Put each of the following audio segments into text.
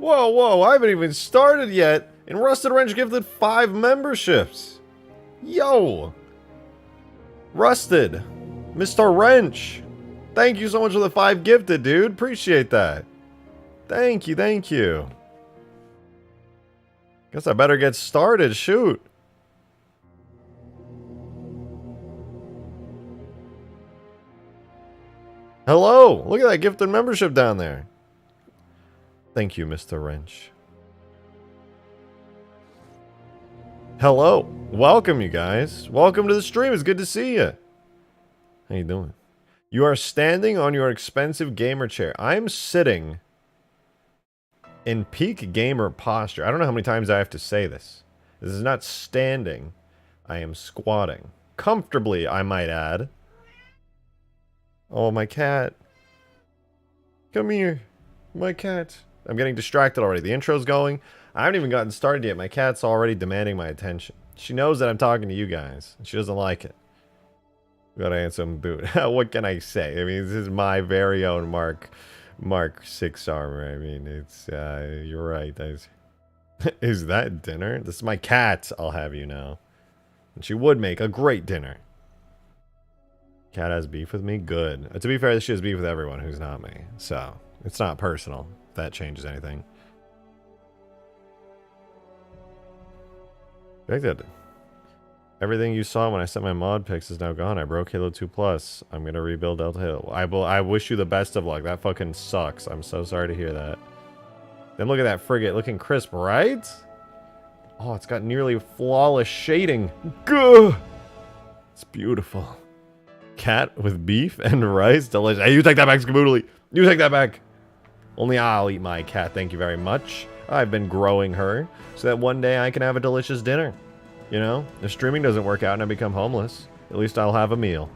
Whoa, whoa, I haven't even started yet, and Rusted Wrench gifted 5 memberships. Yo! Rusted, Mr. Wrench, thank you so much for the 5 gifted, dude. Appreciate that. Thank you, thank you. Guess I better get started, shoot. Hello, look at that gifted membership down there. Thank you, Mr. Wrench. Hello, welcome you guys. Welcome to the stream, it's good to see you. How you doing? You are standing on your expensive gamer chair. I'm sitting in peak gamer posture. I don't know how many times I have to say this. This is not standing. I am squatting. Comfortably, I might add. Oh, my cat. Come here. My cat. I'm getting distracted already. The intro's going. I haven't even gotten started yet. My cat's already demanding my attention. She knows that I'm talking to you guys. And she doesn't like it. Gotta answer him boot. What can I say? I mean, this is my very own Mark 6 armor. I mean, it's, you're right. Is that dinner? This is my cat, I'll have you know. And she would make a great dinner. Cat has beef with me? Good. To be fair, she has beef with everyone who's not me. So, it's not personal, if that changes anything. Everything you saw when I sent my mod pics is now gone. I broke Halo 2 Plus. I'm gonna rebuild Delta Hill. I wish you the best of luck. That fucking sucks. I'm so sorry to hear that. Then look at that frigate looking crisp, right? Oh, it's got nearly flawless shading. Gah! It's beautiful. Cat with beef and rice. Delicious. Hey, you take that back, Skaboodly. You take that back. Only I'll eat my cat. Thank you very much. I've been growing her so that one day I can have a delicious dinner. You know, if streaming doesn't work out and I become homeless, at least I'll have a meal.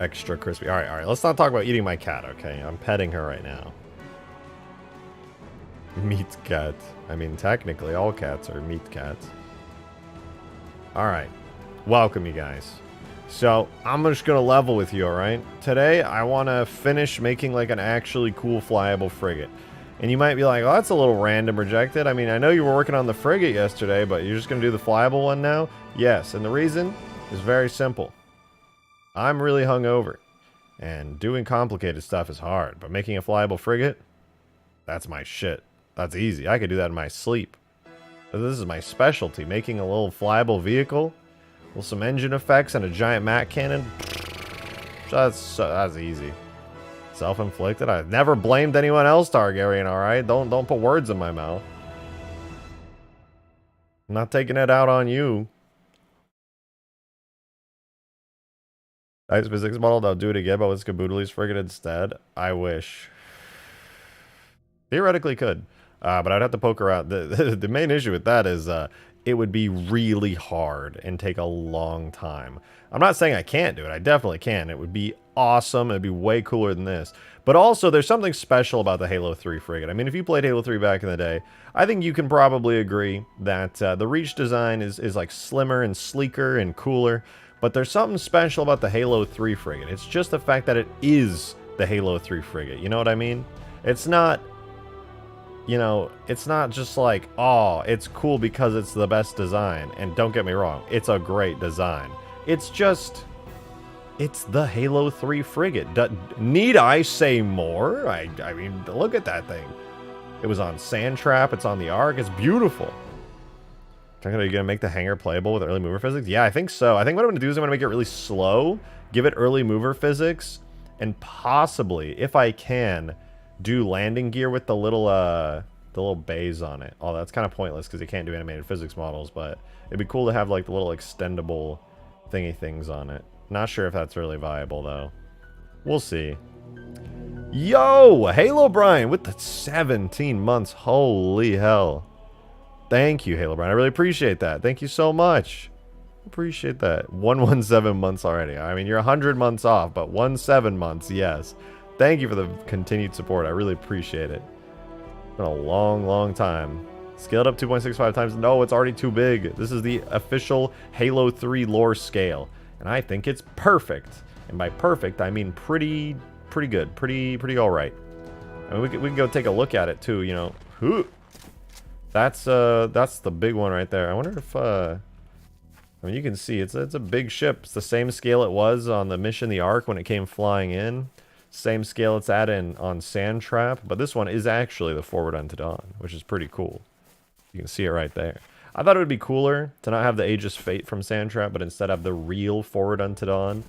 Extra crispy. All right. Let's not talk about eating my cat, okay? I'm petting her right now. Meat cat. I mean, technically, all cats are meat cats. All right. Welcome, you guys. So, I'm just going to level with you, all right? Today, I want to finish making, like, an actually cool flyable frigate. And you might be like, oh, that's a little random rejected. I mean, I know you were working on the frigate yesterday, but you're just going to do the flyable one now? Yes, and the reason is very simple. I'm really hungover, and doing complicated stuff is hard, but making a flyable frigate, that's my shit. That's easy. I could do that in my sleep. But this is my specialty, making a little flyable vehicle with some engine effects and a giant mat cannon. That's easy. Self-inflicted. I've never blamed anyone else, Targaryen, alright? Don't put words in my mouth. I'm not taking it out on you. Ice physics model, they'll do it again, but with Skaboodly's frigate instead. I wish. Theoretically could. But I'd have to poke around. The main issue with that is it would be really hard and take a long time. I'm not saying I can't do it. I definitely can. It would be awesome. It'd be way cooler than this. But also, there's something special about the Halo 3 frigate. I mean, if you played Halo 3 back in the day, I think you can probably agree that the Reach design is like slimmer and sleeker and cooler. But there's something special about the Halo 3 frigate. It's just the fact that it is the Halo 3 frigate. You know what I mean? It's not... You know, it's not just like, oh, it's cool because it's the best design. And don't get me wrong, it's a great design. It's just, it's the Halo 3 frigate. Need I say more? I mean, look at that thing. It was on Sand Trap, it's on the Ark, it's beautiful. Are you gonna make the hangar playable with early mover physics? Yeah, I think so. I think what I'm gonna do is I'm gonna make it really slow, give it early mover physics, and possibly, if I can, do landing gear with the little bays on it. Oh, that's kind of pointless because you can't do animated physics models, but it'd be cool to have like the little extendable thingy things on it. Not sure if that's really viable though. We'll see. Yo, Halo Brian with the 17 months. Holy hell. Thank you, Halo Brian. I really appreciate that. Thank you so much. Appreciate that. 117 months already. I mean, you're 100 months off, but 17 months, yes. Thank you for the continued support. I really appreciate it. It's been a long time. Scaled up 2.65 times. No, it's already too big. This is the official Halo 3 lore scale. And I think it's perfect. And by perfect, I mean pretty good. Pretty alright. I mean, we can go take a look at it too, you know. That's the big one right there. I wonder if I mean, you can see it's a big ship. It's the same scale it was on the mission the Ark when it came flying in. Same scale it's at on Sand Trap, but this one is actually the Forward Unto Dawn, which is pretty cool. You can see it right there. I thought it would be cooler to not have the Aegis Fate from Sand Trap, but instead have the real Forward Unto Dawn.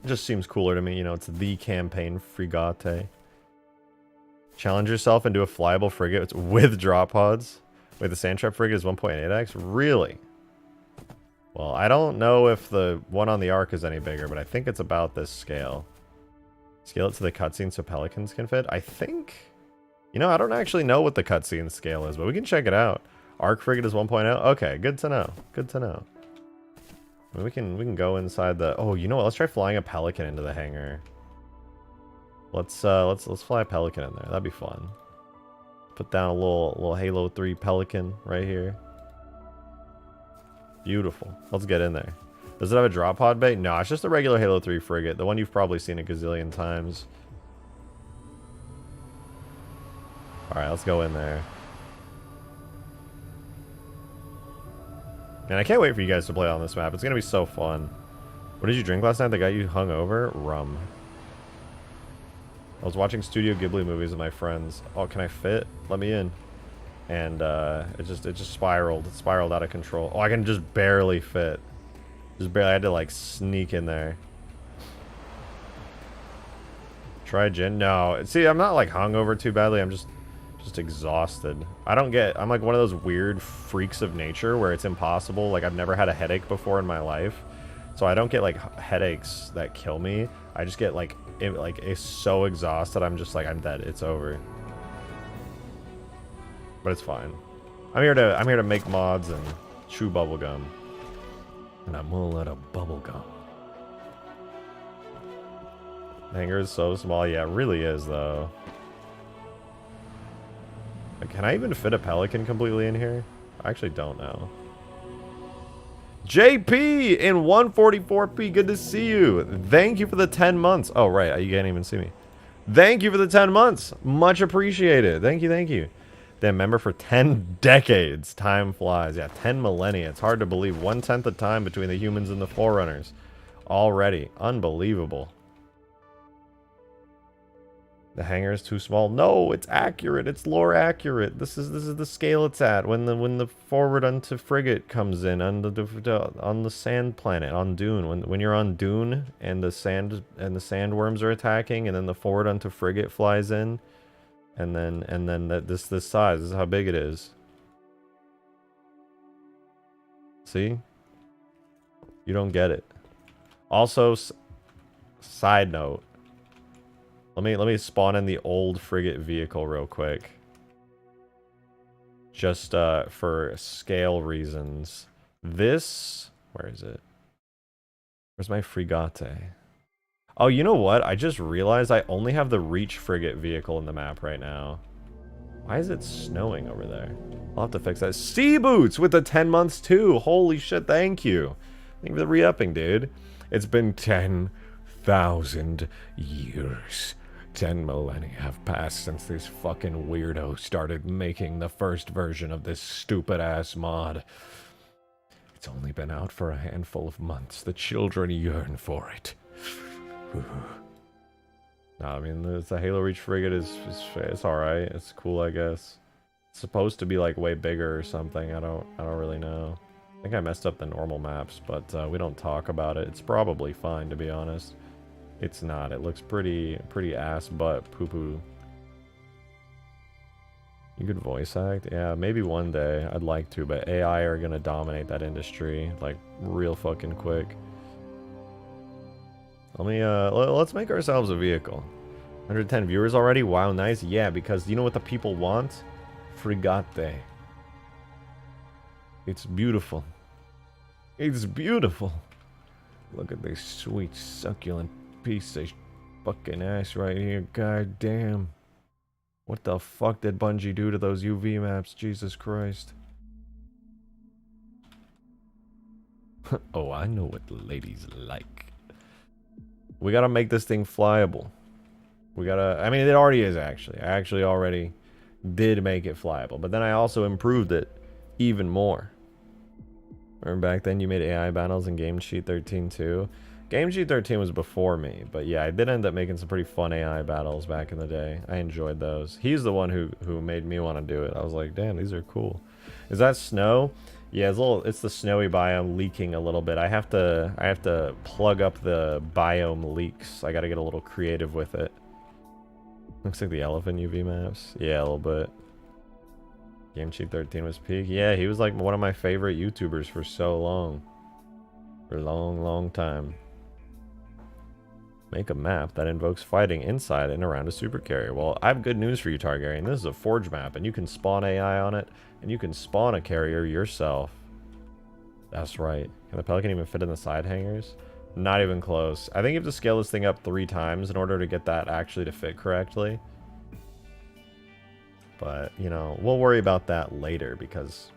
It just seems cooler to me, you know, it's the campaign Frigate. Challenge yourself and do a flyable frigate with drop pods. Wait, the Sand Trap frigate is 1.8x? Really? Well, I don't know if the one on the Ark is any bigger, but I think it's about this scale. Scale it to the cutscene so pelicans can fit? I think... You know, I don't actually know what the cutscene scale is, but we can check it out. Ark frigate is 1.0? Okay, good to know. Good to know. I mean, we can go inside the... Oh, you know what? Let's try flying a pelican into the hangar. Let's fly a pelican in there. That'd be fun. Put down a little Halo 3 pelican right here. Beautiful. Let's get in there. Does it have a drop pod bay? No, it's just a regular Halo 3 frigate. The one you've probably seen a gazillion times. Alright, let's go in there. And I can't wait for you guys to play on this map. It's going to be so fun. What did you drink last night that got you hungover? Rum. I was watching Studio Ghibli movies with my friends. Oh, can I fit? Let me in. And it just spiraled. It spiraled out of control. Oh, I can just barely fit. Just barely. I had to like sneak in there. Try gin? No. See, I'm not like hungover too badly. I'm just exhausted. I'm like one of those weird freaks of nature where it's impossible. Like I've never had a headache before in my life. So I don't get like headaches that kill me. I just get like it's so exhausted. I'm just like, I'm dead. It's over. But it's fine. I'm here to make mods and chew bubblegum. And I'm gonna let a bubblegum. The hangar is so small. Yeah, it really is though. Like, can I even fit a pelican completely in here? I actually don't know. JP in 144p, good to see you. Thank you for the 10 months. Oh, right, you can't even see me. Thank you for the 10 months. Much appreciated. Thank you, thank you. Then member for 10 decades. Time flies. Yeah, 10 millennia. It's hard to believe. 1/10 the time between the humans and the Forerunners. Already. Unbelievable. The hangar is too small. No, it's accurate. It's lore accurate. This is the scale it's at when the Forward Unto Frigate comes in on the sand planet on Dune. When you're on Dune and the sandworms are attacking, and then the Forward Unto Frigate flies in, and then this size. This is how big it is. See? You don't get it. Also, side note. Let me spawn in the old frigate vehicle real quick. Just for scale reasons. This, where is it? Where's my Frigate? Oh, you know what? I just realized I only have the Reach frigate vehicle in the map right now. Why is it snowing over there? I'll have to fix that. Sea Boots with the 10 months too. Holy shit, thank you. Thank you for the re-upping, dude. It's been 10,000 years. 10 millennia have passed since this fucking weirdo started making the first version of this stupid-ass mod. It's only been out for a handful of months. The children yearn for it. No, I mean, the Halo Reach frigate it's alright. It's cool, I guess. It's supposed to be, like, way bigger or something. I don't really know. I think I messed up the normal maps, but we don't talk about it. It's probably fine, to be honest. It's not. It looks pretty ass butt poo-poo. You could voice act? Yeah, maybe one day. I'd like to, but AI are gonna dominate that industry, like, real fucking quick. Let me, let's make ourselves a vehicle. 110 viewers already? Wow, nice. Yeah, because you know what the people want? Frigate. It's beautiful. It's beautiful. Look at this sweet, succulent piece of fucking ass right here. God damn. What the fuck did Bungie do to those UV maps? Jesus Christ. Oh, I know what the ladies like. We gotta make this thing flyable. We gotta, I mean, it already is actually. I actually already did make it flyable, but then I also improved it even more. Remember back then you made AI battles in Game Sheet 13 too? Game Sheet 13 was before me, but yeah, I did end up making some pretty fun AI battles back in the day. I enjoyed those. He's the one who made me want to do it. I was like, damn, these are cool. Is that snow? Yeah, it's the snowy biome leaking a little bit. I have to plug up the biome leaks. I got to get a little creative with it. Looks like the elephant UV maps. Yeah, a little bit. Game Sheet 13 was peak. Yeah, he was like one of my favorite YouTubers for so long. For a long, long time. Make a map that invokes fighting inside and around a supercarrier. Well, I have good news for you, Targaryen. This is a forge map, and you can spawn AI on it, and you can spawn a carrier yourself. That's right. Can the Pelican even fit in the side hangars? Not even close. I think you have to scale this thing up 3 times in order to get that actually to fit correctly. But, you know, we'll worry about that later, because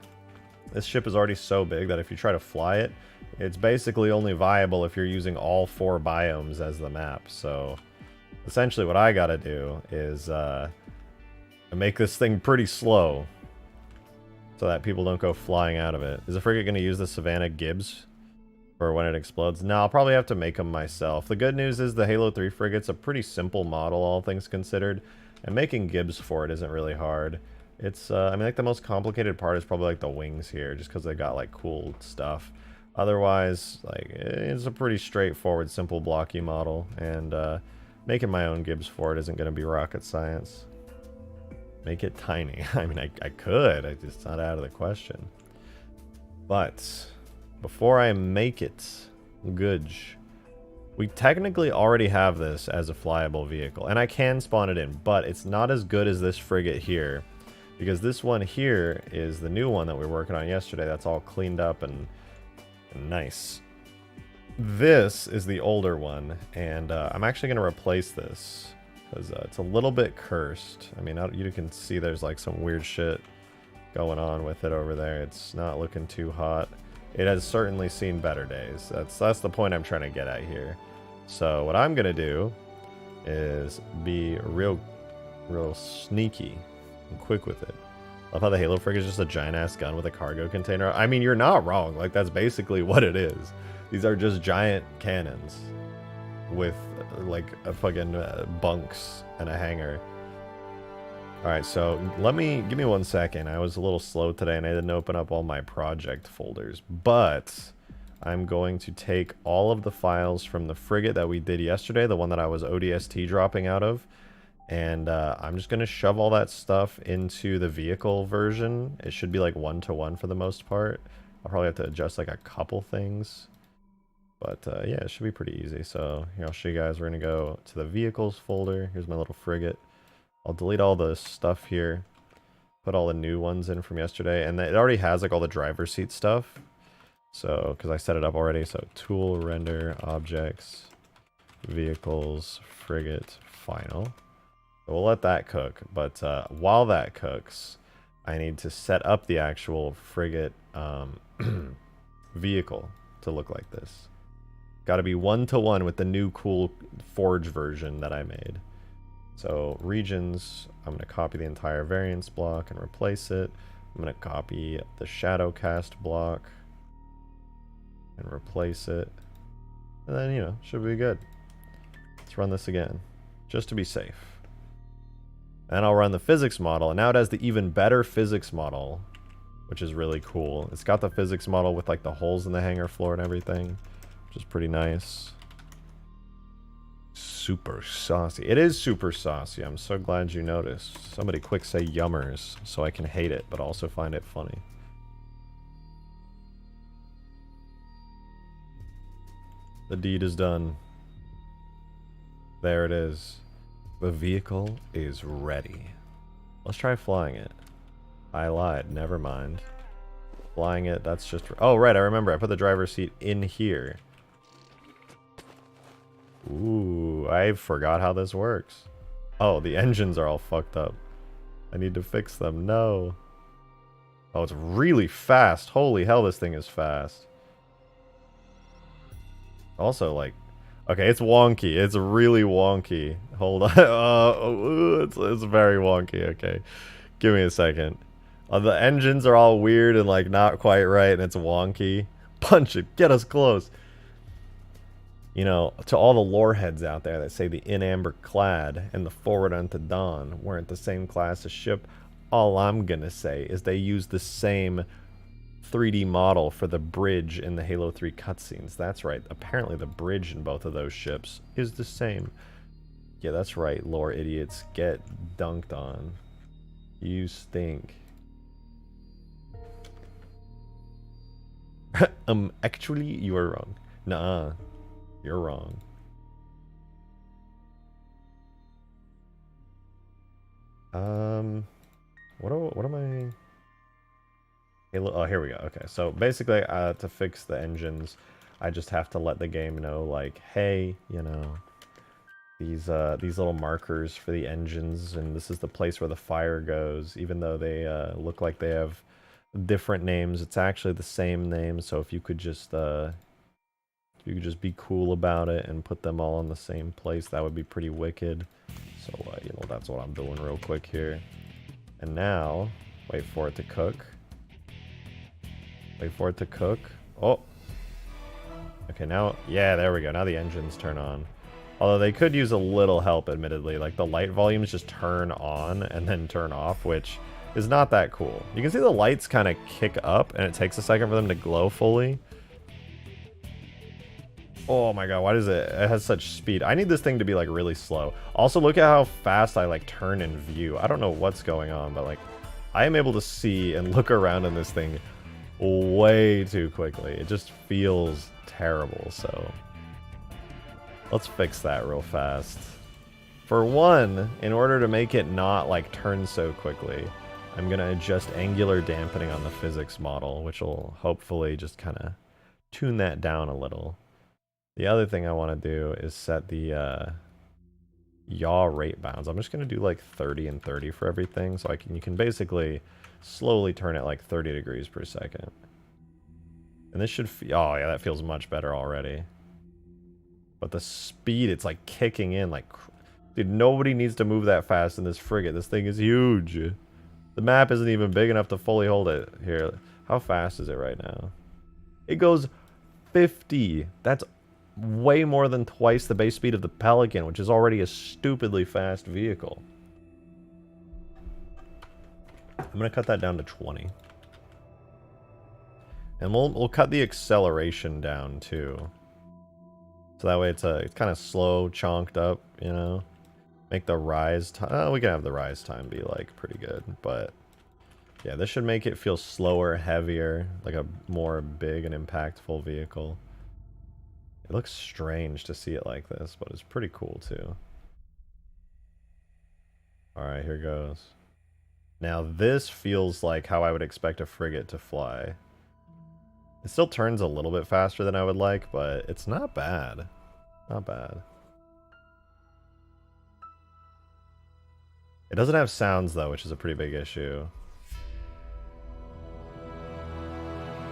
this ship is already so big that if you try to fly it, it's basically only viable if you're using all 4 biomes as the map. So essentially what I gotta do is make this thing pretty slow so that people don't go flying out of it. Is the frigate gonna use the Savannah Gibbs for when it explodes? No, I'll probably have to make them myself. The good news is the Halo 3 frigate's a pretty simple model, all things considered, and making Gibbs for it isn't really hard. It's, I mean, like, the most complicated part is probably, like, the wings here, just because they got, like, cool stuff. Otherwise, like, it's a pretty straightforward, simple, blocky model, and making my own Gibbs for it isn't going to be rocket science. Make it tiny. I mean, I could. It's not out of the question. But before I make it good, we technically already have this as a flyable vehicle, and I can spawn it in, but it's not as good as this frigate here, because this one here is the new one that we were working on yesterday. That's all cleaned up and nice. This is the older one, and I'm actually going to replace this because it's a little bit cursed. I mean, you can see there's like some weird shit going on with it over there. It's not looking too hot. It has certainly seen better days. That's the point I'm trying to get at here. So what I'm going to do is be real sneaky and quick with it. Love how the Halo frigate is just a giant-ass gun with a cargo container. I mean, you're not wrong. Like, that's basically what it is. These are just giant cannons with, like, a fucking bunks and a hangar. Alright, so give me 1 second. I was a little slow today, and I didn't open up all my project folders. But I'm going to take all of the files from the frigate that we did yesterday, the one that I was ODST dropping out of, and I'm just going to shove all that stuff into the vehicle version. It should be like 1-to-1 for the most part. I'll probably have to adjust like a couple things. But yeah, it should be pretty easy. So here, I'll show you guys. We're going to go to the vehicles folder. Here's my little frigate. I'll delete all the stuff here. Put all the new ones in from yesterday. And it already has like all the driver's seat stuff. So, because I set it up already. So tool, render, objects, vehicles, frigate, final. We'll let that cook, but while that cooks, I need to set up the actual frigate vehicle to look like this. Got to be 1-to-1 with the new cool Forge version that I made. So regions, I'm going to copy the entire variance block and replace it. I'm going to copy the shadow cast block and replace it. And then, you know, should be good. Let's run this again, just to be safe. And I'll run the physics model, and now it has the even better physics model, which is really cool. It's got the physics model with like the holes in the hangar floor and everything, which is pretty nice. Super saucy. It is super saucy. I'm so glad you noticed. Somebody quick say yummers so I can hate it, but also find it funny. The deed is done. There it is. The vehicle is ready. Let's try flying it. I lied. Never mind. Flying it, that's just... Oh, right. I remember. I put the driver's seat in here. Ooh, I forgot how this works. Oh, the engines are all fucked up. I need to fix them. No. Oh, it's really fast. Holy hell, this thing is fast. Also, like... Okay, it's wonky. It's really wonky. Hold on. It's very wonky. Okay, give me a second. The engines are all weird and like not quite right, and it's wonky. Punch it. Get us close. You know, to all the lore heads out there that say the In Amber Clad and the Forward Unto Dawn weren't the same class of ship, all I'm gonna say is they used the same 3D model for the bridge in the Halo 3 cutscenes. That's right. Apparently the bridge in both of those ships is the same. Yeah, that's right, lore idiots. Get dunked on. You stink. Actually, you are wrong. Nuh-uh. You're wrong. What am I... Oh, here we go. Okay, so basically, to fix the engines, I just have to let the game know, like, hey, you know, these little markers for the engines, and this is the place where the fire goes. Even though they look like they have different names, it's actually the same name. So if you could just be cool about it and put them all in the same place, that would be pretty wicked. So you know, that's what I'm doing real quick here. And now, wait for it to cook. Wait for it to cook. Oh. Okay, now, yeah, there we go. Now the engines turn on. Although they could use a little help, admittedly. Like, the light volumes just turn on and then turn off, which is not that cool. You can see the lights kind of kick up, and it takes a second for them to glow fully. Oh my god, why does it has such speed? I need this thing to be, like, really slow. Also, look at how fast I, like, turn in view. I don't know what's going on, but, like, I am able to see and look around in this thing way too quickly. It just feels terrible, so let's fix that real fast. For one, in order to make it not like turn so quickly, I'm gonna adjust angular dampening on the physics model, which will hopefully just kind of tune that down a little. The other thing I want to do is set the yaw rate bounds. I'm just gonna do like 30 and 30 for everything, so you can basically slowly turn it like 30 degrees per second. And this should oh yeah, that feels much better already. But the speed, it's like kicking in like, dude, nobody needs to move that fast in this frigate. This thing is huge. The map isn't even big enough to fully hold it. Here, how fast is it right now? It goes 50. That's way more than twice the base speed of the Pelican, which is already a stupidly fast vehicle. I'm gonna cut that down to 20. And we'll cut the acceleration down too. So that way it's kind of slow, chonked up, you know? Make the rise time, we can have the rise time be like pretty good, but yeah, this should make it feel slower, heavier, like a more big and impactful vehicle. It looks strange to see it like this, but it's pretty cool too. Alright, here goes. Now this feels like how I would expect a frigate to fly. It still turns a little bit faster than I would like, but it's not bad. Not bad. It doesn't have sounds though, which is a pretty big issue.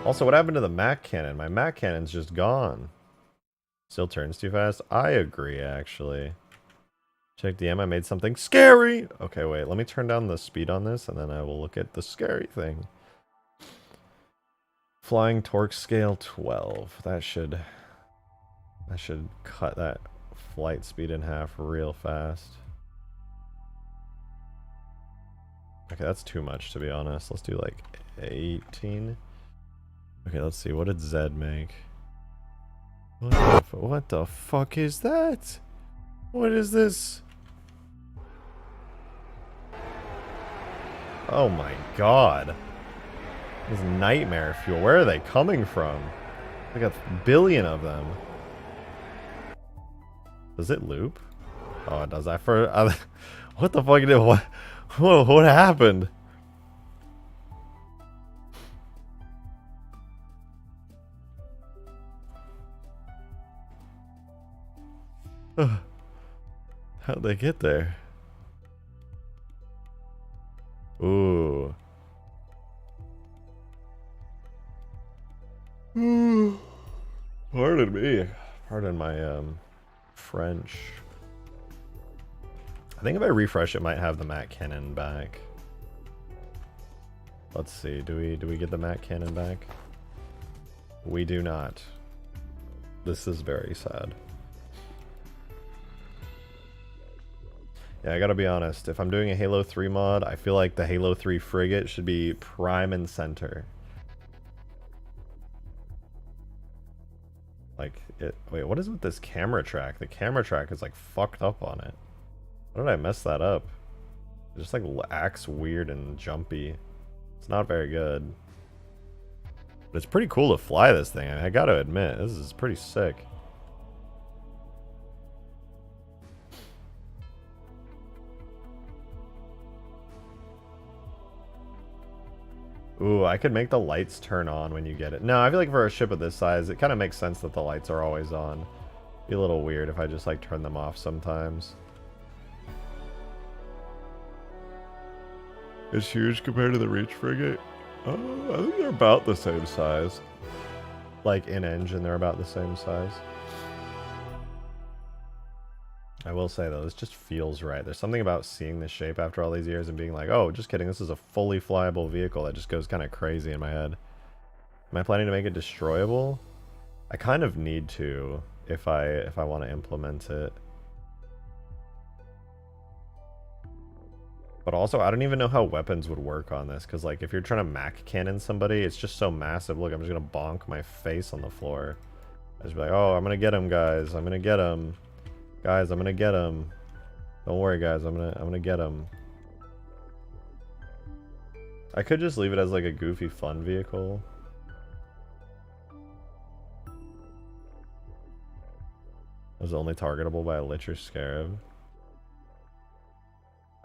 Also, what happened to the Mac cannon? My Mac cannon's just gone. Still turns too fast? I agree, actually. Check DM, I made something scary! Okay, wait, let me turn down the speed on this, and then I will look at the scary thing. Flying torque scale 12. That should cut that flight speed in half real fast. Okay, that's too much, to be honest. Let's do like 18. Okay, let's see. What did Zed make? What the fuck is that? What is this? Oh my god. This nightmare fuel. Where are they coming from? Like a billion of them. Does it loop? Oh, it does. What the fuck did what happened? How'd they get there? Ooh. Pardon me. Pardon my French. I think if I refresh, it might have the Mac cannon back. Let's see. Do we get the Mac cannon back? We do not. This is very sad. Yeah, I gotta be honest. If I'm doing a Halo 3 mod, I feel like the Halo 3 Frigate should be prime and center. Like, wait, what is with this camera track? The camera track is like fucked up on it. How did I mess that up? It just like acts weird and jumpy. It's not very good. But it's pretty cool to fly this thing. I gotta admit, this is pretty sick. Ooh, I could make the lights turn on when you get it. No, I feel like for a ship of this size, it kind of makes sense that the lights are always on. Be a little weird if I just like turn them off sometimes. It's huge compared to the Reach Frigate. I think they're about the same size. Like in engine, they're about the same size. I will say though, this just feels right. There's something about seeing the shape after all these years and being like, oh, just kidding, this is a fully flyable vehicle that just goes kind of crazy in my head. Am I planning to make it destroyable? I kind of need to if I want to implement it. But also, I don't even know how weapons would work on this, because like if you're trying to Mac cannon somebody, it's just so massive. Look, I'm just gonna bonk my face on the floor. I just be like, oh, I'm gonna get him, guys. I'm gonna get him. Guys, I'm gonna get him. Don't worry, guys. I'm gonna get him. I could just leave it as like a goofy fun vehicle. It was only targetable by a Lich or Scarab.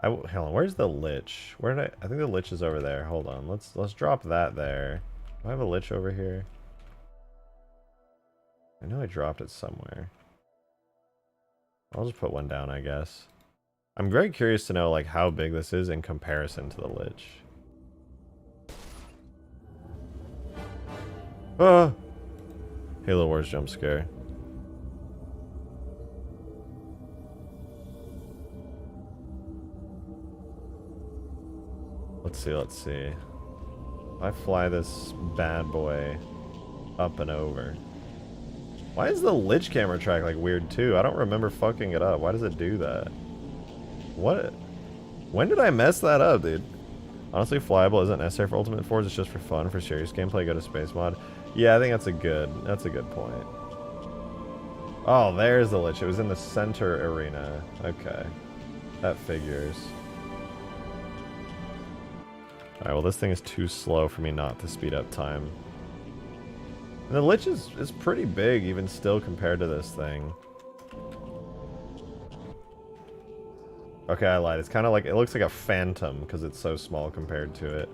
Hold on, where's the Lich? Where did I think the Lich is over there. Hold on, let's drop that there. Do I have a Lich over here? I know I dropped it somewhere. I'll just put one down, I guess. I'm very curious to know like how big this is in comparison to the Lich. Ah! Halo Wars jump scare. Let's see. If I fly this bad boy up and over. Why is the Lich camera track like weird too? I don't remember fucking it up. Why does it do that? What? When did I mess that up, dude? Honestly, flyable isn't necessary for Ultimate Force. It's just for fun. For serious gameplay, go to Space Mod. Yeah, I think that's a good point. Oh, there's the Lich. It was in the center arena. Okay. That figures. Alright, well this thing is too slow for me not to speed up time. And the Lich is pretty big even still compared to this thing. Okay, I lied. It's kind of like, it looks like a phantom because it's so small compared to it.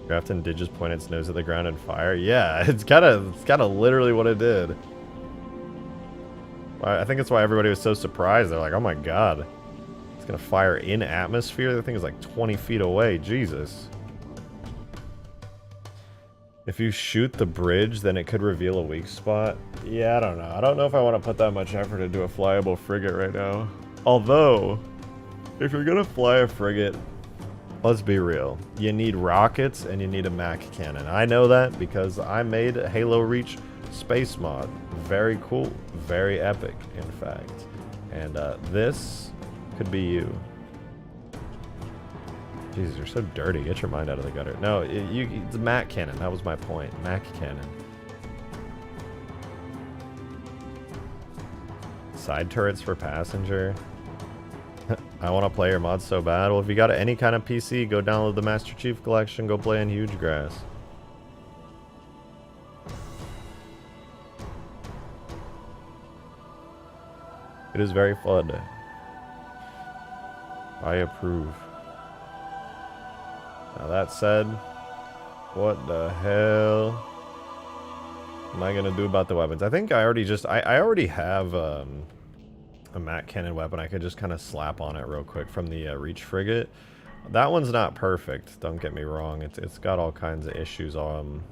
Grafton did just point its nose at the ground and fire. Yeah, it's kind of literally what it did. I think that's why everybody was so surprised. They're like, oh my god. It's gonna fire in atmosphere? The thing is like 20 feet away. Jesus. If you shoot the bridge, then it could reveal a weak spot. Yeah, I don't know. I don't know if I want to put that much effort into a flyable frigate right now. Although, if you're gonna fly a frigate, let's be real. You need rockets and you need a Mac cannon. I know that because I made Halo Reach space mod. Very cool. Very epic, in fact. And this could be you. Jesus, you're so dirty. Get your mind out of the gutter. No, it's a Mac cannon. That was my point. Mac cannon. Side turrets for passenger. I want to play your mod so bad. Well, if you got any kind of PC, go download the Master Chief Collection. Go play in Huge Grass. It is very fun. I approve. Now that said, what the hell am I gonna do about the weapons? I think I already have a Mac cannon weapon. I could just kind of slap on it real quick from the Reach Frigate. That one's not perfect, don't get me wrong. It's got all kinds of issues on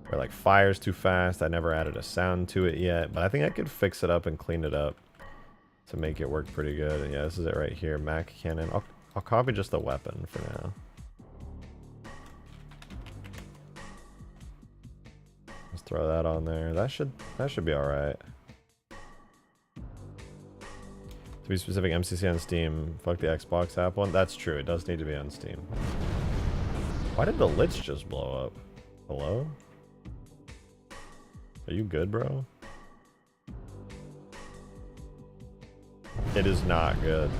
where like fire's too fast. I never added a sound to it yet, but I think I could fix it up and clean it up to make it work pretty good. Yeah, this is it right here. Mac cannon. I'll copy just the weapon for now. Let's throw that on there. That should be all right. To be specific, MCC on Steam. Fuck the Xbox app one. That's true. It does need to be on Steam. Why did the lids just blow up? Hello? Are you good, bro? It is not good.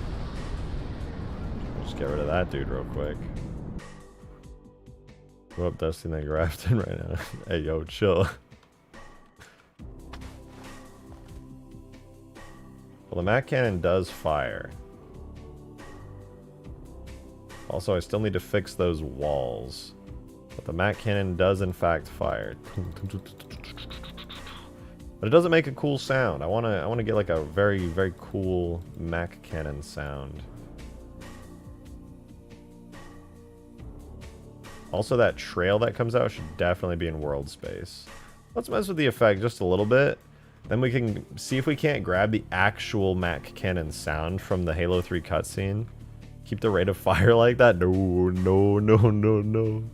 Just get rid of that dude real quick. Go up Dusty and Grafton right now. Hey, yo, chill. Well, the Mac cannon does fire. Also, I still need to fix those walls. But the Mac cannon does in fact fire. But it doesn't make a cool sound. I wanna get like a very, very cool Mac cannon sound. Also, that trail that comes out should definitely be in world space. Let's mess with the effect just a little bit. Then we can see if we can't grab the actual Mac cannon sound from the Halo 3 cutscene. Keep the rate of fire like that? No, no, no, no, no.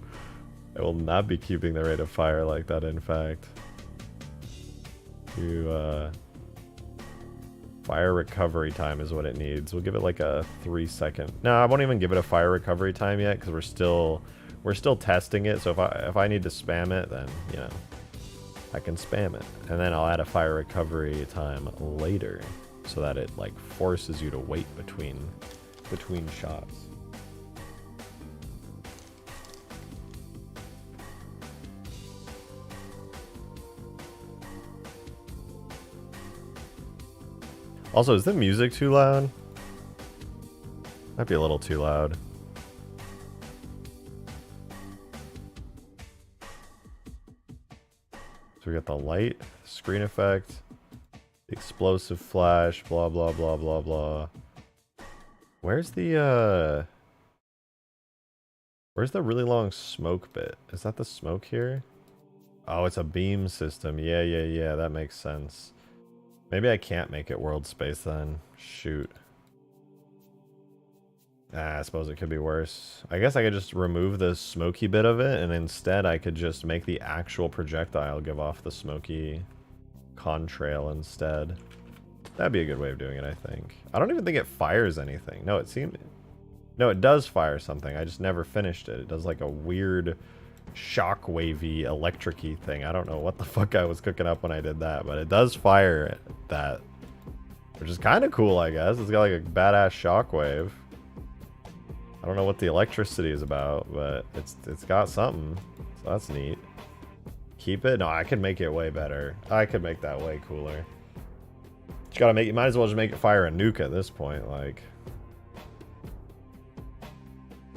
I will not be keeping the rate of fire like that, in fact. Fire recovery time is what it needs. We'll give it like a 3-second. No, I won't even give it a fire recovery time yet because we're still testing it. So if I need to spam it, then you know I can spam it, and then I'll add a fire recovery time later so that it like forces you to wait between shots. Also, is the music too loud? Might be a little too loud. So we got the light, screen effect, explosive flash, blah, blah, blah, blah, blah. Where's the really long smoke bit? Is that the smoke here? Oh, it's a beam system. Yeah, yeah, yeah, that makes sense. Maybe I can't make it world space then. Shoot. I suppose it could be worse. I guess I could just remove the smoky bit of it, and instead I could just make the actual projectile give off the smoky contrail instead. That'd be a good way of doing it, I think. I don't even think it fires anything. No, it seemed... No, it does fire something. I just never finished it. It does like a weird shockwavy electric-y thing. I don't know what the fuck I was cooking up when I did that, but it does fire that, which is kind of cool, I guess. It's got like a badass shockwave. I don't know what the electricity is about, but it's got something, so that's neat. Keep it? No, I could make it way better. I could make that way cooler. You gotta make, you might as well just make it fire a nuke at this point, like.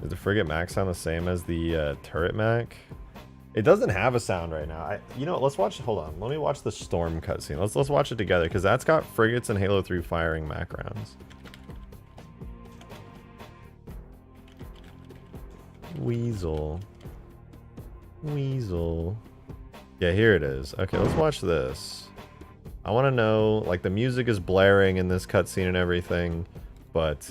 Does the Frigate Mac sound the same as the turret Mac? It doesn't have a sound right now. You know, let's watch. Hold on. Let me watch the Storm cutscene. Let's watch it together because that's got frigates and Halo 3 firing Mac rounds. Weasel. Weasel. Yeah, here it is. Okay, let's watch this. I want to know, like, the music is blaring in this cutscene and everything, but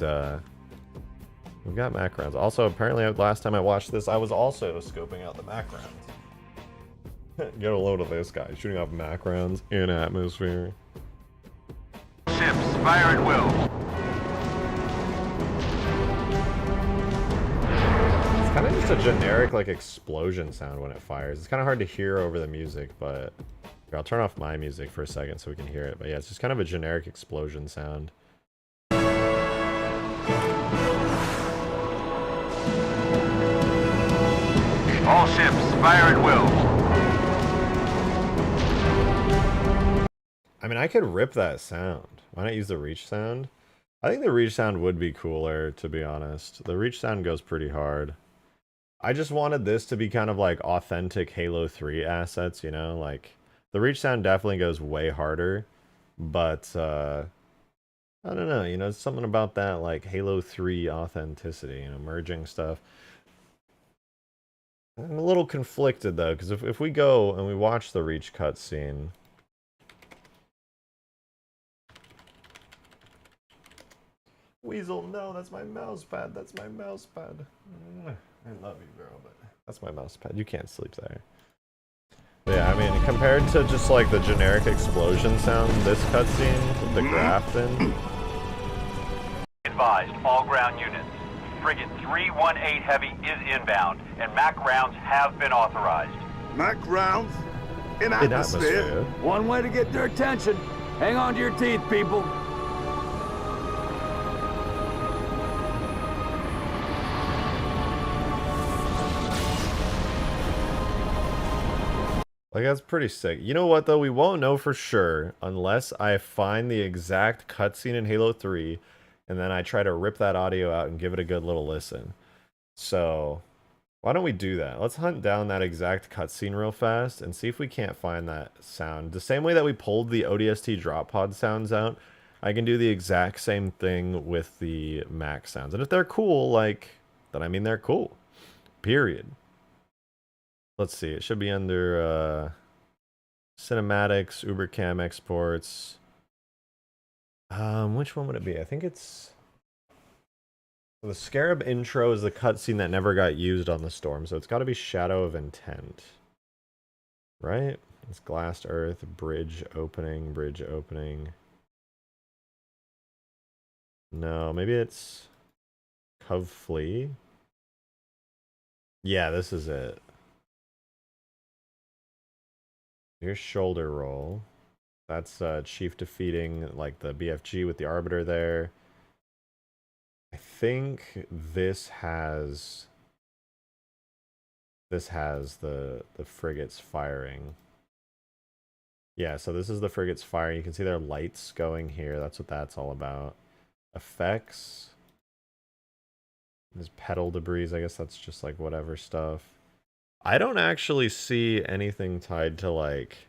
we've got Mac rounds. Also, apparently, last time I watched this, I was also scoping out the Mac rounds. Get a load of this guy shooting off Mac rounds in atmosphere. Ships, fire at will. It's kind of just a generic, like, explosion sound when it fires. It's kind of hard to hear over the music, but here, I'll turn off my music for a second so we can hear it. But yeah, it's just kind of a generic explosion sound. All ships, fire at will. I mean, I could rip that sound. Why not use the reach sound? I think the reach sound would be cooler, to be honest. The reach sound goes pretty hard. I just wanted this to be kind of like authentic Halo 3 assets, you know? Like, the reach sound definitely goes way harder, but I don't know, you know, it's something about that, like, Halo 3 authenticity, you know, merging stuff. I'm a little conflicted, though, because if we go and we watch the Reach cutscene... Weasel, no, that's my mouse pad, that's my mouse pad. I love you, girl, but that's my mouse pad. You can't sleep there. Yeah, I mean, compared to just, like, the generic explosion sound, this cutscene with the Grafton... Advised, all ground units. Frigate 318 Heavy is inbound, and MAC rounds have been authorized. MAC rounds? In In atmosphere? atmosphere. One way to get their attention. Hang on to your teeth, people. Like, that's pretty sick. You know what, though? We won't know for sure unless I find the exact cutscene in Halo 3, and then I try to rip that audio out and give it a good little listen. So, why don't we do that? Let's hunt down that exact cutscene real fast and see if we can't find that sound. The same way that we pulled the ODST Drop Pod sounds out, I can do the exact same thing with the Mac sounds. And if they're cool, like, then I mean they're cool. Period. Let's see, it should be under cinematics, Ubercam exports. Which one would it be? I think it's... The Scarab intro is the cutscene that never got used on the Storm, so it's got to be Shadow of Intent. Right? It's Glassed Earth, bridge opening, bridge opening. No, maybe it's Cove Flee. Yeah, this is it. Here's shoulder roll. That's Chief defeating like the BFG with the Arbiter there. I think this has the frigates firing. Yeah, so this is the frigates firing. You can see their lights going here. That's what that's all about. Effects. There's pedal debris. I guess that's just like whatever stuff. I don't actually see anything tied to, like,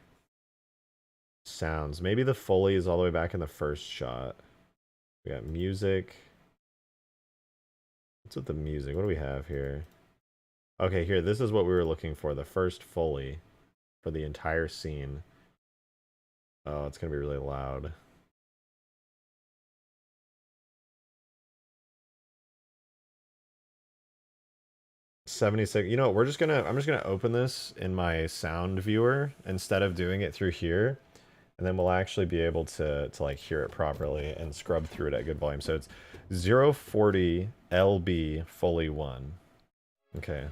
sounds. Maybe the Foley is all the way back in the first shot. We got music. What's with the music? What do we have here? Okay, here, this is what we were looking for. The first Foley for the entire scene. Oh, it's going to be really loud. $76. You know what, I'm just gonna open this in my sound viewer instead of doing it through here, and then we'll actually be able to like hear it properly and scrub through it at good volume. So it's 040 LB Foley 1. Okay.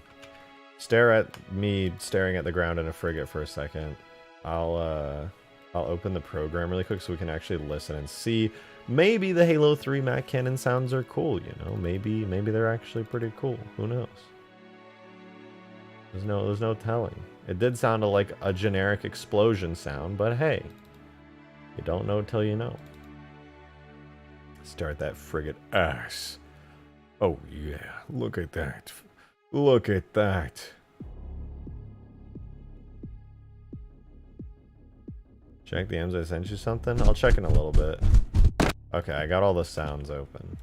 Stare at me staring at the ground in a frigate for a second. I'll open the program really quick so we can actually listen and see. Maybe the Halo 3 Mac Cannon sounds are cool, you know? Maybe they're actually pretty cool. Who knows? There's no telling. It did sound like a generic explosion sound, but hey, you don't know till you know. Start that frigate ass. Oh yeah, look at that. Look at that. Check the M's, I sent you something? I'll check in a little bit. Okay, I got all the sounds open.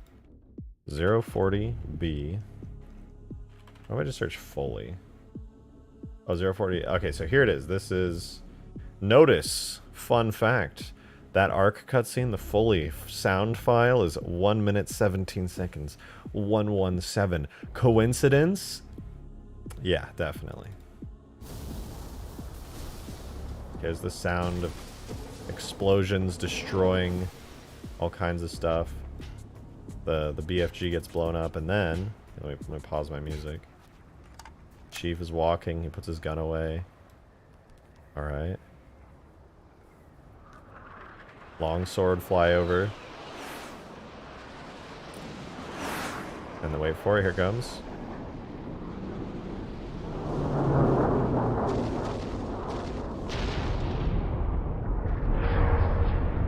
040B. Why don't I just search Foley? Oh, 040. Okay, so here it is. This is... Notice, fun fact, that ARC cutscene, the Foley sound file is 1 minute 17 seconds. 117. Coincidence? Yeah, definitely. Here's the sound of explosions destroying all kinds of stuff. The BFG gets blown up, and then... Let me pause my music. Chief is walking, he puts his gun away. Alright. Longsword flyover. And then wait for it, here it comes.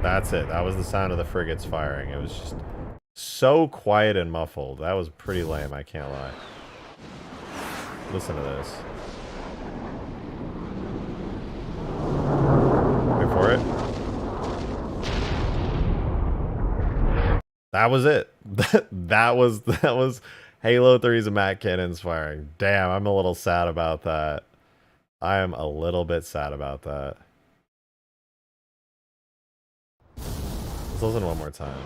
That's it, that was the sound of the frigates firing. It was just so quiet and muffled. That was pretty lame, I can't lie. Listen to this. Wait for it. That was it. that was Halo 3's Mac Cannons firing. Damn, I'm a little sad about that. I am a little bit sad about that. Let's listen one more time.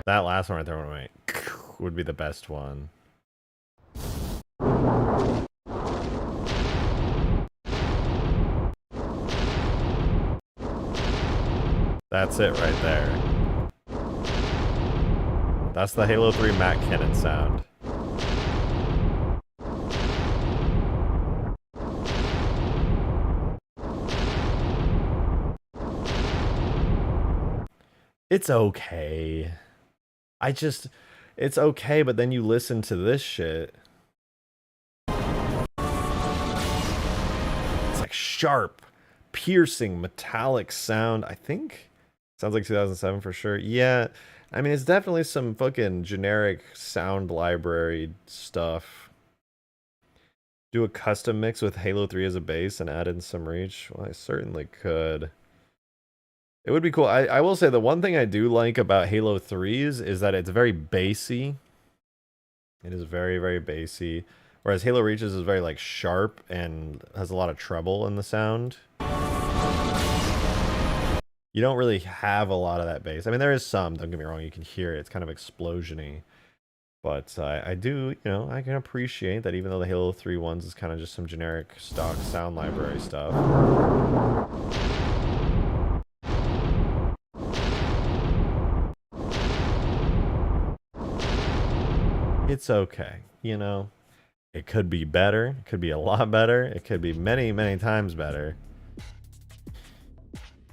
That last one right there would be the best one. That's it right there. That's the Halo 3 Mac Cannon sound. It's okay. It's okay, but then you listen to this shit. It's like sharp, piercing, metallic sound. I think sounds like 2007 for sure. Yeah, I mean, it's definitely some fucking generic sound library stuff. Do a custom mix with Halo 3 as a bass and add in some reach? Well, I certainly could. It would be cool. I will say the one thing I do like about Halo 3's is that it's very bassy. It is very, very bassy. Whereas Halo Reaches is very like sharp and has a lot of treble in the sound. You don't really have a lot of that bass. I mean, there is some, don't get me wrong, you can hear it. It's kind of explosion-y. But I do, you know, I can appreciate that even though the Halo 3 ones is kind of just some generic stock sound library stuff. It's okay, you know. It could be better. It could be a lot better. It could be many, many times better.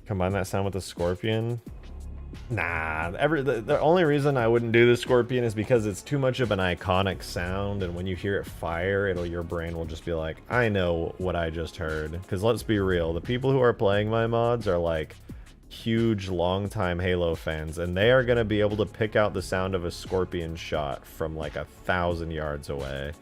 Combine that sound with the Scorpion. Nah, the only reason I wouldn't do the Scorpion is because it's too much of an iconic sound, and when you hear it fire, your brain will just be like, I know what I just heard. Because let's be real, the people who are playing my mods are like huge longtime Halo fans, and they are going to be able to pick out the sound of a Scorpion shot from like 1,000 yards away.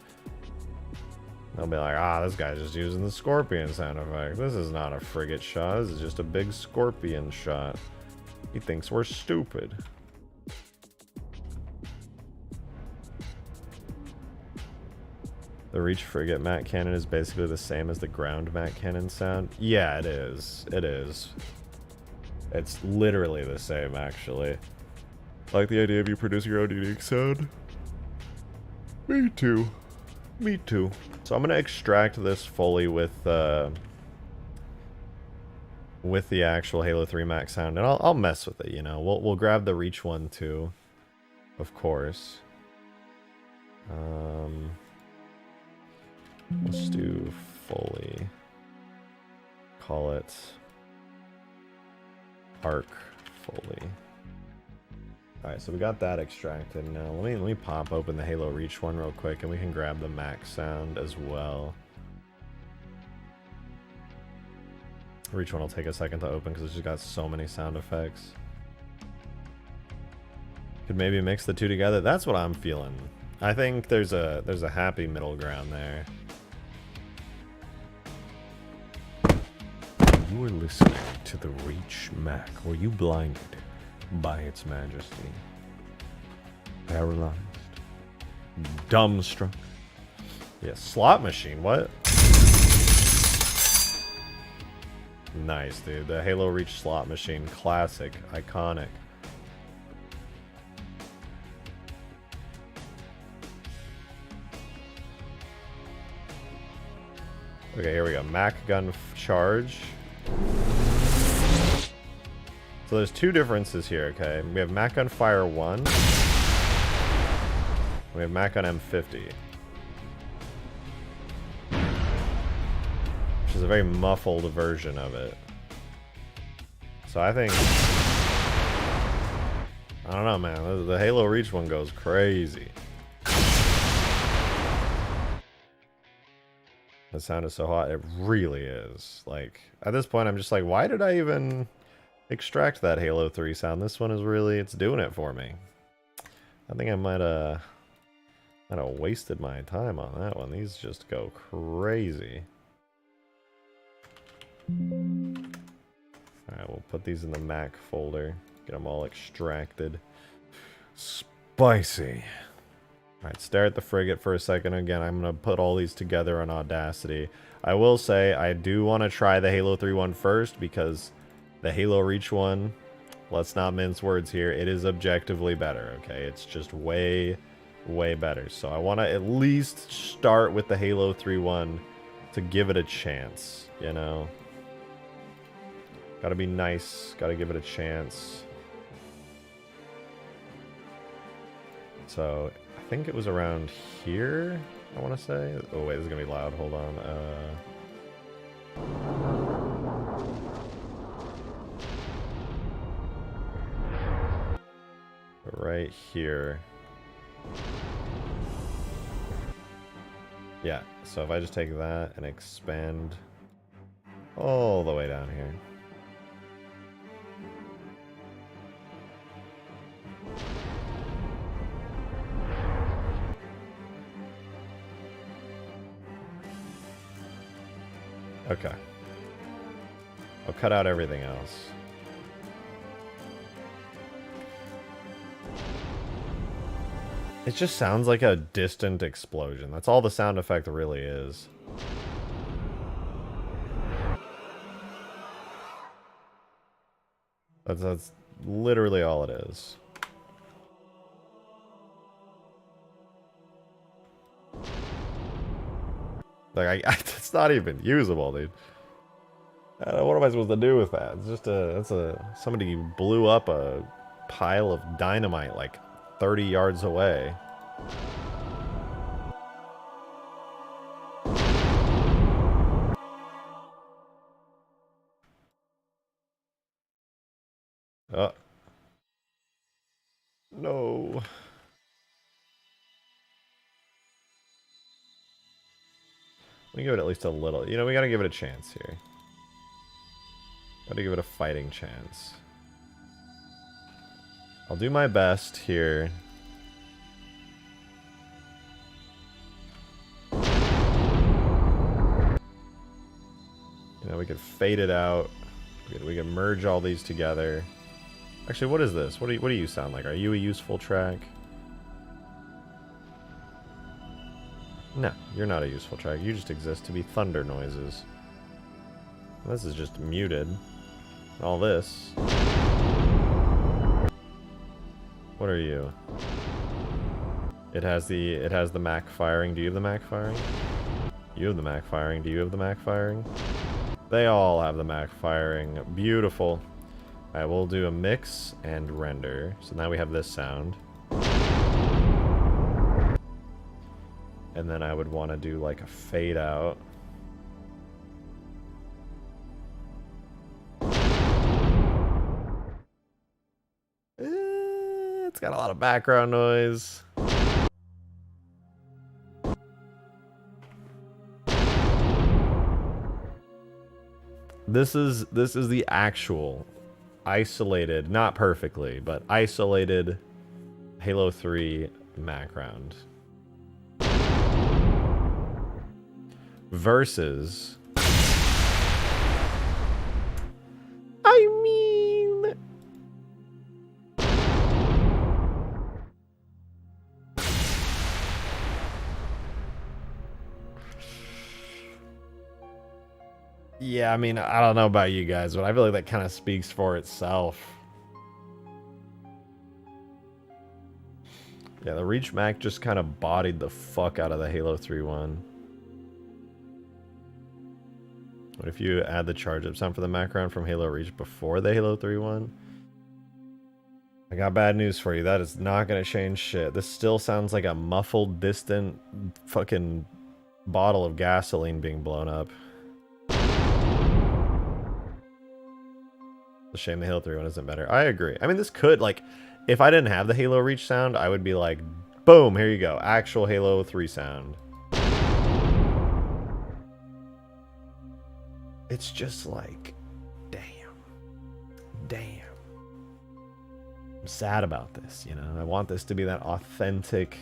They'll be like, ah, this guy's just using the Scorpion sound effect. This is not a frigate shot, this is just a big Scorpion shot. He thinks we're stupid. The Reach Frigate Mac Cannon is basically the same as the ground Mac Cannon sound. Yeah, it is. It is. It's literally the same, actually. I like the idea of you producing your own unique sound. Me too. Me too. So I'm gonna extract this fully with the actual Halo 3 Mac sound, and I'll mess with it. You know, we'll grab the Reach one too, of course. Let's do fully. Call it Arc fully. Alright, so we got that extracted. Now let me pop open the Halo Reach one real quick, and we can grab the Mac sound as well. Reach one will take a second to open because it's just got so many sound effects. Could maybe mix the two together. That's what I'm feeling. I think there's a happy middle ground there. You are listening to the Reach Mac. Were you blinded by its majesty? Paralyzed? Dumbstruck? Yeah, slot machine, what? Nice, dude. The Halo Reach slot machine. Classic. Iconic. Okay, here we go. Mac gun charge. So there's two differences here, okay? We have Mac gun fire 1. We have Mac gun M50. Which is a very muffled version of it. So I think... I don't know, man. The Halo Reach one goes crazy. The sound is so hot. It really is. Like, at this point, I'm just like, why did I even extract that Halo 3 sound? This one is really, it's doing it for me. I think I might Kind of wasted my time on that one. These just go crazy. Alright, we'll put these in the Mac folder. Get them all extracted. Spicy. Alright, stare at the frigate for a second. Again, I'm going to put all these together on Audacity. I will say, I do want to try the Halo 3 one first, because the Halo Reach one, let's not mince words here, it is objectively better, okay? It's just way, way better. So I want to at least start with the Halo 3 one to give it a chance, you know? Gotta be nice, gotta give it a chance. So, I think it was around here, I want to say. Oh wait, this is gonna be loud, hold on. Right here. Yeah, so if I just take that and expand all the way down here. Okay. I'll cut out everything else. It just sounds like a distant explosion. That's all the sound effect really is. That's literally all it is. Like, it's not even usable, dude. What am I supposed to do with that? It's just somebody blew up a pile of dynamite like 30 yards away. Oh. No. We give it at least a little. You know, we gotta give it a chance here. Gotta give it a fighting chance. I'll do my best here. You know, we could fade it out. We could merge all these together. Actually, what is this? What do you sound like? Are you a useful track? No, you're not a useful track. You just exist to be thunder noises. This is just muted. All this. What are you? It has the Mac firing. Do you have the Mac firing? You have the Mac firing. Do you have the Mac firing? They all have the Mac firing. Beautiful. Alright, we'll do a mix and render. So now we have this sound. And then I would want to do like a fade out. It's got a lot of background noise. This is the actual isolated, not perfectly, but isolated Halo 3 background. Versus, I mean, yeah, I mean, I don't know about you guys, but I feel like that kind of speaks for itself. Yeah, the Reach Mac just kind of bodied the fuck out of the Halo 3 one. What if you add the charge up sound for the Mac round from Halo Reach before the Halo 3 one? I got bad news for you. That is not going to change shit. This still sounds like a muffled, distant fucking bottle of gasoline being blown up. It's a shame the Halo 3 one isn't better. I agree. I mean, this could, like, if I didn't have the Halo Reach sound, I would be like, boom, here you go. Actual Halo 3 sound. It's just like, damn. I'm sad about this, you know? I want this to be that authentic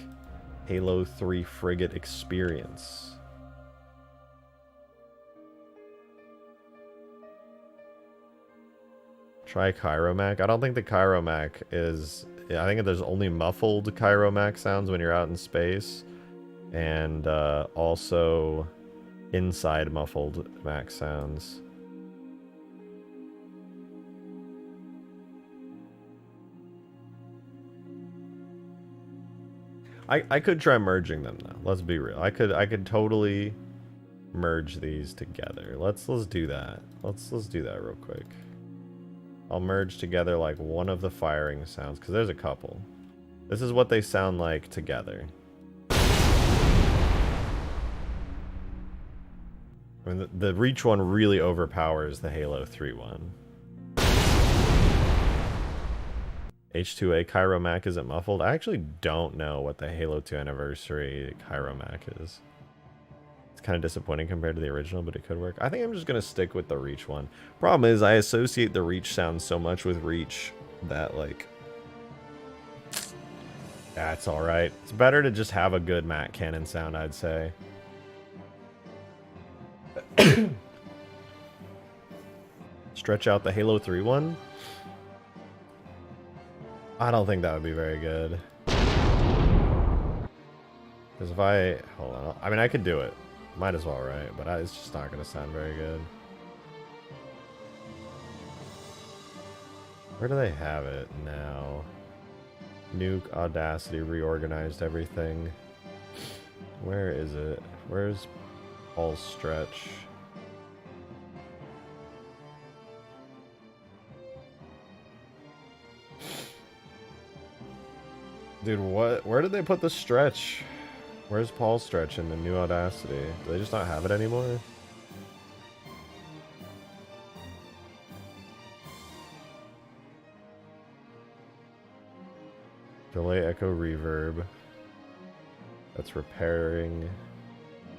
Halo 3 Frigate experience. Try Chiromac. I don't think the Chiromac is... I think there's only muffled Chiromac sounds when you're out in space. And also inside muffled Mac sounds. I could try merging them though. Let's be real. I could totally merge these together. Let's do that. Let's do that real quick. I'll merge together like one of the firing sounds because there's a couple. This is what they sound like together. I mean, the Reach one really overpowers the Halo 3 one. H2A Chiromac isn't muffled. I actually don't know what the Halo 2 Anniversary Chiromac is. It's kind of disappointing compared to the original, but it could work. I think I'm just going to stick with the Reach one. Problem is, I associate the Reach sound so much with Reach that, like... That's alright. It's better to just have a good Mac cannon sound, I'd say. Stretch out the Halo 3 one? I don't think that would be very good. Because if I... Hold on. I mean, I could do it. Might as well, right? But it's just not going to sound very good. Where do they have it now? Nuke, Audacity, reorganized everything. Where is it? Where's Paul's stretch? Dude, what? Where did they put the stretch? Where's Paul's stretch in the new Audacity? Do they just not have it anymore? Delay, echo, reverb. That's repairing.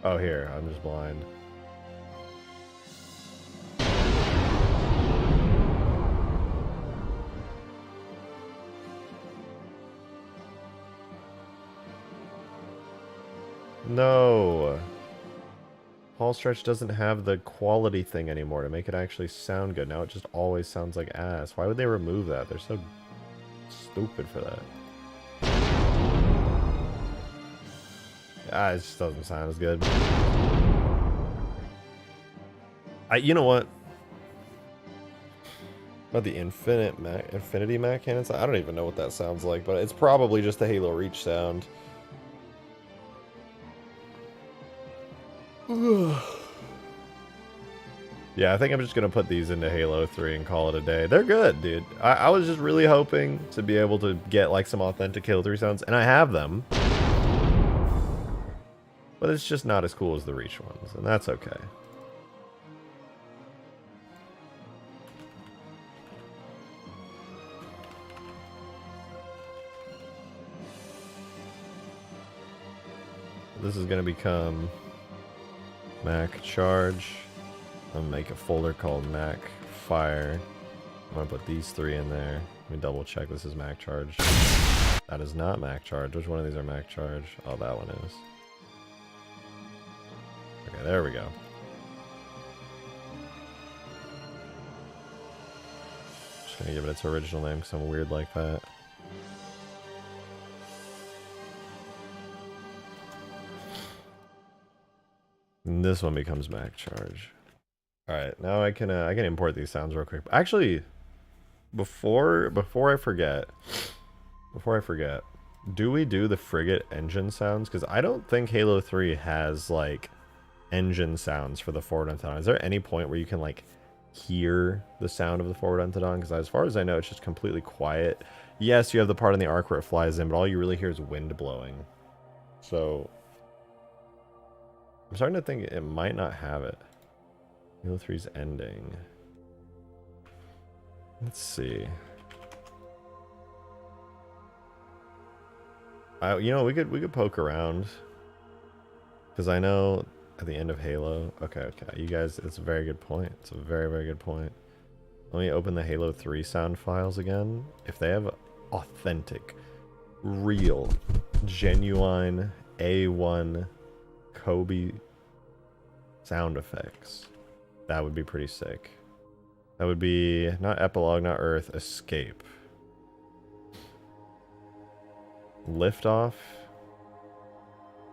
Oh, here. I'm just blind. No. Paul Stretch doesn't have the quality thing anymore to make it actually sound good. Now it just always sounds like ass. Why would they remove that? They're so stupid for that. It just doesn't sound as good. You know what? About the Infinity Mac cannon sound? I don't even know what that sounds like, but it's probably just the Halo Reach sound. Yeah, I think I'm just gonna put these into Halo 3 and call it a day. They're good, dude. I was just really hoping to be able to get like some authentic Halo 3 sounds, and I have them. But it's just not as cool as the Reach ones, and that's okay. This is gonna become Mac Charge. I'm gonna make a folder called Mac Fire. I'm gonna put these three in there. Let me double check this is Mac Charge. That is not Mac Charge. Which one of these are Mac Charge? Oh, that one is. Okay, there we go. Just gonna give it its original name because I'm weird like that. And this one becomes Mac Charge. All right, now I can import these sounds real quick. Actually, before I forget, do we do the Frigate engine sounds? Because I don't think Halo 3 has like engine sounds for the forward Untadon. Is there any point where you can like hear the sound of the forward Untadon? Because as far as I know, it's just completely quiet. Yes, you have the part in the arc where it flies in, but all you really hear is wind blowing. So I'm starting to think it might not have it. Halo 3's ending. Let's see. You know, we could poke around. Because I know at the end of Halo... Okay. You guys, it's a very good point. It's a very, very good point. Let me open the Halo 3 sound files again. If they have authentic real, genuine A1 Kobe sound effects, that would be pretty sick. That would be not epilogue, not Earth, escape. Liftoff.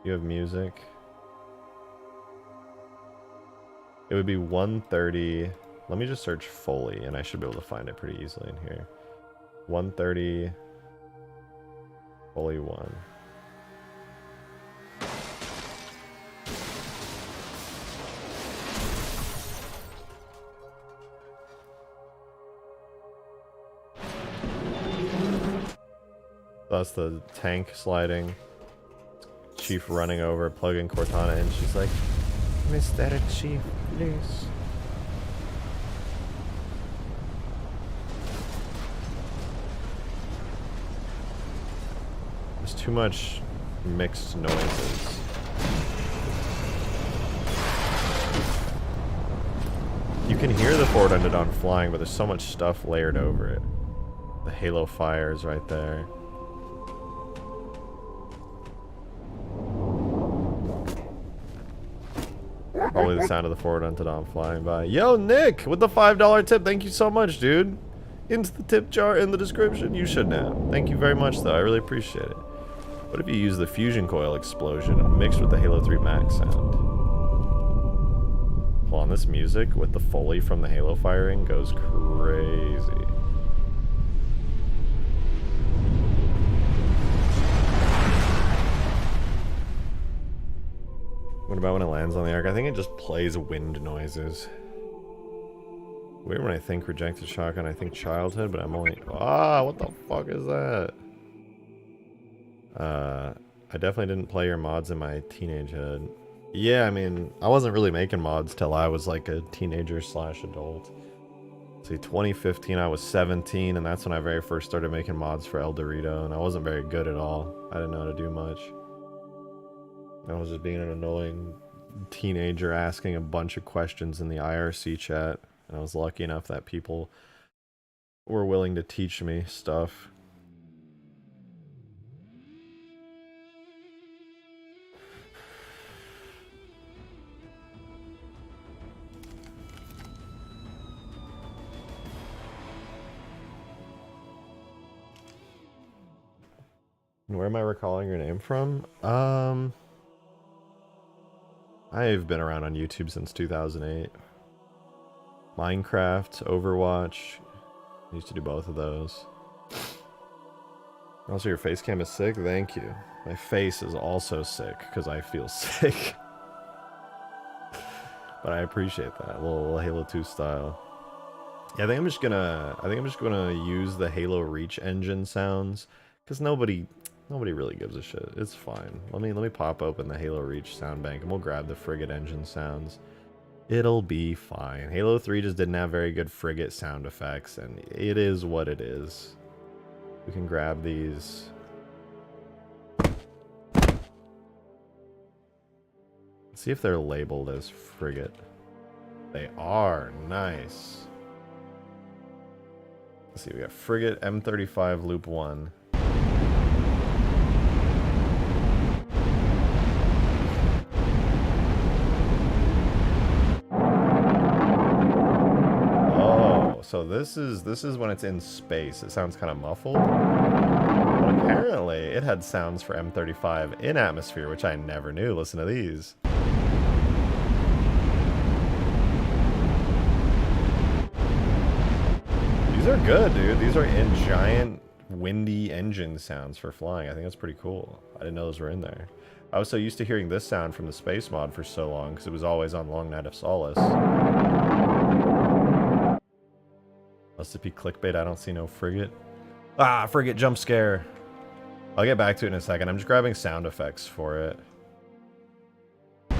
You have music. It would be 130. Let me just search Foley, and I should be able to find it pretty easily in here. 130. Foley 1. That's the tank sliding. Chief running over, plugging Cortana in. She's like, Mr. Chief, please. There's too much mixed noises. You can hear the forward ended on flying, but there's so much stuff layered over it. The halo fires right there. Probably the sound of the forward unted on flying by. Yo, Nick, with the $5 tip. Thank you so much, dude. Into the tip jar in the description. You should know. Thank you very much, though. I really appreciate it. What if you use the fusion coil explosion mixed with the Halo 3 Max sound? Hold on, this music with the Foley from the Halo firing goes crazy. What about when it lands on the arc? I think it just plays wind noises. Weird when I think rejected shotgun, I think childhood, but I'm only... Ah, what the fuck is that? I definitely didn't play your mods in my teenagehood. Yeah, I mean, I wasn't really making mods till I was like a teenager slash adult. See, 2015 I was 17, and that's when I very first started making mods for El Dorito, and I wasn't very good at all. I didn't know how to do much. I was just being an annoying teenager asking a bunch of questions in the IRC chat, and I was lucky enough that people were willing to teach me stuff. Where am I recalling your name from? I've been around on YouTube since 2008. Minecraft, Overwatch. I used to do both of those. Also, your face cam is sick. Thank you. My face is also sick because I feel sick. But I appreciate that. A little Halo 2 style. Yeah, I think I'm just gonna use the Halo Reach engine sounds because nobody really gives a shit. It's fine. Let me pop open the Halo Reach sound bank and we'll grab the Frigate engine sounds. It'll be fine. Halo 3 just didn't have very good Frigate sound effects, and it is what it is. We can grab these. Let's see if they're labeled as Frigate. They are. Nice. Let's see, we got Frigate M35 Loop 1. So this is when it's in space. It sounds kind of muffled. But apparently it had sounds for M35 in atmosphere, which I never knew. Listen to these. These are good, dude. These are in giant windy engine sounds for flying. I think that's pretty cool. I didn't know those were in there. I was so used to hearing this sound from the space mod for so long because it was always on Long Night of Solace. SCP clickbait, I don't see no Frigate. Ah, Frigate jump scare. I'll get back to it in a second. I'm just grabbing sound effects for it. Yeah,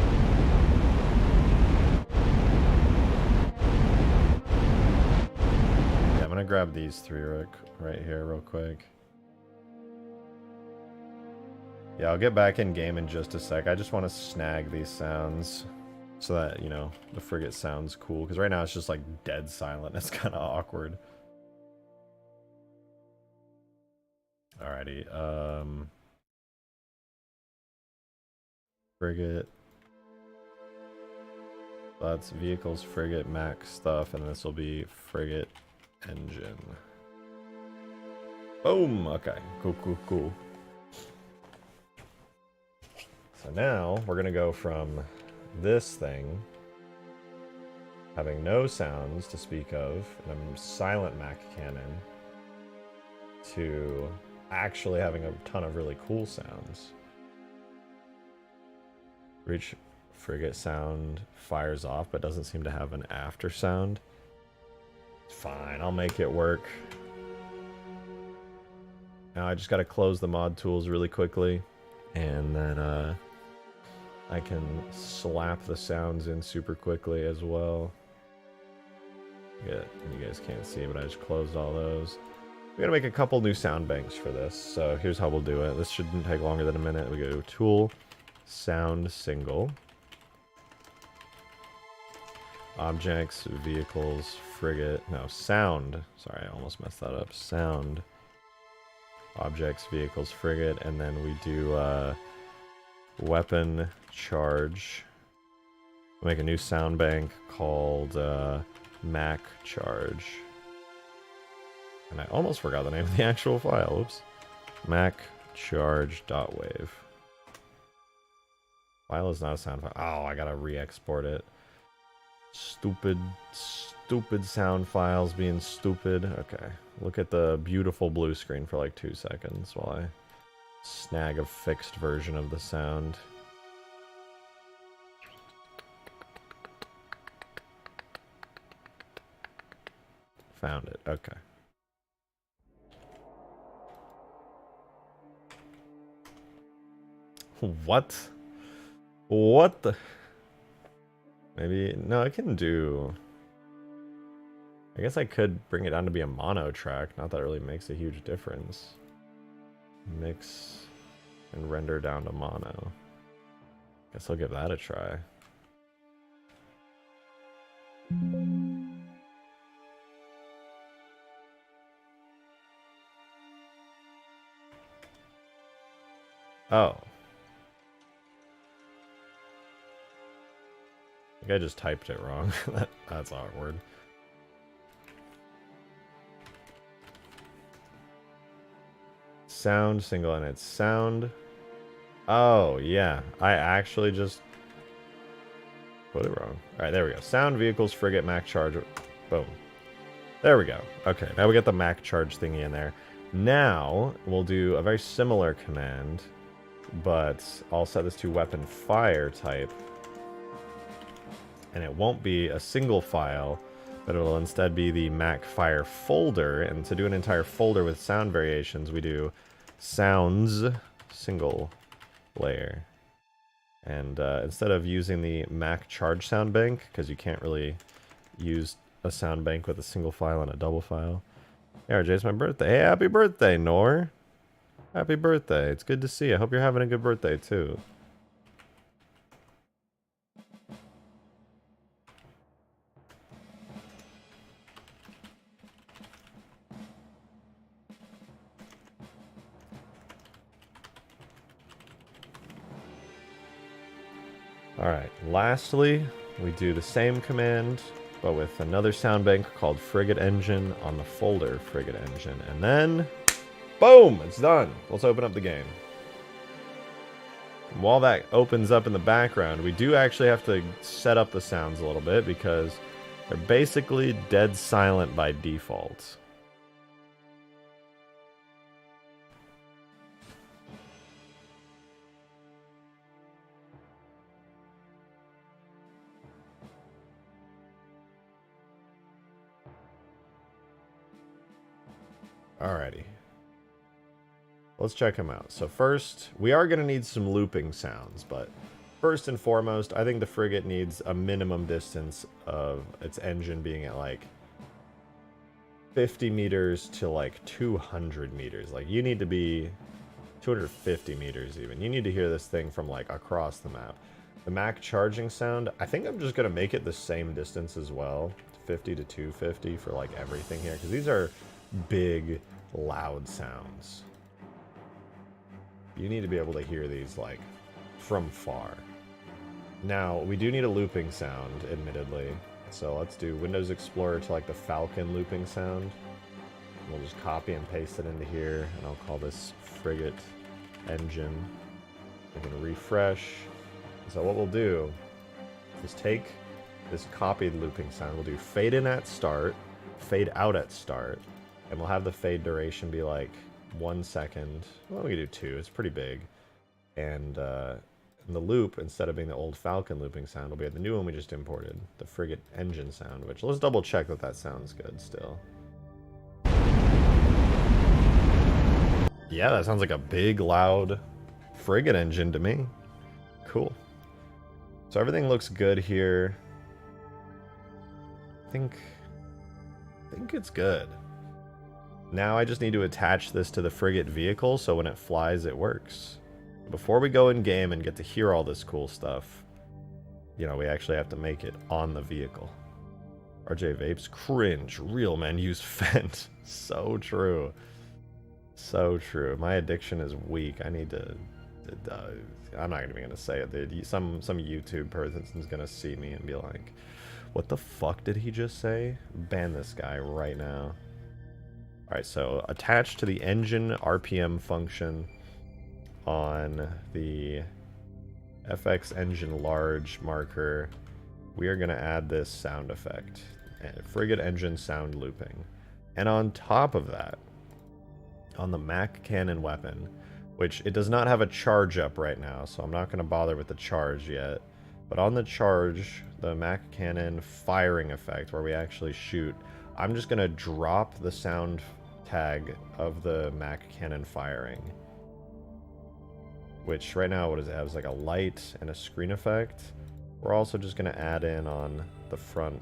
I'm gonna grab these three right here real quick. Yeah, I'll get back in game in just a sec. I just want to snag these sounds so that, you know, the Frigate sounds cool. Because right now it's just like dead silent. It's kind of awkward. Alrighty. Frigate. That's vehicles, frigate, Mac stuff, and this will be frigate engine. Boom! Okay, cool. So now we're gonna go from this thing having no sounds to speak of, and a silent Mac cannon, to actually having a ton of really cool sounds. Reach frigate sound fires off, but doesn't seem to have an after sound. It's fine, I'll make it work. Now I just gotta close the mod tools really quickly, and then I can slap the sounds in super quickly as well. Yeah, you guys can't see, but I just closed all those. We gotta make a couple new sound banks for this, so here's how we'll do it. This shouldn't take longer than a minute. We go Tool, Sound Single, Objects, Vehicles, Frigate, no, Sound. Sorry, I almost messed that up. Sound, Objects, Vehicles, Frigate, and then we do Weapon, Charge. We'll make a new sound bank called Mac Charge. And I almost forgot the name of the actual file. Oops. MacCharge.wave. File is not a sound file. Oh, I gotta re-export it. Stupid sound files being stupid. Okay. Look at the beautiful blue screen for like 2 seconds while I snag a fixed version of the sound. Found it. Okay. What? What the? Maybe, no, I can do... I guess I could bring it down to be a mono track. Not that it really makes a huge difference. Mix and render down to mono. Guess I'll give that a try. Oh. I think I just typed it wrong. That's awkward. Sound, single, and it's sound. Oh, yeah. I actually just put it wrong. Alright, there we go. Sound, vehicles, frigate, Mac charge. Boom. There we go. Okay, now we got the Mac charge thingy in there. Now, we'll do a very similar command, but I'll set this to weapon fire type. And it won't be a single file, but it'll instead be the Mac fire folder. And to do an entire folder with sound variations, we do sounds single layer. And instead of using the Mac charge sound bank, because you can't really use a sound bank with a single file and a double file. Hey, RJ, it's my birthday. Hey, happy birthday, Nor. Happy birthday. It's good to see you. I hope you're having a good birthday, too. Alright, lastly, we do the same command, but with another sound bank called Frigate Engine on the folder Frigate Engine. And then, boom, it's done. Let's open up the game. And while that opens up in the background, we do actually have to set up the sounds a little bit because they're basically dead silent by default. Alrighty. Let's check them out. So first, we are going to need some looping sounds, but first and foremost, I think the frigate needs a minimum distance of its engine being at like 50 meters to like 200 meters. Like you need to be 250 meters even. You need to hear this thing from like across the map. The Mac charging sound, I think I'm just going to make it the same distance as well. 50 to 250 for like everything here, because these are big, loud sounds. You need to be able to hear these, like, from far. Now, we do need a looping sound, admittedly. So let's do Windows Explorer to, like, the Falcon looping sound. We'll just copy and paste it into here, and I'll call this Frigate Engine. We're going to refresh. So what we'll do is take this copied looping sound. We'll do fade in at start, fade out at start, and we'll have the fade duration be like 1 second. Well, we can do 2. It's pretty big. And the loop, instead of being the old Falcon looping sound, will be the new one we just imported, the Frigate Engine sound, which let's double check that that sounds good still. Yeah, that sounds like a big, loud frigate engine to me. Cool. So everything looks good here. I think it's good. Now I just need to attach this to the frigate vehicle so when it flies it works. Before we go in game and get to hear all this cool stuff, you know, we actually have to make it on the vehicle. RJ Vapes, cringe. Real men use Fent. So true. So true. My addiction is weak. I need to I'm not even gonna say it, dude. Some YouTube person's gonna see me and be like, what the fuck did he just say? Ban this guy right now. Alright, so attached to the engine RPM function on the FX engine large marker, we are gonna add this sound effect. Frigate engine sound looping. And on top of that, on the Mac cannon weapon, which it does not have a charge up right now, so I'm not going to bother with the charge yet. But on the charge, the Mac cannon firing effect, where we actually shoot, I'm just going to drop the sound tag of the Mac cannon firing. Which right now, what does it have? It's like a light and a screen effect. We're also just going to add in on the front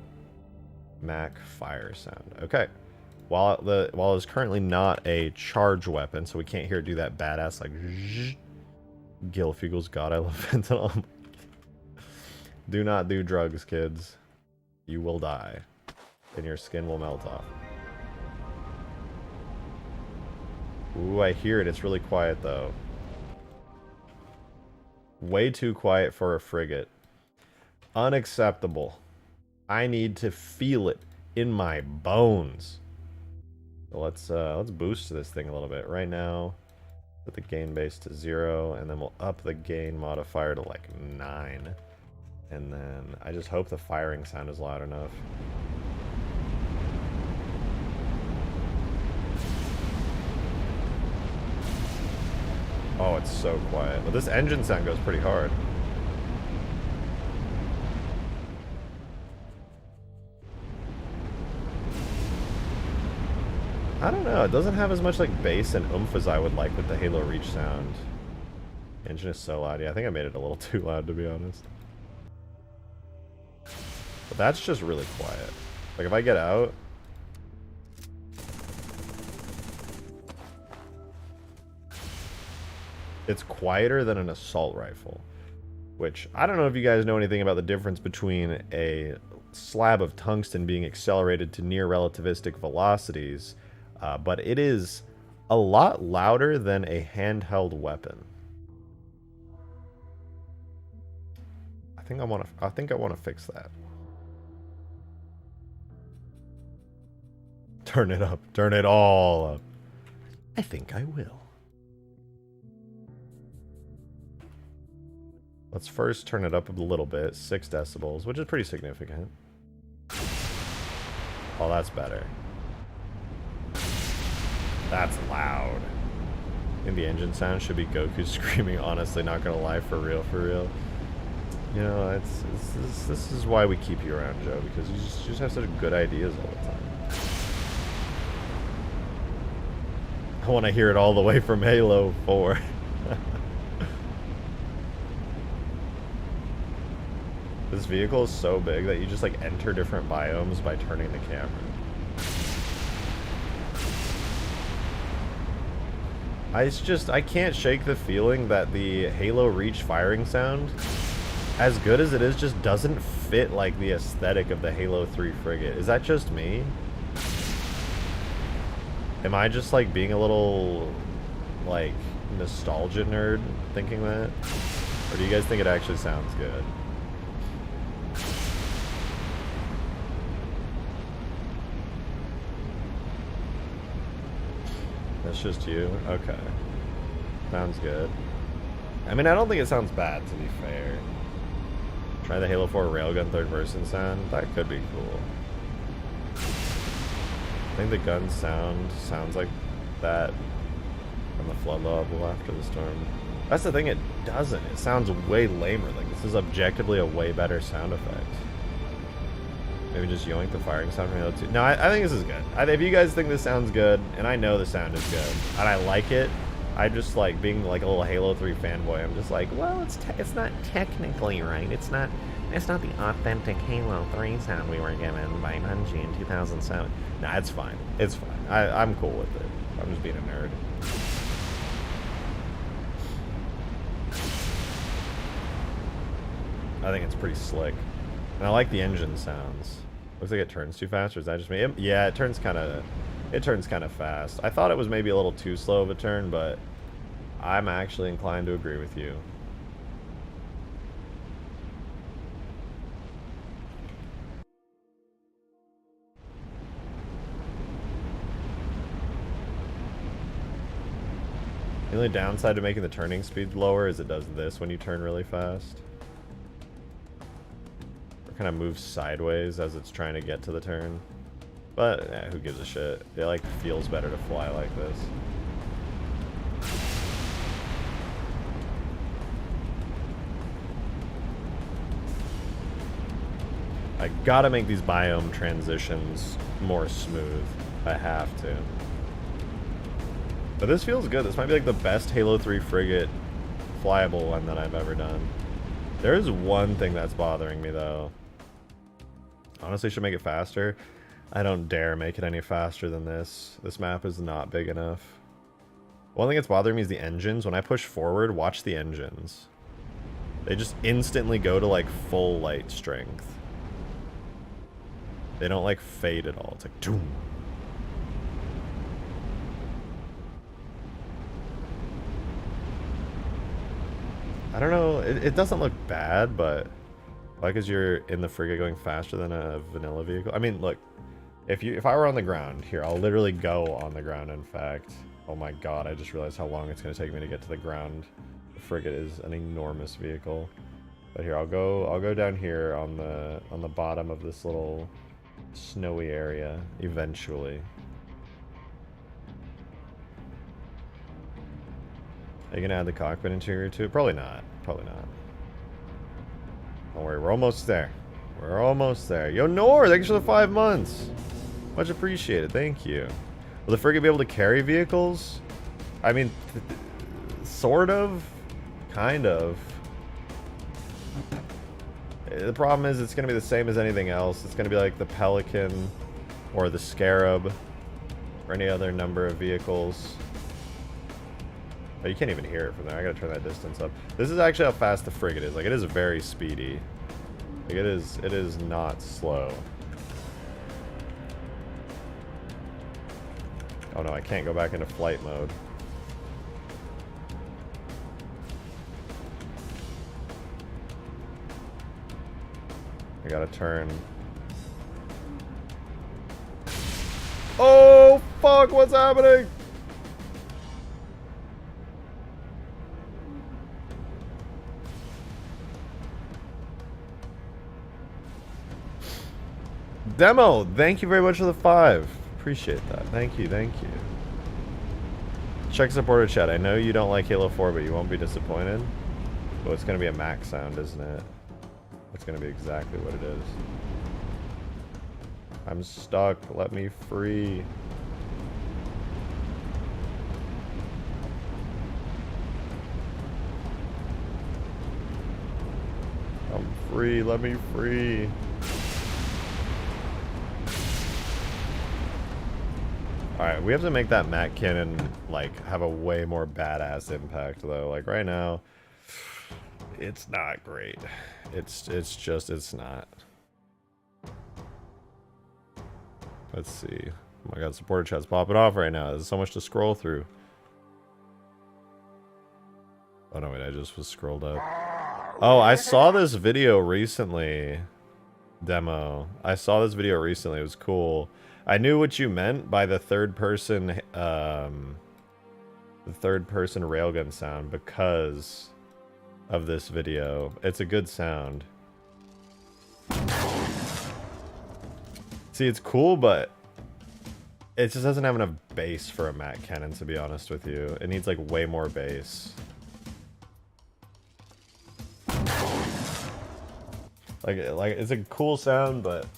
Mac fire sound. Okay. While it's currently not a charge weapon, so we can't hear it do that badass like zzz. Gilfugle's God, I love fentanyl. Do not do drugs, kids. You will die, and your skin will melt off. Ooh, I hear it. It's really quiet though. Way too quiet for a frigate. Unacceptable. I need to feel it in my bones. Let's boost this thing a little bit. Right now, put the gain base to 0, and then we'll up the gain modifier to like 9. And then I just hope the firing sound is loud enough. Oh, it's so quiet. But this engine sound goes pretty hard. I don't know, it doesn't have as much like bass and oomph as I would like with the Halo Reach sound. The engine is so loud. Yeah, I think I made it a little too loud, to be honest. But that's just really quiet. Like if I get out, it's quieter than an assault rifle. Which, I don't know if you guys know anything about the difference between a slab of tungsten being accelerated to near relativistic velocities, but it is a lot louder than a handheld weapon. I think I want to fix that. Turn it up. Turn it all up. I think I will. Let's first turn it up a little bit, 6 decibels, which is pretty significant. Oh, that's better. That's loud. I think the engine sound should be Goku screaming, honestly, not gonna lie, for real, for real. You know, this is why we keep you around, Joe, because you just have such good ideas all the time. I want to hear it all the way from Halo 4. This vehicle is so big that you just like enter different biomes by turning the camera. I can't shake the feeling that the Halo Reach firing sound, as good as it is, just doesn't fit like the aesthetic of the Halo 3 frigate. Is that just me? Am I just like being a little like nostalgia nerd thinking that? Or do you guys think it actually sounds good? That's just you? Okay. Sounds good. I mean, I don't think it sounds bad, to be fair. Try the Halo 4 railgun third-person sound. That could be cool. I think the gun sounds like that from the flood level after the storm. That's the thing, it doesn't. It sounds way lamer. Like, this is objectively a way better sound effect. Maybe just yoink the firing sound from Halo 2. No, I think this is good. If you guys think this sounds good, and I know the sound is good, and I like it, I just like being like a little Halo 3 fanboy. I'm just like, well, it's not technically right. It's not the authentic Halo 3 sound we were given by Bungie in 2007. Nah, it's fine. It's fine. I'm cool with it. I'm just being a nerd. I think it's pretty slick. And I like the engine sounds. Looks like it turns too fast, or is that just me? Yeah, it turns kind of fast. I thought it was maybe a little too slow of a turn, but I'm actually inclined to agree with you. The only downside to making the turning speed lower is it does this when you turn really fast. Kind of moves sideways as it's trying to get to the turn, but who gives a shit? It like feels better to fly like this. I gotta make these biome transitions more smooth. I have to. But this feels good. This might be like the best Halo 3 frigate flyable one that I've ever done. There's one thing that's bothering me though. Honestly, should make it faster. I don't dare make it any faster than this. This map is not big enough. One thing that's bothering me is the engines. When I push forward, watch the engines. They just instantly go to like full light strength. They don't like fade at all. It's like doom. I don't know. It doesn't look bad, but why? Because you're in the frigate going faster than a vanilla vehicle. I mean, look, if I were on the ground here, I'll literally go on the ground. In fact, oh my god, I just realized how long it's going to take me to get to the ground. The frigate is an enormous vehicle. But here, I'll go down here on the bottom of this little snowy area eventually. Are you gonna add the cockpit interior to it? Probably not. Probably not. Don't worry, we're almost there. We're almost there. Yo, Nor, thanks for the 5 months. Much appreciated. Thank you. Will the frigate be able to carry vehicles? I mean, sort of. Kind of. The problem is it's going to be the same as anything else. It's going to be like the Pelican or the Scarab or any other number of vehicles. Oh, you can't even hear it from there. I gotta turn that distance up. This is actually how fast the frigate is. Like, it is very speedy. Like, it is not slow. Oh no, I can't go back into flight mode. I gotta turn. Oh, fuck, what's happening? Demo, thank you very much for the 5. Appreciate that. Thank you, thank you. Check supporter chat. I know you don't like Halo 4, but you won't be disappointed. Well, it's going to be a max sound, isn't it? It's going to be exactly what it is. I'm stuck. Let me free. I'm free. Let me free. Alright, we have to make that Mac cannon, like, have a way more badass impact, though. Like, right now, it's not great. It's not. Let's see. Oh my god, supporter chat's popping off right now. There's so much to scroll through. Oh no, wait, I just was scrolled up. Oh, I saw this video recently. Demo. I saw this video recently. It was cool. I knew what you meant by the third person railgun sound because of this video. It's a good sound. See, it's cool, but it just doesn't have enough bass for a Mac cannon, to be honest with you. It needs like way more bass. Like it's a cool sound, but it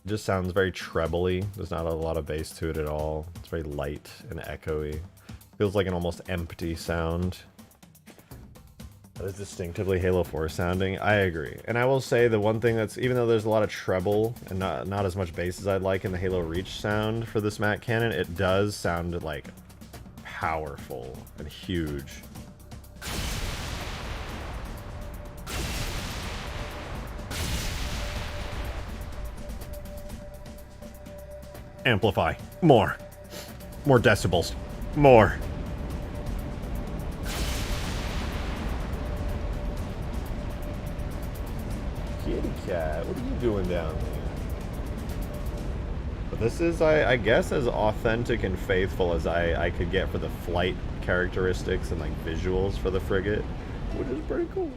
just sounds very trebly. There's not a lot of bass to it at all. It's very light and echoey. Feels like an almost empty sound. That is distinctively Halo 4 sounding. I agree. And I will say the one thing that's, even though there's a lot of treble and not as much bass as I'd like in the Halo Reach sound for this Mac cannon, it does sound like powerful and huge. Amplify. More. More decibels. More. Kitty cat, what are you doing down there? But this is, I guess, as authentic and faithful as I could get for the flight characteristics and like visuals for the frigate, which is pretty cool.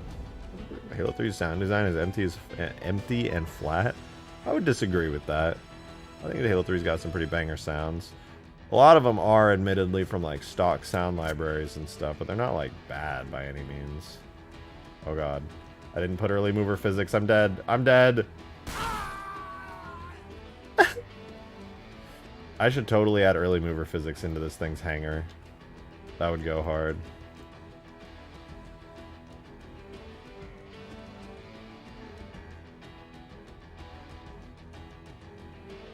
Halo 3's sound design is empty and flat. I would disagree with that. I think the Halo 3's got some pretty banger sounds. A lot of them are admittedly from like stock sound libraries and stuff, but they're not like bad by any means. Oh god. I didn't put early mover physics. I'm dead. I'm dead. I should totally add early mover physics into this thing's hangar. That would go hard.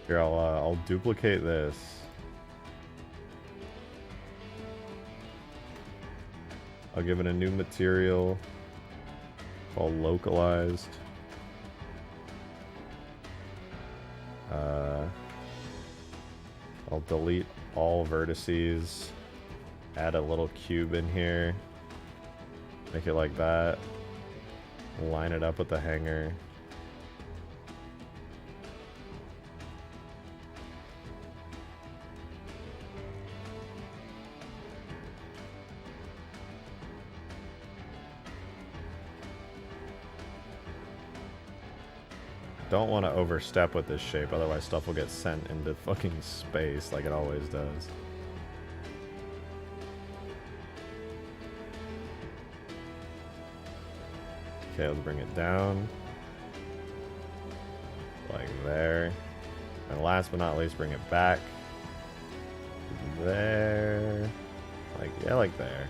Here, I'll duplicate this. I'll give it a new material called localized. I'll delete all vertices. Add a little cube in here. Make it like that. Line it up with the hangar. Don't want to overstep with this shape, otherwise stuff will get sent into fucking space like it always does. Okay, let's bring it down. Like there. And last but not least, bring it back. There. Like, yeah, like there.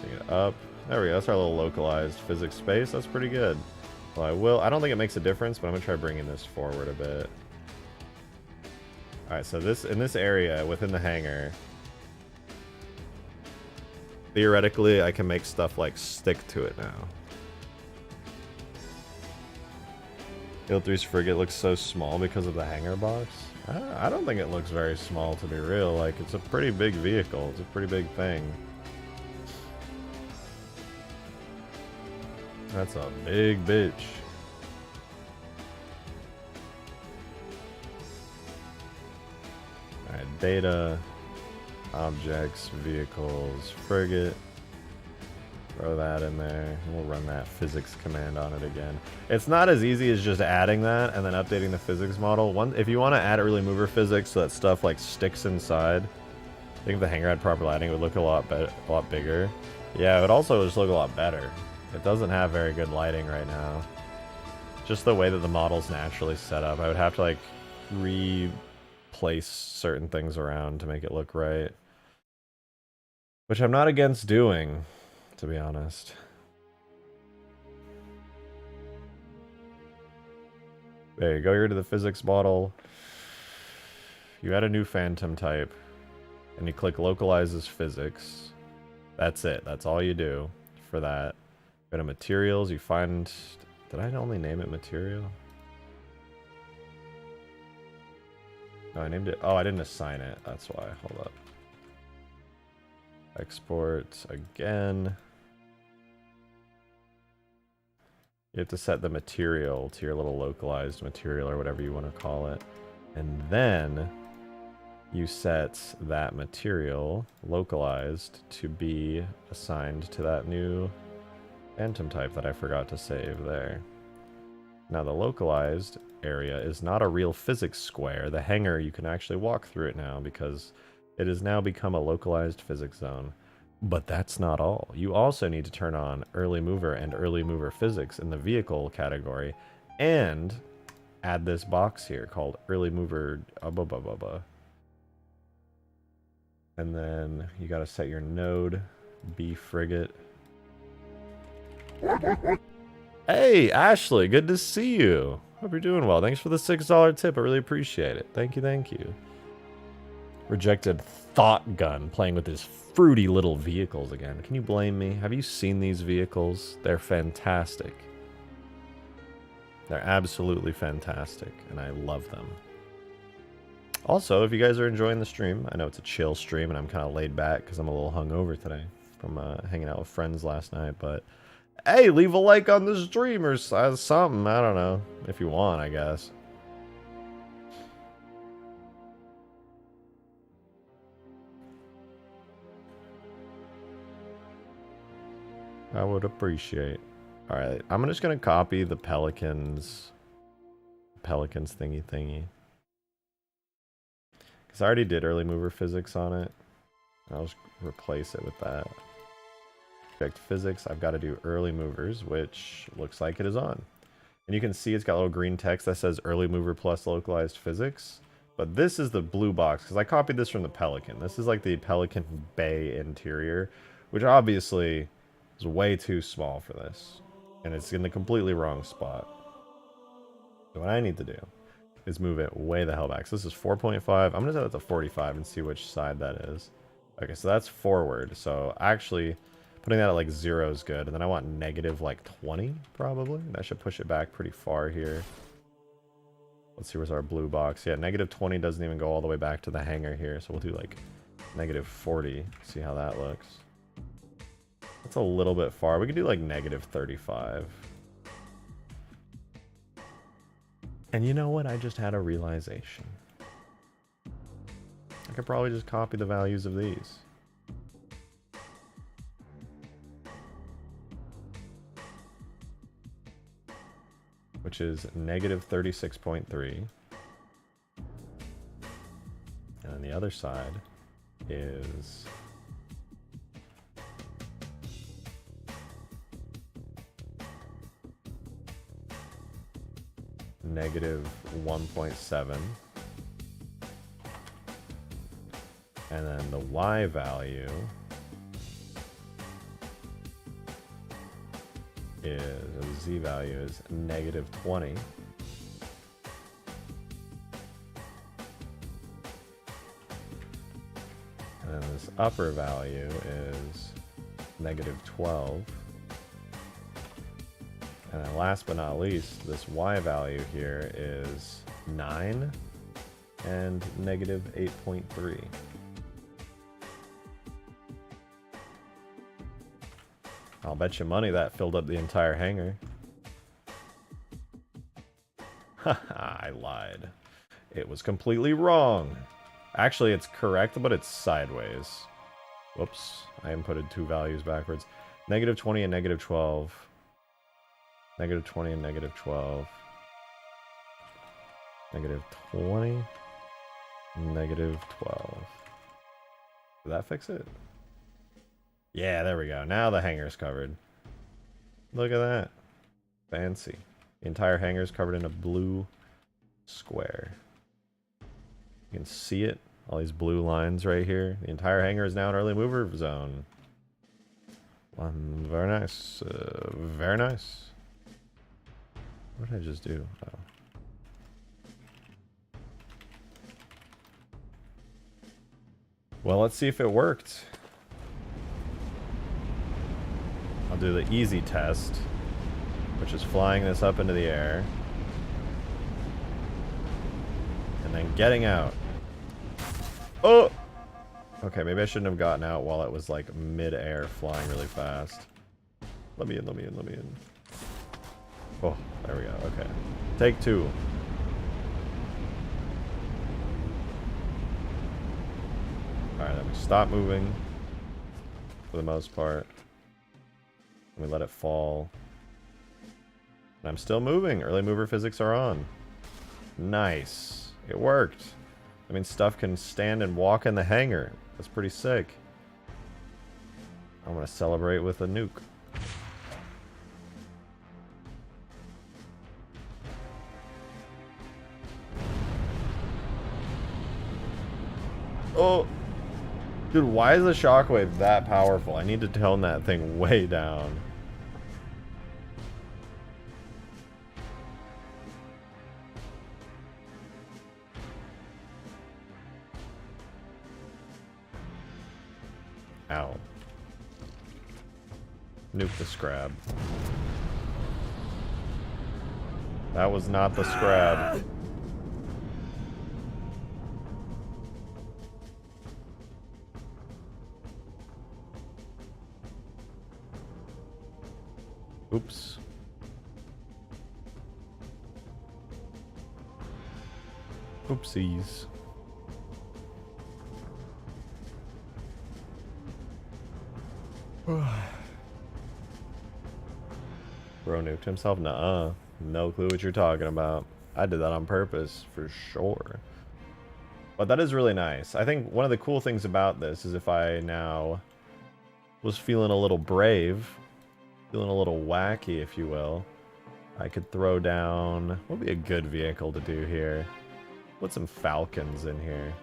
Bring it up. There we go. That's our little localized physics space. That's pretty good. Well, I don't think it makes a difference, but I'm gonna try bringing this forward a bit. All right, so in this area within the hangar, theoretically, I can make stuff like stick to it now. Halo 3's frigate looks so small because of the hangar box. I don't think it looks very small, to be real. Like, it's a pretty big vehicle. It's a pretty big thing. That's a big bitch. Alright, data, objects, vehicles, frigate. Throw that in there. We'll run that physics command on it again. It's not as easy as just adding that and then updating the physics model. If you want to add early mover physics so that stuff like sticks inside, I think if the hangar had proper lighting, it would look a lot bigger. Yeah, it would also just look a lot better. It doesn't have very good lighting right now. Just the way that the model's naturally set up. I would have to like replace certain things around to make it look right. Which I'm not against doing, to be honest. There you go, here to the physics model. You add a new phantom type, and you click localizes physics. That's it, that's all you do for that. Go to materials, you find... Did I only name it material? No, I named it. Oh, I didn't assign it. That's why. Hold up. Export again. You have to set the material to your little localized material or whatever you want to call it. And then you set that material localized to be assigned to that new phantom type that I forgot to save there. Now the localized area is not a real physics square. The hangar, you can actually walk through it now because it has now become a localized physics zone. But that's not all. You also need to turn on early mover and early mover physics in the vehicle category and add this box here called early mover and then you got to set your node B frigate. Hey Ashley, good to see you. Hope you're doing well. Thanks for the $6 tip. I really appreciate it. Thank you, thank you. Rejected thought gun playing with his fruity little vehicles again. Can you blame me? Have you seen these vehicles? They're fantastic. They're absolutely fantastic, and I love them. Also, if you guys are enjoying the stream, I know it's a chill stream, and I'm kind of laid back because I'm a little hungover today from hanging out with friends last night, but hey, leave a like on the stream or something. I don't know. If you want, I guess. I would appreciate. Alright, I'm just going to copy the Pelicans thingy. Because I already did early mover physics on it. I'll just replace it with that. Object physics, I've got to do early movers, which looks like it is on. And you can see it's got a little green text that says early mover plus localized physics. But this is the blue box, because I copied this from the Pelican. This is like the Pelican Bay interior, which obviously is way too small for this. And it's in the completely wrong spot. So what I need to do is move it way the hell back. So this is 4.5. I'm going to set it to 45 and see which side that is. Okay, so that's forward. So actually, putting that at like 0 is good. And then I want negative like 20, probably. That should push it back pretty far here. Let's see, where's our blue box? Yeah, negative 20 doesn't even go all the way back to the hangar here. So we'll do like negative 40. See how that looks. That's a little bit far. We could do like negative 35. And you know what? I just had a realization. I could probably just copy the values of these. Which is negative 36.3. And then the other side is negative 1.7. And then the Y value is, or the Z value is negative 20. And then this upper value is negative 12. And then last but not least, this Y value here is 9 and negative 8.3. I'll bet you money that filled up the entire hangar. Haha, I lied. It was completely wrong. Actually, it's correct, but it's sideways. Whoops, I inputted two values backwards. Negative 20 and negative 12. Negative 20 and negative 12. Negative 20. Negative 12. Did that fix it? Yeah, there we go. Now the hangar's covered. Look at that. Fancy. The entire hangar is covered in a blue square. You can see it. All these blue lines right here. The entire hangar is now an early mover zone. Very nice. Very nice. What did I just do? Oh. Well, let's see if it worked. I'll do the easy test, which is flying this up into the air and then getting out Oh! Okay, maybe I shouldn't have gotten out while it was like mid-air flying really fast. Let me in, let me in, let me in. Oh, there we go. Okay. Take 2. Alright, let me stop moving. For the most part. Let me let it fall. And I'm still moving. Early mover physics are on. Nice. It worked. I mean, stuff can stand and walk in the hangar. That's pretty sick. I'm gonna celebrate with a nuke. Oh! Dude, why is the shockwave that powerful? I need to tone that thing way down. Ow. Nuke the scrab. That was not the scrab. Oops. Oopsies. Bro nuked himself? Nuh-uh. No clue what you're talking about. I did that on purpose, for sure. But that is really nice. I think one of the cool things about this is if I now was feeling a little brave, feeling a little wacky, if you will, I could throw down... What would be a good vehicle to do here? Put some Falcons in here.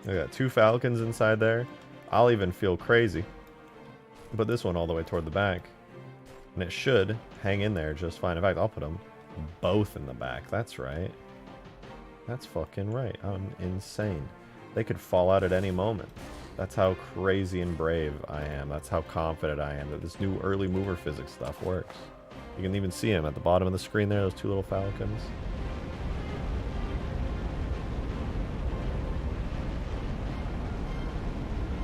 I got 2 Falcons inside there. I'll even feel crazy. Put this one all the way toward the back. And it should hang in there just fine. In fact, I'll put them both in the back. That's right. That's fucking right. I'm insane. They could fall out at any moment. That's how crazy and brave I am. That's how confident I am that this new early mover physics stuff works. You can even see them at the bottom of the screen there, those 2 little Falcons.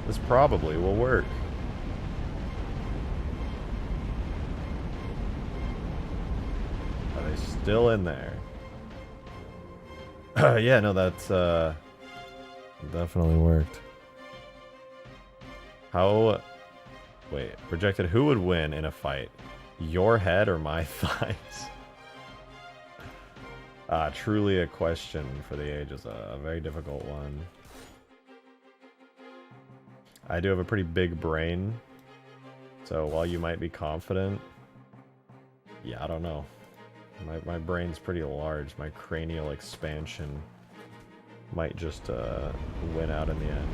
This probably will work. Are they still in there? Yeah, no, that's definitely worked. How... Wait, projected who would win in a fight? Your head or my thighs? Truly a question for the ages. A very difficult one. I do have a pretty big brain. So while you might be confident... Yeah, I don't know. My brain's pretty large. My cranial expansion might just win out in the end.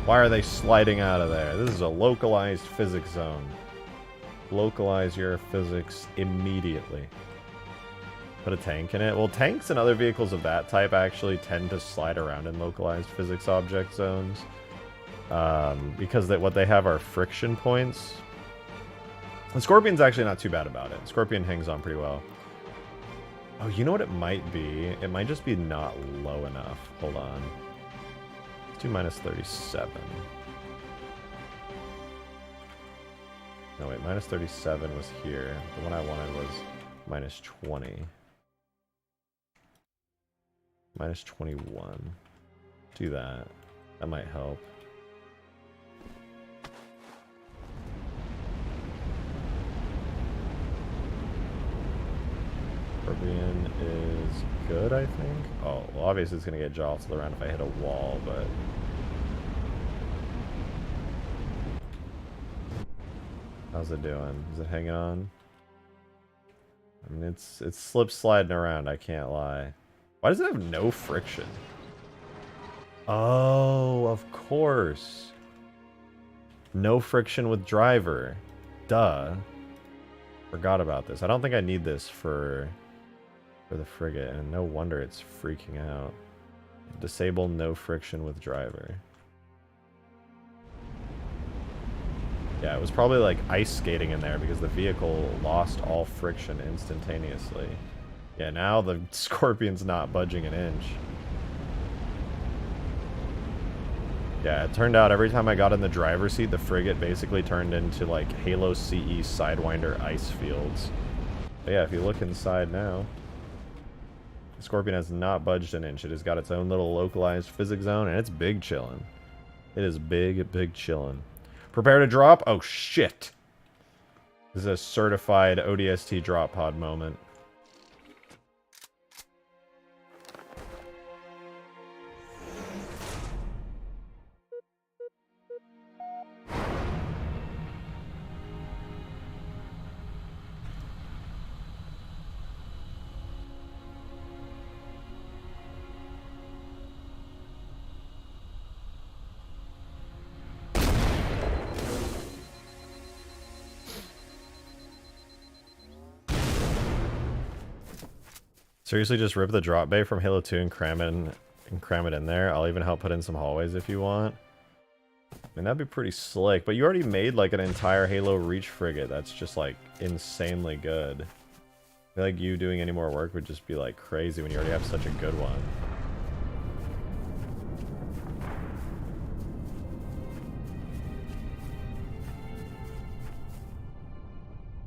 Why are they sliding out of there? This is a localized physics zone. Localize your physics immediately. Put a tank in it. Well, tanks and other vehicles of that type actually tend to slide around in localized physics object zones. Because what they have are friction points. The Scorpion's actually not too bad about it. Scorpion hangs on pretty well. Oh, you know what it might be? It might just be not low enough. Hold on. Let's do minus 37. No, wait. Minus 37 was here. The one I wanted was minus 20. Minus 21. Do that. That might help. Scorpion is good, I think. Oh, well, obviously it's going to get jolted around if I hit a wall, but... How's it doing? Is it hanging on? I mean, it's slip sliding around, I can't lie. Why does it have no friction? Oh, of course. No friction with driver. Duh. Forgot about this. I don't think I need this for the frigate, and no wonder it's freaking out. Disable no friction with driver. Yeah, it was probably like ice skating in there because the vehicle lost all friction instantaneously. Yeah, now the Scorpion's not budging an inch. Yeah, it turned out every time I got in the driver's seat, the frigate basically turned into like Halo CE Sidewinder ice fields. But yeah, if you look inside now, the Scorpion has not budged an inch. It has got its own little localized physics zone, and it's big chillin'. It is big chillin'. Prepare to drop? Oh shit! This is a certified ODST Drop Pod moment. Seriously, just rip the drop bay from Halo 2 and cram it in there. I'll even help put in some hallways if you want. I mean, that'd be pretty slick, but you already made like an entire Halo Reach frigate that's just like insanely good. I feel like you doing any more work would just be like crazy when you already have such a good one.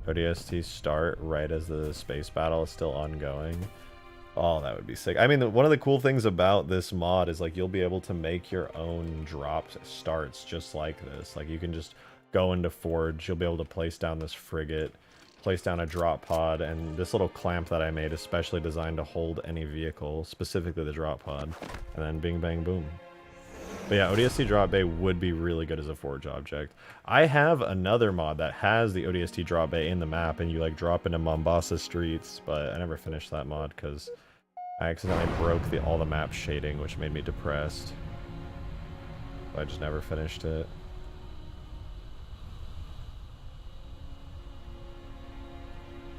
ODST start right as the space battle is still ongoing. Oh, that would be sick. I mean, one of the cool things about this mod is like you'll be able to make your own drop starts just like this. Like you can just go into Forge, you'll be able to place down this frigate, place down a drop pod, and this little clamp that I made is specially designed to hold any vehicle, specifically the drop pod, and then bing bang boom. But yeah, ODST Drop Bay would be really good as a Forge object. I have another mod that has the ODST Drop Bay in the map, and you like drop into Mombasa streets, but I never finished that mod because I accidentally broke all the map shading, which made me depressed. So I just never finished it.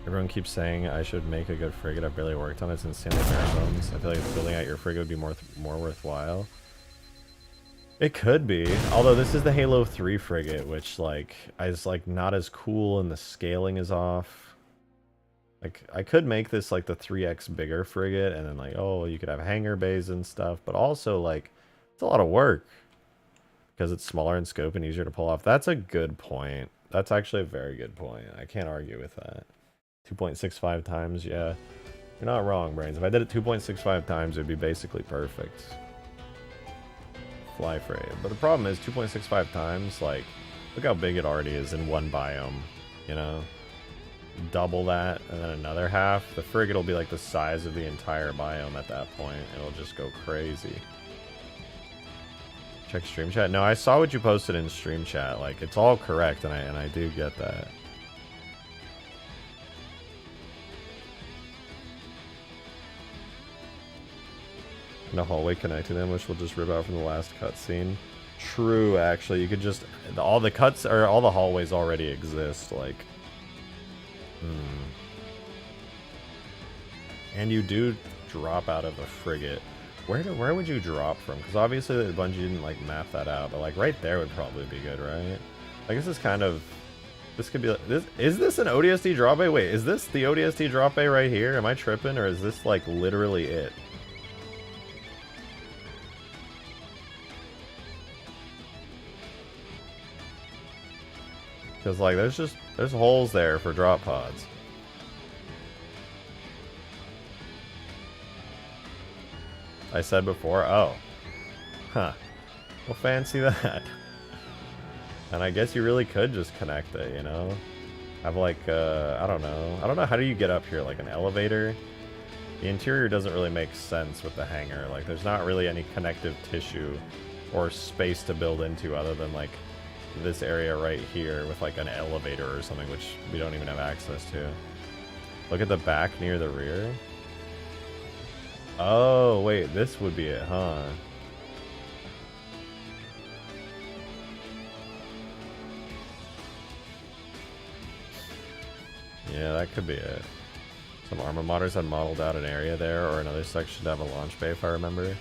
Everyone keeps saying I should make a good frigate. I've barely worked on it since insanely bare bones. I feel like building out your frigate would be more worthwhile. It could be, although this is the Halo 3 frigate, which like is like not as cool and the scaling is off. Like I could make this like the 3x bigger frigate, and then like, oh, you could have hangar bays and stuff, but also like it's a lot of work because it's smaller in scope and easier to pull off. That's a good point. That's actually a very good point. I can't argue with that. 2.65 times, yeah. You're not wrong, Brains. If I did it 2.65 times, it would be basically perfect. Fly frame. But the problem is 2.65 times, like, look how big it already is in one biome, you know? Double that, and then another half. The frigate will be like the size of the entire biome at that point. It'll just go crazy. Check stream chat. No, I saw what you posted in stream chat. Like, it's all correct, and I do get that. And a hallway connecting them, which we'll just rip out from the last cutscene. True, actually, you could just all the cuts or all the hallways already exist. Like, and you do drop out of a frigate. Where would you drop from? Because obviously the Bungie didn't like map that out, but like right there would probably be good, right? I guess this kind of could be like this. Is this an ODST drop bay? Wait, is this the ODST drop bay right here? Am I tripping, or is this like literally it? Because like there's holes there for drop pods. I said before, oh. Huh. Well, fancy that. And I guess you really could just connect it, you know? Have like, I don't know, how do you get up here? Like an elevator? The interior doesn't really make sense with the hangar. Like there's not really any connective tissue or space to build into other than like this area right here with like an elevator or something, which we don't even have access to. Look at the back near the rear. Oh, wait, this would be it, huh? Yeah, that could be it. Some armor modders had modeled out an area there or another section to have a launch bay, if I remember.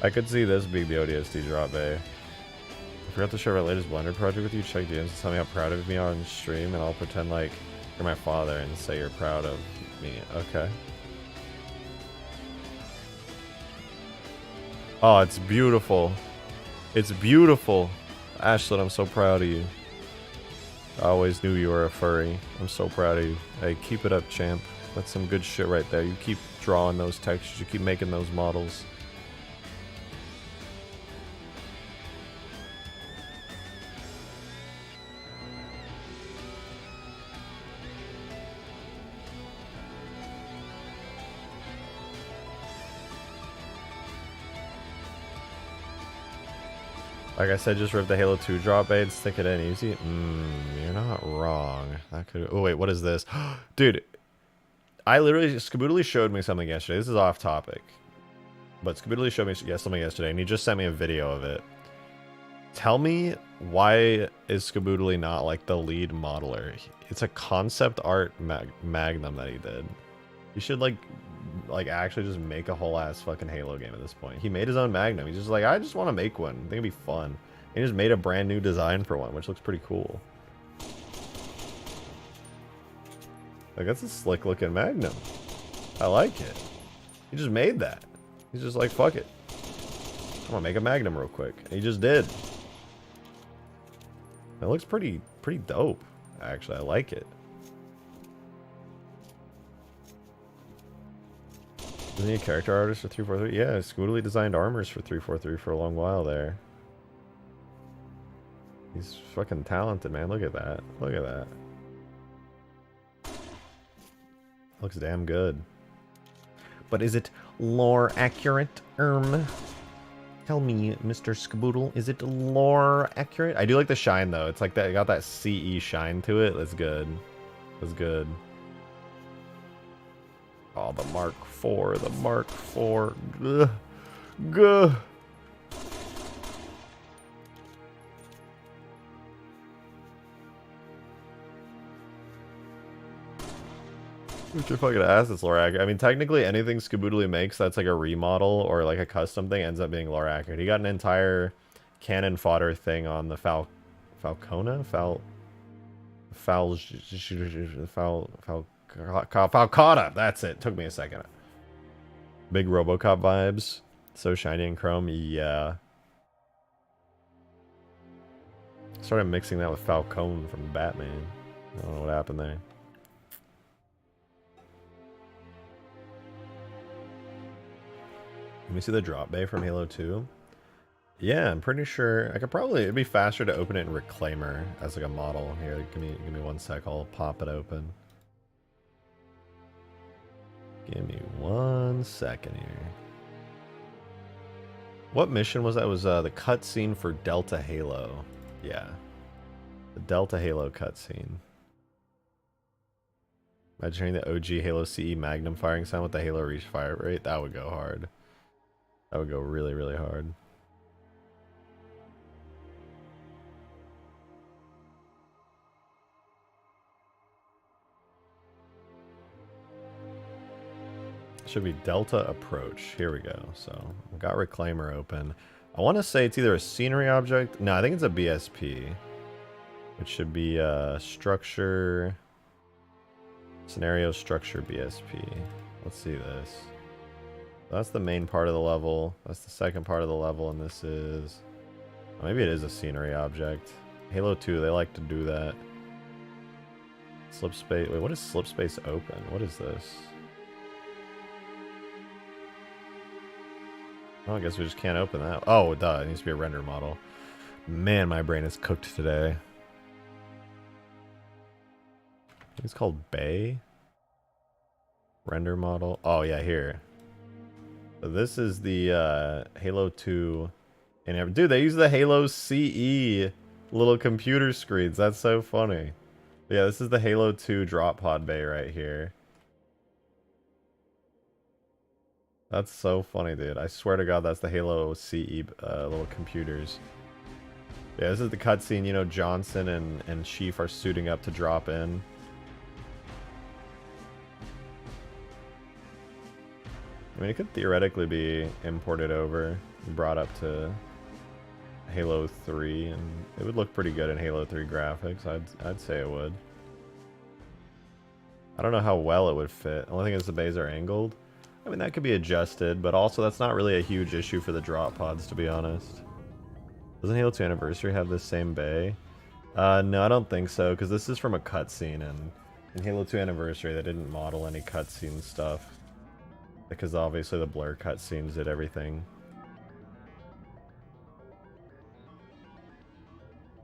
I could see this being the ODST drop bay. I forgot to share my latest Blender project with you. Check DMs and tell me how proud of me on stream, and I'll pretend like you're my father and say you're proud of me. Okay. Oh, it's beautiful. It's beautiful. Ashlyn, I'm so proud of you. I always knew you were a furry. I'm so proud of you. Hey, keep it up, champ. That's some good shit right there. You keep drawing those textures. You keep making those models. Like I said, just rip the Halo 2 drop bay and stick it in easy. You're not wrong. That could. Oh wait, what is this, dude? I literally Skaboodly showed me something yesterday. This is off topic, but Skaboodly showed me something yesterday, and he just sent me a video of it. Tell me why is Skaboodly not like the lead modeler? It's a concept art magnum that he did. You should like actually just make a whole ass fucking Halo game at this point. He made his own Magnum. He's just like, I just want to make one. I think it'd be fun. And he just made a brand new design for one, which looks pretty cool. Like, that's a slick looking Magnum. I like it. He just made that. He's just like, fuck it. I'm gonna make a Magnum real quick. And he just did. It looks pretty dope. Actually, I like it. Isn't he a character artist for 343? Yeah, Scootily designed armors for 343 for a long while there. He's fucking talented, man. Look at that. Look at that. Looks damn good. But is it lore accurate? Tell me, Mr. Skaboodle, is it lore accurate? I do like the shine though. It's like that. It got that CE shine to it. That's good. That's good. Oh, the Mark IV, the Mark IV. Gah. Gah. What's your fucking ass? It's lore accurate. I mean, technically, anything Skaboodly makes that's like a remodel or like a custom thing ends up being lore accurate. He got an entire cannon fodder thing on the Falcona? Falcata. That's it. Took me a second. Big RoboCop vibes. So shiny and chrome. Yeah. Started mixing that with Falcone from Batman. I don't know what happened there. Let me see the drop bay from Halo 2. Yeah, I'm pretty sure I could probably. It'd be faster to open it in Reclaimer as like a model. Here, give me 1 sec. I'll pop it open. Give me 1 second here. What mission was that? It was the cutscene for Delta Halo. Yeah, the Delta Halo cutscene. Imagine hearing the OG Halo CE Magnum firing sound with the Halo Reach fire rate. That would go hard. That would go really, really hard. Should be Delta Approach. Here we go. So, I've got Reclaimer open. I want to say it's either a scenery object. No, I think it's a BSP. Which should be structure. Scenario structure BSP. Let's see this. That's the main part of the level. That's the second part of the level, and this is... Oh, maybe it is a scenery object. Halo 2, they like to do that. Slip space... Wait, what is slip space open? What is this? Oh, I guess we just can't open that. Oh, duh. It needs to be a render model. Man, my brain is cooked today. It's called Bay. Render model. Oh, yeah, here. So this is the Halo 2. And dude, they use the Halo CE little computer screens. That's so funny. Yeah, this is the Halo 2 Drop Pod Bay right here. That's so funny, dude. I swear to God, that's the Halo CE little computers. Yeah, this is the cutscene. You know, Johnson and Chief are suiting up to drop in. I mean, it could theoretically be imported over. brought up to Halo 3, and it would look pretty good in Halo 3 graphics. I'd say it would. I don't know how well it would fit. The only thing is the bays are angled. I mean, that could be adjusted, but also that's not really a huge issue for the drop pods, to be honest. Doesn't Halo 2 Anniversary have this same bay? No, I don't think so, because this is from a cutscene, and in Halo 2 Anniversary they didn't model any cutscene stuff. Because obviously the blur cutscenes did everything.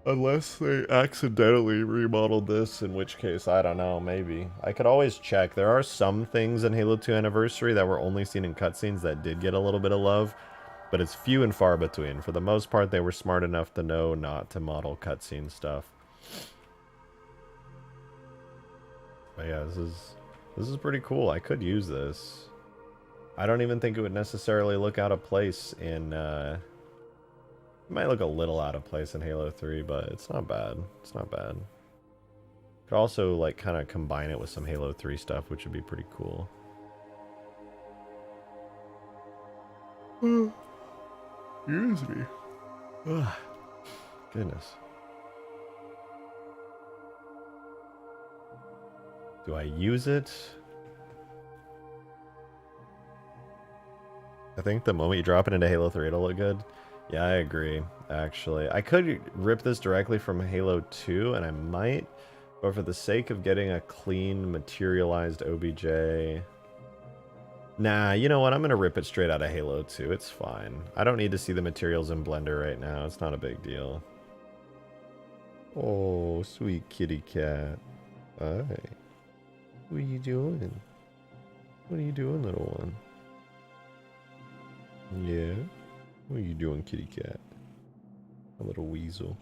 Unless they accidentally remodeled this, in which case, I don't know, maybe. I could always check. There are some things in Halo 2 Anniversary that were only seen in cutscenes that did get a little bit of love, but it's few and far between. For the most part, they were smart enough to know not to model cutscene stuff. But yeah, this is pretty cool. I could use this. I don't even think it would necessarily look out of place in, it might look a little out of place in Halo 3, but it's not bad. It's not bad. Could also, like, kind of combine it with some Halo 3 stuff, which would be pretty cool. Excuse me. Ugh. Goodness. Do I use it? I think the moment you drop it into Halo 3, it'll look good. Yeah, I agree, actually. I could rip this directly from Halo 2, and I might, but for the sake of getting a clean, materialized OBJ... Nah, you know what? I'm going to rip it straight out of Halo 2. It's fine. I don't need to see the materials in Blender right now. It's not a big deal. Oh, sweet kitty cat. Hi. What are you doing? What are you doing, little one? Yeah? What are you doing, kitty cat? A little weasel.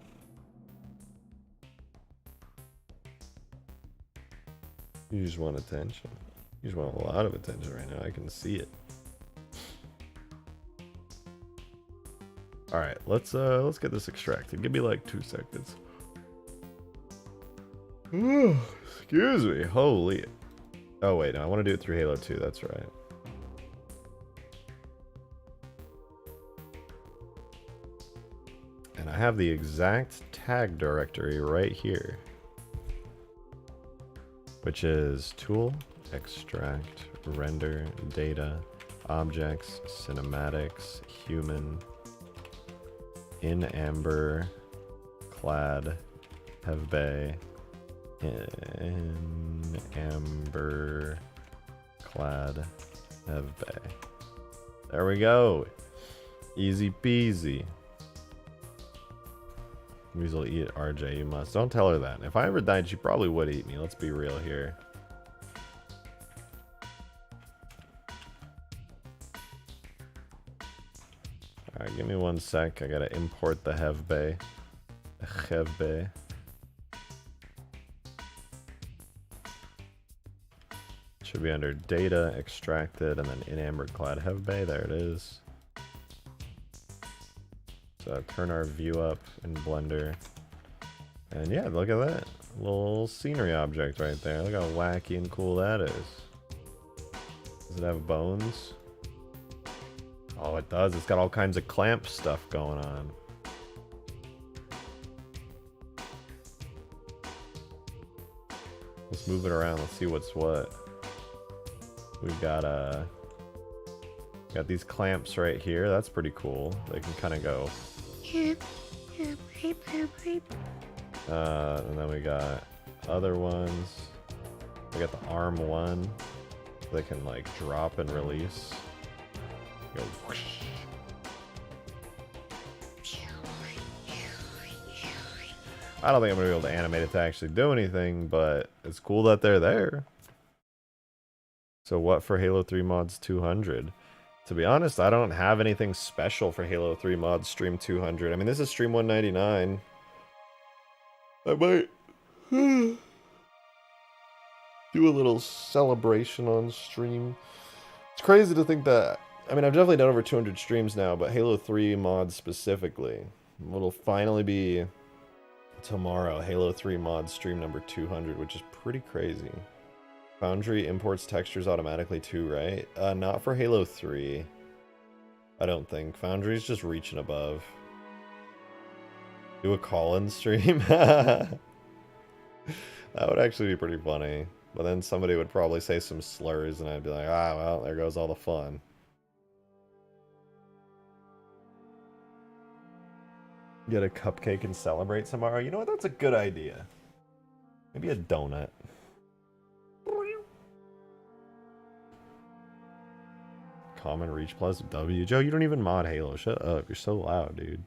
You just want attention. You just want a lot of attention right now. I can see it. All right, let's get this extracted. Give me like 2 seconds. Excuse me. Holy. Oh wait, no, I want to do it through Halo 2. That's right. And I have the exact tag directory right here, which is tool, extract, render, data, objects, cinematics, human, in amber, clad, have bay, in amber, clad, have bay. There we go. Easy peasy. Weasel eat RJ, you must. Don't tell her that. If I ever died, she probably would eat me. Let's be real here. Alright, give me 1 sec. I gotta import the have bay. Have bay. Should be under data, extracted, and then in amber clad have bay. There it is. So turn our view up in Blender. And yeah, look at that. Little scenery object right there. Look how wacky and cool that is. Does it have bones? Oh, it does. It's got all kinds of clamp stuff going on. Let's move it around. Let's see what's what. We've got got these clamps right here. That's pretty cool. They can kind of go. And then we got other ones. We got the arm one. They can like drop and release. Go whoosh. I don't think I'm gonna be able to animate it to actually do anything, but it's cool that they're there. So what for Halo 3 Mods 200? To be honest, I don't have anything special for Halo 3 Mods Stream 200. I mean, this is Stream 199. I might do a little celebration on stream. It's crazy to think that, I mean, I've definitely done over 200 streams now, but Halo 3 Mods specifically. It'll finally be tomorrow, Halo 3 Mods Stream number 200, which is pretty crazy. Foundry imports textures automatically too, right? Not for Halo 3. I don't think. Foundry's just reaching above. Do a call-in stream? That would actually be pretty funny. But then somebody would probably say some slurs and I'd be like, ah, well, there goes all the fun. Get a cupcake and celebrate tomorrow? You know what? That's a good idea. Maybe a donut. Common reach plus W. Joe, you don't even mod Halo. Shut up. You're so loud, dude.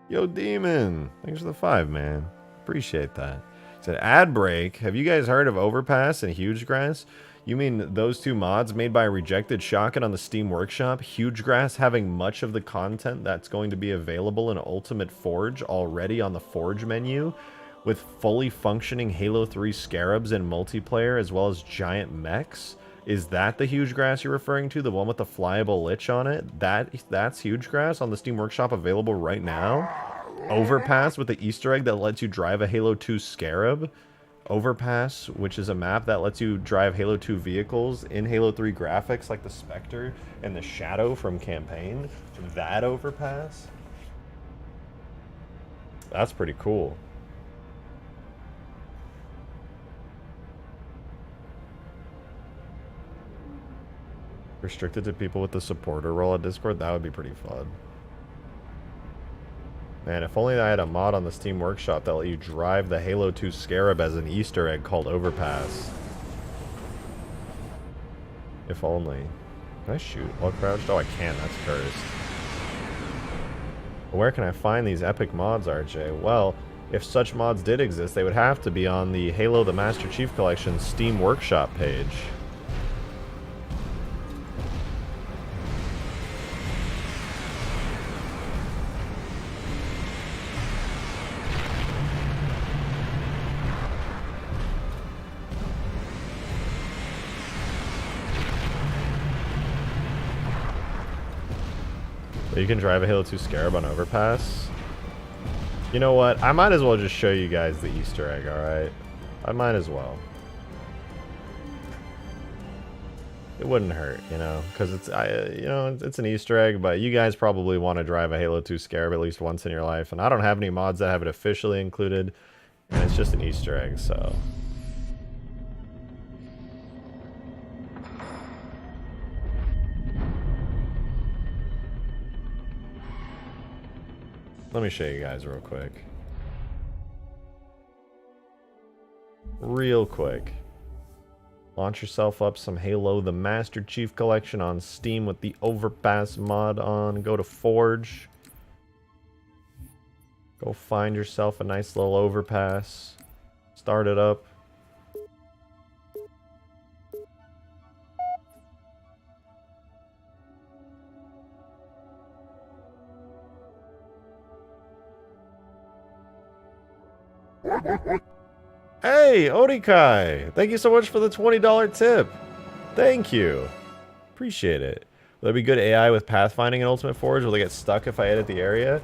Yo, Demon. Thanks for the 5, man. Appreciate that. Said ad break. Have you guys heard of Overpass and Huge Grass? You mean those two mods made by Rejected Shotgun on the Steam Workshop? Huge Grass having much of the content that's going to be available in Ultimate Forge already on the Forge menu, with fully functioning Halo 3 scarabs and multiplayer, as well as giant mechs? Is that the Huge Grass you're referring to? The one with the flyable lich on it? That's Huge Grass on the Steam Workshop, available right now? Overpass with the Easter egg that lets you drive a Halo 2 scarab? Overpass, which is a map that lets you drive Halo 2 vehicles in Halo 3 graphics like the Spectre and the Shadow from Campaign? That Overpass? That's pretty cool. Restricted to people with the supporter role at Discord? That would be pretty fun. Man, if only I had a mod on the Steam Workshop that let you drive the Halo 2 Scarab as an Easter egg called Overpass. If only. Can I shoot while crouched? Oh, I can. That's cursed. Where can I find these epic mods, RJ? Well, if such mods did exist, they would have to be on the Halo the Master Chief Collection Steam Workshop page. You can drive a Halo 2 Scarab on Overpass. You know what? I might as well just show you guys the Easter egg, alright? I might as well. It wouldn't hurt, you know, because it's an Easter egg, but you guys probably want to drive a Halo 2 Scarab at least once in your life, and I don't have any mods that have it officially included, and it's just an Easter egg, so... Let me show you guys real quick. Real quick. Launch yourself up some Halo the Master Chief Collection on Steam with the Overpass mod on. Go to Forge. Go find yourself a nice little Overpass. Start it up. Hey, Odikai! Thank you so much for the $20 tip. Thank you. Appreciate it. Will there be good AI with pathfinding in Ultimate Forge? Will they get stuck if I edit the area?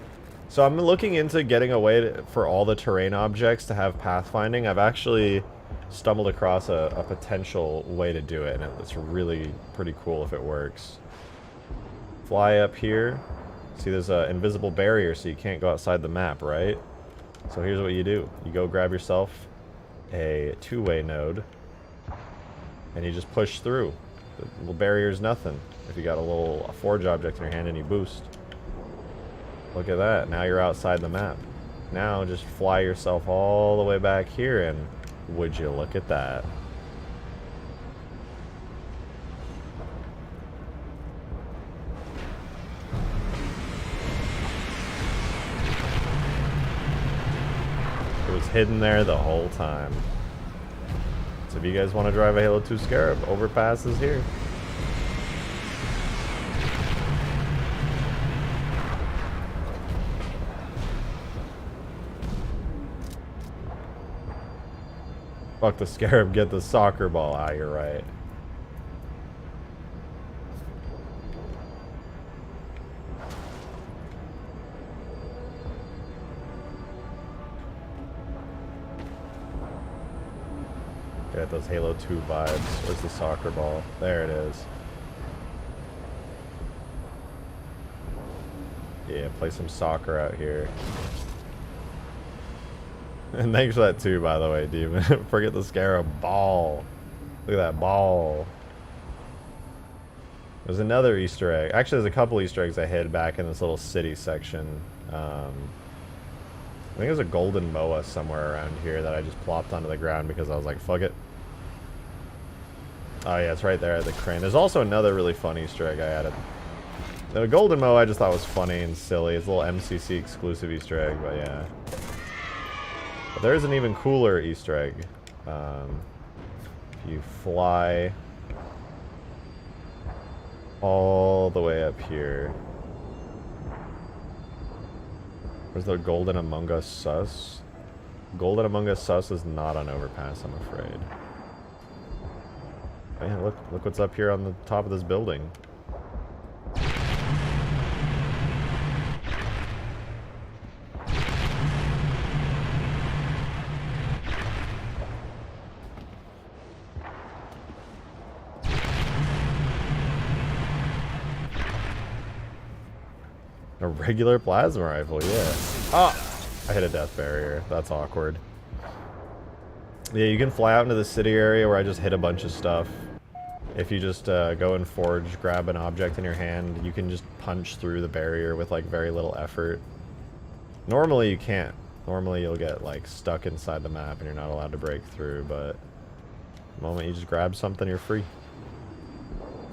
So I'm looking into getting a way for all the terrain objects to have pathfinding. I've actually stumbled across a potential way to do it, and it's really pretty cool if it works. Fly up here. See, there's an invisible barrier, so you can't go outside the map, right? So here's what you do. You go grab yourself a two-way node, and you just push through. The little barrier is nothing if you got a forge object in your hand and you boost. Look at that. Now you're outside the map. Now just fly yourself all the way back here, and would you look at that? Was hidden there the whole time. So if you guys want to drive a Halo 2 Scarab, Overpass is here. Fuck the Scarab, get the soccer ball. Ah, you're right. Get those Halo 2 vibes. Where's the soccer ball? There it is. Yeah, play some soccer out here. And thanks for that too, by the way, Demon. Forget the scarab ball. Look at that ball. There's another Easter egg. Actually, there's a couple Easter eggs I hid back in this little city section. I think there's a golden moa somewhere around here that I just plopped onto the ground because I was like, fuck it. Oh yeah, it's right there at the crane. There's also another really fun Easter egg I added. The golden moa I just thought was funny and silly. It's a little MCC exclusive Easter egg, but yeah. But there's an even cooler Easter egg. If you fly all the way up here. Where's the Golden Among Us sus? Golden Among Us sus is not on Overpass, I'm afraid. Oh yeah, look what's up here on the top of this building. A regular plasma rifle, yeah. Ah! I hit a death barrier. That's awkward. Yeah, you can fly out into the city area where I just hit a bunch of stuff. If you just go and forge, grab an object in your hand, you can just punch through the barrier with like very little effort. Normally you can't. Normally you'll get like stuck inside the map and you're not allowed to break through, but the moment you just grab something, you're free.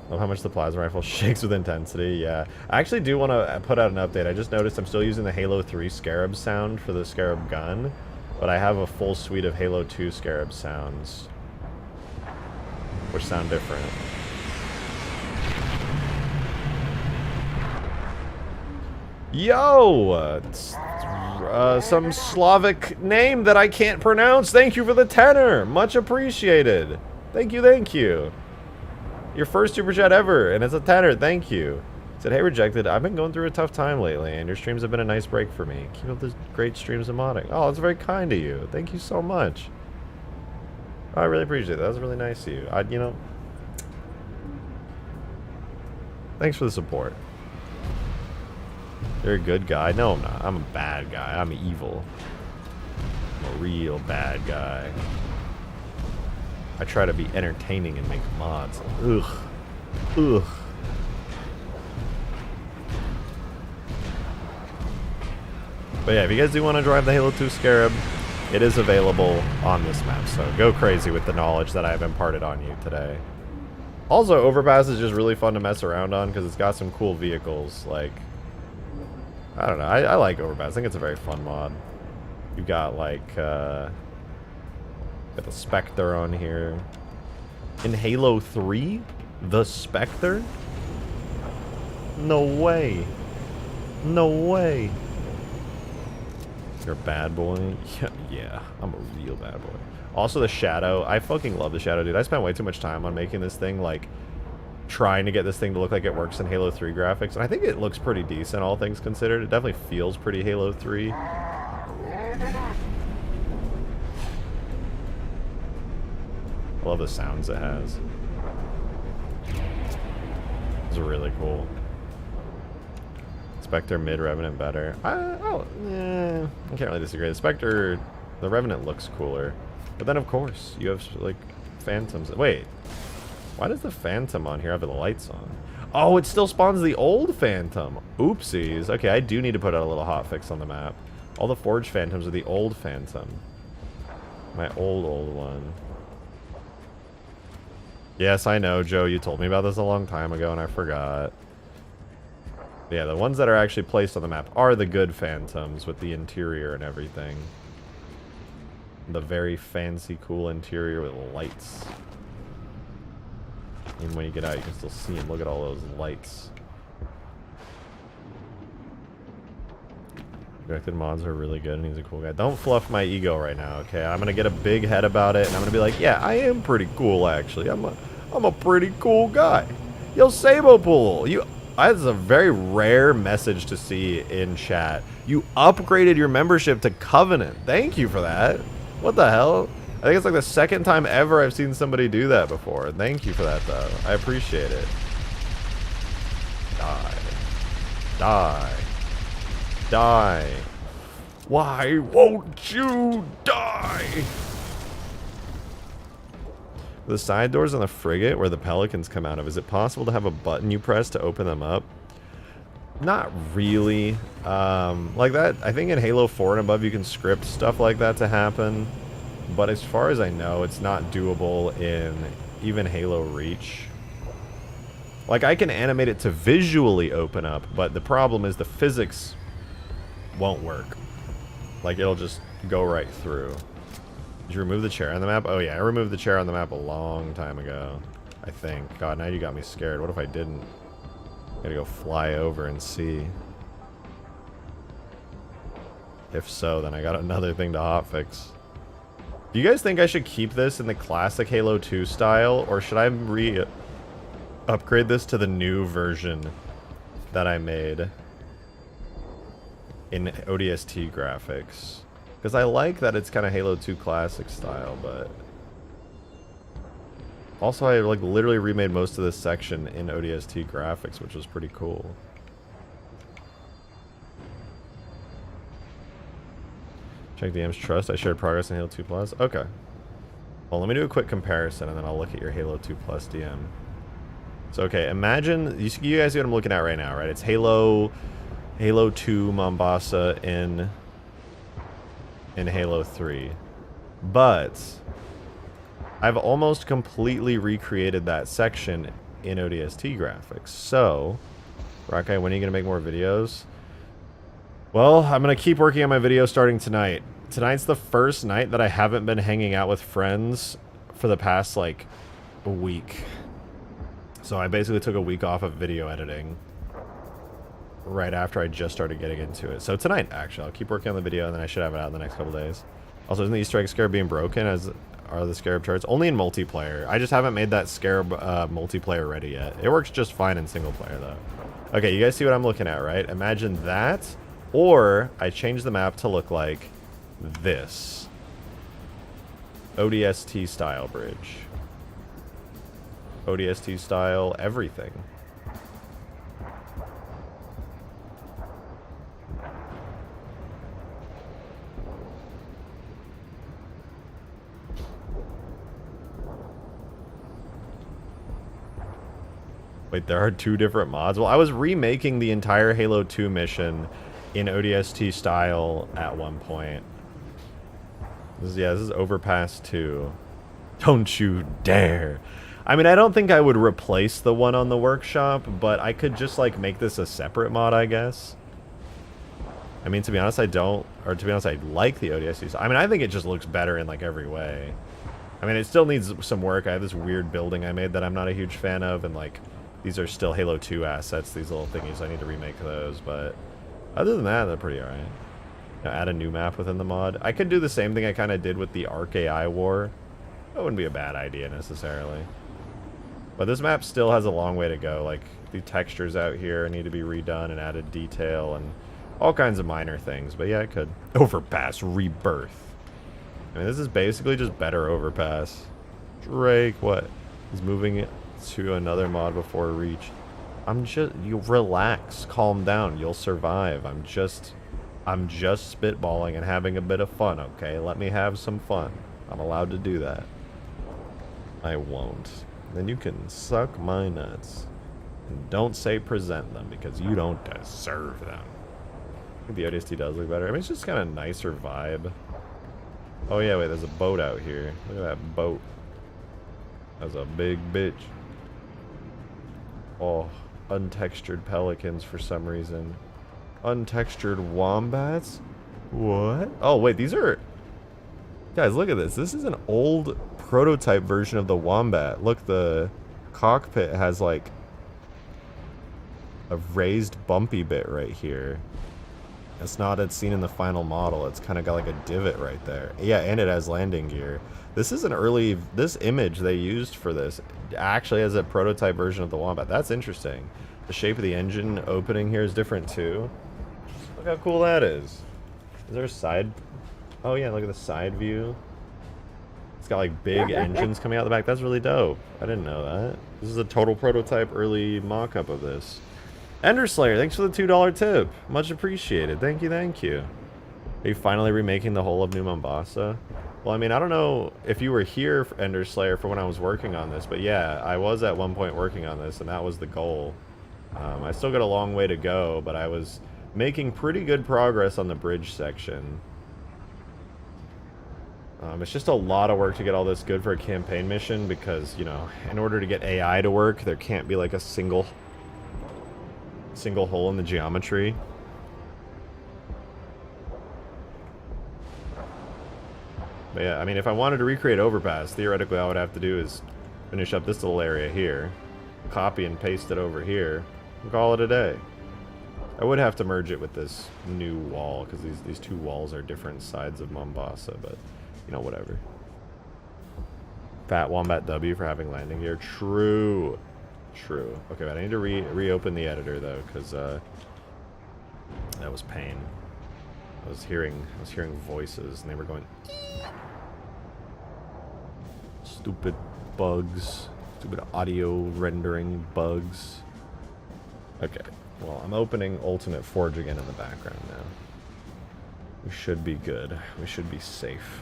Love how much the plasma rifle shakes with intensity. Yeah, I actually do want to put out an update. I just noticed I'm still using the Halo 3 Scarab sound for the Scarab gun, but I have a full suite of Halo 2 Scarab sounds, which sound different. Yo! Some Slavic name that I can't pronounce. Thank you for the tenor. Much appreciated. Thank you, thank you. Your first super chat ever, and it's a tenor. Thank you. Said, hey, Rejected, I've been going through a tough time lately, and your streams have been a nice break for me. Keep up the great streams of modding. Oh, that's very kind of you. Thank you so much. Oh, I really appreciate that. That was really nice of you. You know, thanks for the support. You're a good guy. No, I'm not. I'm a bad guy. I'm evil. I'm a real bad guy. I try to be entertaining and make mods. Ugh. Ugh. But yeah, if you guys do want to drive the Halo 2 Scarab, it is available on this map, so go crazy with the knowledge that I've imparted on you today. Also, Overpass is just really fun to mess around on because it's got some cool vehicles. Like, I don't know, I like Overpass. I think it's a very fun mod. You've got like, got the Spectre on here. In Halo 3? The Spectre? No way. No way. You're a bad boy? Yeah, I'm a real bad boy. Also the Shadow. I fucking love the Shadow, dude. I spent way too much time on making this thing, like, trying to get this thing to look like it works in Halo 3 graphics. And I think it looks pretty decent, all things considered. It definitely feels pretty Halo 3. I love the sounds it has. It's really cool. Spectre mid, Revenant better. I can't really disagree. The Spectre, the Revenant looks cooler. But then of course, you have like Phantoms. Wait, why does the Phantom on here have the lights on? Oh, it still spawns the old Phantom. Oopsies. Okay, I do need to put out a little hotfix on the map. All the Forged Phantoms are the old Phantom. My old one. Yes, I know, Joe, you told me about this a long time ago and I forgot. Yeah, the ones that are actually placed on the map are the good Phantoms with the interior and everything. The very fancy, cool interior with lights. Even when you get out, you can still see them. Look at all those lights. Directed mods are really good and he's a cool guy. Don't fluff my ego right now, okay? I'm gonna get a big head about it and I'm gonna be like, yeah, I am pretty cool actually. I'm a pretty cool guy. Yo, Sabopool, that's a very rare message to see in chat. You upgraded your membership to Covenant. Thank you for that. What the hell? I think it's like the second time ever I've seen somebody do that before. Thank you for that, though. I appreciate it. Die. Die. Die. Why won't you die? The side doors on the frigate where the pelicans come out of, is it possible to have a button you press to open them up? Not really. Like that, I think in Halo 4 and above you can script stuff like that to happen. But as far as I know, it's not doable in even Halo Reach. Like, I can animate it to visually open up, but the problem is the physics won't work. Like, it'll just go right through. Did you remove the chair on the map? Oh yeah, I removed the chair on the map a long time ago, I think. God, now you got me scared. What if I didn't? Gotta go fly over and see. If so, then I got another thing to hotfix. Do you guys think I should keep this in the classic Halo 2 style, or should I upgrade this to the new version that I made in ODST graphics? Because I like that it's kind of Halo 2 classic style, but also I like literally remade most of this section in ODST graphics, which was pretty cool. Check DM's trust. I shared progress in Halo 2 Plus. Okay. Well, let me do a quick comparison, and then I'll look at your Halo 2 Plus DM. So, okay, imagine you guys see what I'm looking at right now, right? It's Halo 2 Mombasa in Halo 3, but I've almost completely recreated that section in ODST graphics. So, Rockeye, when are you gonna make more videos? Well, I'm going to keep working on my video starting tonight. Tonight's the first night that I haven't been hanging out with friends for the past, like, a week. So I basically took a week off of video editing right after I just started getting into it. So tonight, actually, I'll keep working on the video, and then I should have it out in the next couple days. Also, isn't the Easter egg scarab being broken, as are the scarab charts? Only in multiplayer. I just haven't made that scarab multiplayer ready yet. It works just fine in single player, though. Okay, you guys see what I'm looking at, right? Imagine that. Or I change the map to look like this. ODST style bridge. ODST style everything. Wait, there are two different mods? Well, I was remaking the entire Halo 2 mission in ODST style at one point. This is Overpass 2. Don't you dare. I mean, I don't think I would replace the one on the workshop, but I could just, like, make this a separate mod, I guess. I mean, to be honest, I like the ODST. I mean, I think it just looks better in, like, every way. I mean, it still needs some work. I have this weird building I made that I'm not a huge fan of, and, like, these are still Halo 2 assets, these little thingies. I need to remake those, but other than that, they're pretty alright. Add a new map within the mod. I could do the same thing I kind of did with the Arc AI War. That wouldn't be a bad idea, necessarily. But this map still has a long way to go. Like, the textures out here need to be redone and added detail and all kinds of minor things. But yeah, it could. Overpass Rebirth. I mean, this is basically just better Overpass. Drake, what? He's moving to another mod before Reach. You relax, calm down, you'll survive. I'm just spitballing and having a bit of fun, okay? Let me have some fun. I'm allowed to do that. I won't. Then you can suck my nuts. And don't say present them, because you don't deserve them. I think the ODST does look better. I mean, it's just kind of nicer vibe. Oh yeah, wait, there's a boat out here. Look at that boat. That's a big bitch. Oh, untextured pelicans for some reason. Untextured wombats? What? Oh, wait, these are... Guys, look at this. This is an old prototype version of the wombat. Look, the cockpit has, like, a raised bumpy bit right here. It's not as seen in the final model. It's kind of got, like, a divot right there. Yeah, and it has landing gear. This is an early... This image they used for this actually has a prototype version of the wombat. That's interesting. The shape of the engine opening here is different, too. Look how cool that is. Is there a side... Oh, yeah, look at the side view. It's got like big engines coming out the back. That's really dope. I didn't know that. This is a total prototype early mock-up of this. Ender Slayer, thanks for the $2 tip. Much appreciated. Thank you, thank you. Are you finally remaking the whole of New Mombasa? Well, I mean, I don't know if you were here, Ender Slayer, for when I was working on this, but yeah, I was at one point working on this, and that was the goal. I still got a long way to go, but I was making pretty good progress on the bridge section. It's just a lot of work to get all this good for a campaign mission because, you know, in order to get AI to work, there can't be like a single hole in the geometry. But yeah, I mean, if I wanted to recreate Overpass, theoretically all I would have to do is finish up this little area here, copy and paste it over here, and call it a day. I would have to merge it with this new wall, because these two walls are different sides of Mombasa, but, you know, whatever. Fat Wombat W for having landing gear. True. True. Okay, but I need to reopen the editor, though, because that was pain. I was hearing voices, and they were going... Stupid bugs. Stupid audio rendering bugs. Okay. Well, I'm opening Ultimate Forge again in the background now. We should be good. We should be safe.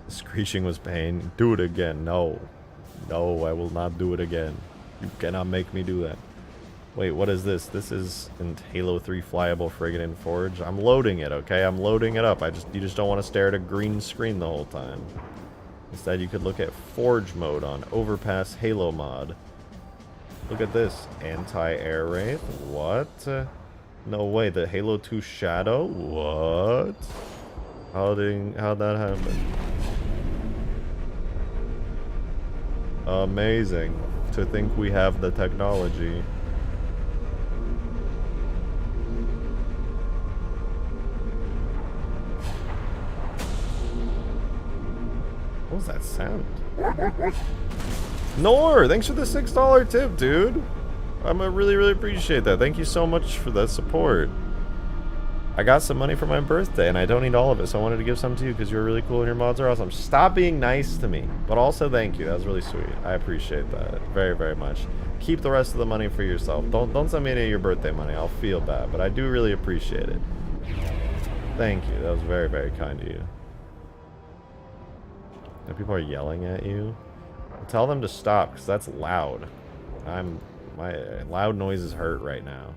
The screeching was pain. Do it again. No. No, I will not do it again. You cannot make me do that. Wait, what is this? This is in Halo 3 Flyable Frigate and Forge. I'm loading it, okay? I'm loading it up. You just don't want to stare at a green screen the whole time. Instead, you could look at Forge mode on Overpass Halo mod. Look at this. Anti-air wraith? What? No way. The Halo 2 Shadow? What? How'd that happen? Amazing. To think we have the technology. What was that sound? Nor! Thanks for the $6 tip, dude! I really appreciate that. Thank you so much for that support. I got some money for my birthday, and I don't need all of it, so I wanted to give some to you because you're really cool and your mods are awesome. Stop being nice to me. But also, thank you. That was really sweet. I appreciate that very much. Keep the rest of the money for yourself. Don't send me any of your birthday money. I'll feel bad, but I do really appreciate it. Thank you. That was very kind of you. Now people are yelling at you. Tell them to stop, because that's loud. My loud noises hurt right now.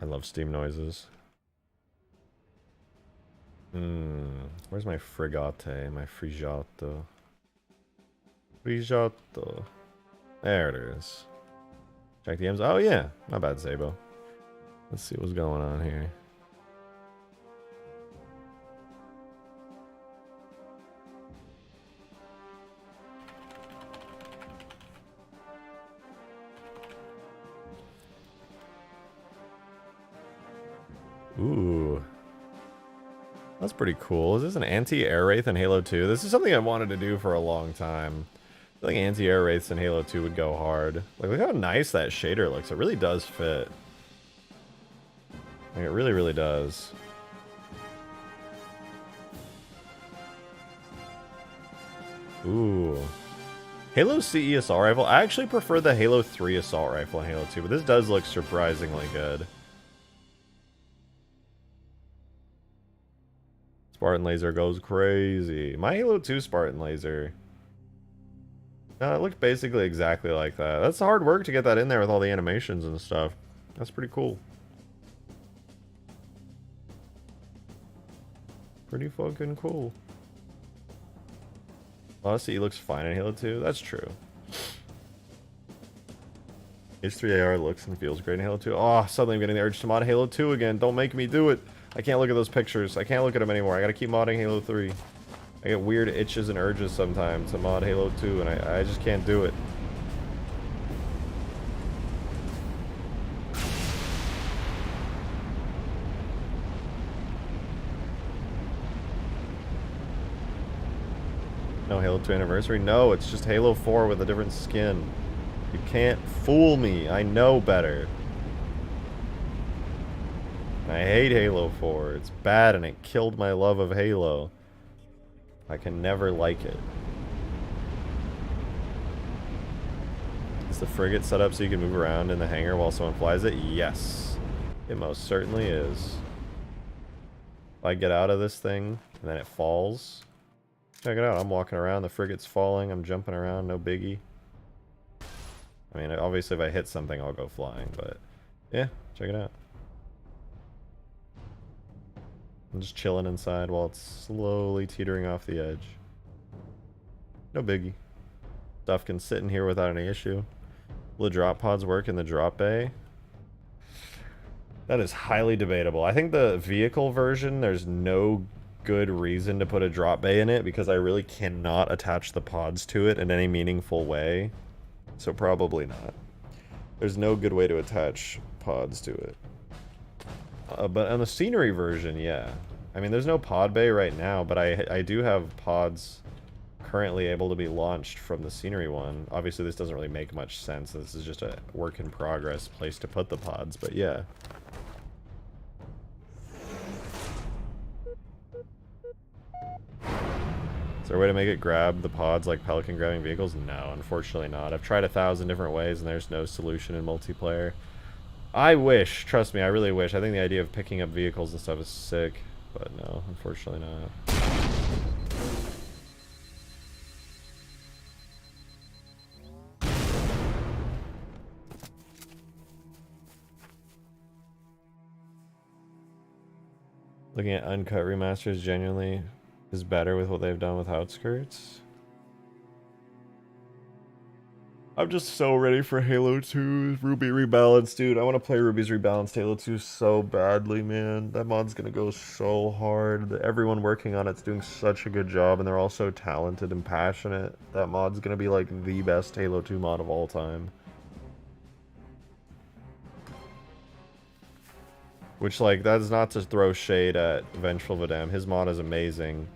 I love steam noises. Where's my frigate? My frigato. Frigato. There it is. Check the M's. Oh yeah, not bad, Sabo. Let's see what's going on here. Ooh. That's pretty cool. Is this an anti-air wraith in Halo 2? This is something I wanted to do for a long time. I think anti-air wraiths in Halo 2 would go hard. Like, look how nice that shader looks. It really does fit. Like, it really does. Ooh. Halo CE assault rifle. I actually prefer the Halo 3 assault rifle in Halo 2, but this does look surprisingly good. Spartan laser goes crazy. My Halo 2 Spartan laser. No, it looked basically exactly like that. That's hard work to get that in there with all the animations and stuff. That's pretty cool. Pretty fucking cool. Honestly, he looks fine in Halo 2. That's true. H3AR looks and feels great in Halo 2. Oh, suddenly I'm getting the urge to mod Halo 2 again. Don't make me do it. I can't look at those pictures. I can't look at them anymore. I gotta keep modding Halo 3. I get weird itches and urges sometimes to mod Halo 2, and I just can't do it. No Halo 2 anniversary? No, it's just Halo 4 with a different skin. You can't fool me. I know better. I hate Halo 4. It's bad and it killed my love of Halo. I can never like it. Is the frigate set up so you can move around in the hangar while someone flies it? Yes. It most certainly is. If I get out of this thing and then it falls, check it out. I'm walking around, the frigate's falling, I'm jumping around, no biggie. I mean, obviously if I hit something, I'll go flying, but yeah, check it out. I'm just chilling inside while it's slowly teetering off the edge. No biggie. Stuff can sit in here without any issue. Will the drop pods work in the drop bay? That is highly debatable. I think the vehicle version, there's no good reason to put a drop bay in it because I really cannot attach the pods to it in any meaningful way. So probably not. There's no good way to attach pods to it. But on the scenery version, yeah. I mean, there's no pod bay right now, but I do have pods currently able to be launched from the scenery one. Obviously, this doesn't really make much sense. This is just a work in progress place to put the pods, but yeah. Is there a way to make it grab the pods like Pelican grabbing vehicles? No, unfortunately not. I've tried 1,000 different ways and there's no solution in multiplayer. I wish, trust me, I really wish. I think the idea of picking up vehicles and stuff is sick, but no, unfortunately not. Looking at uncut remasters genuinely is better with what they've done with Outskirts. I'm just so ready for Halo 2's Ruby Rebalanced, dude. I want to play Ruby's Rebalanced Halo 2 so badly, man. That mod's gonna go so hard. Everyone working on it's doing such a good job, and they're all so talented and passionate. That mod's gonna be like the best Halo 2 mod of all time. Which, like, that's not to throw shade at Vengeful Vidam. His mod is amazing.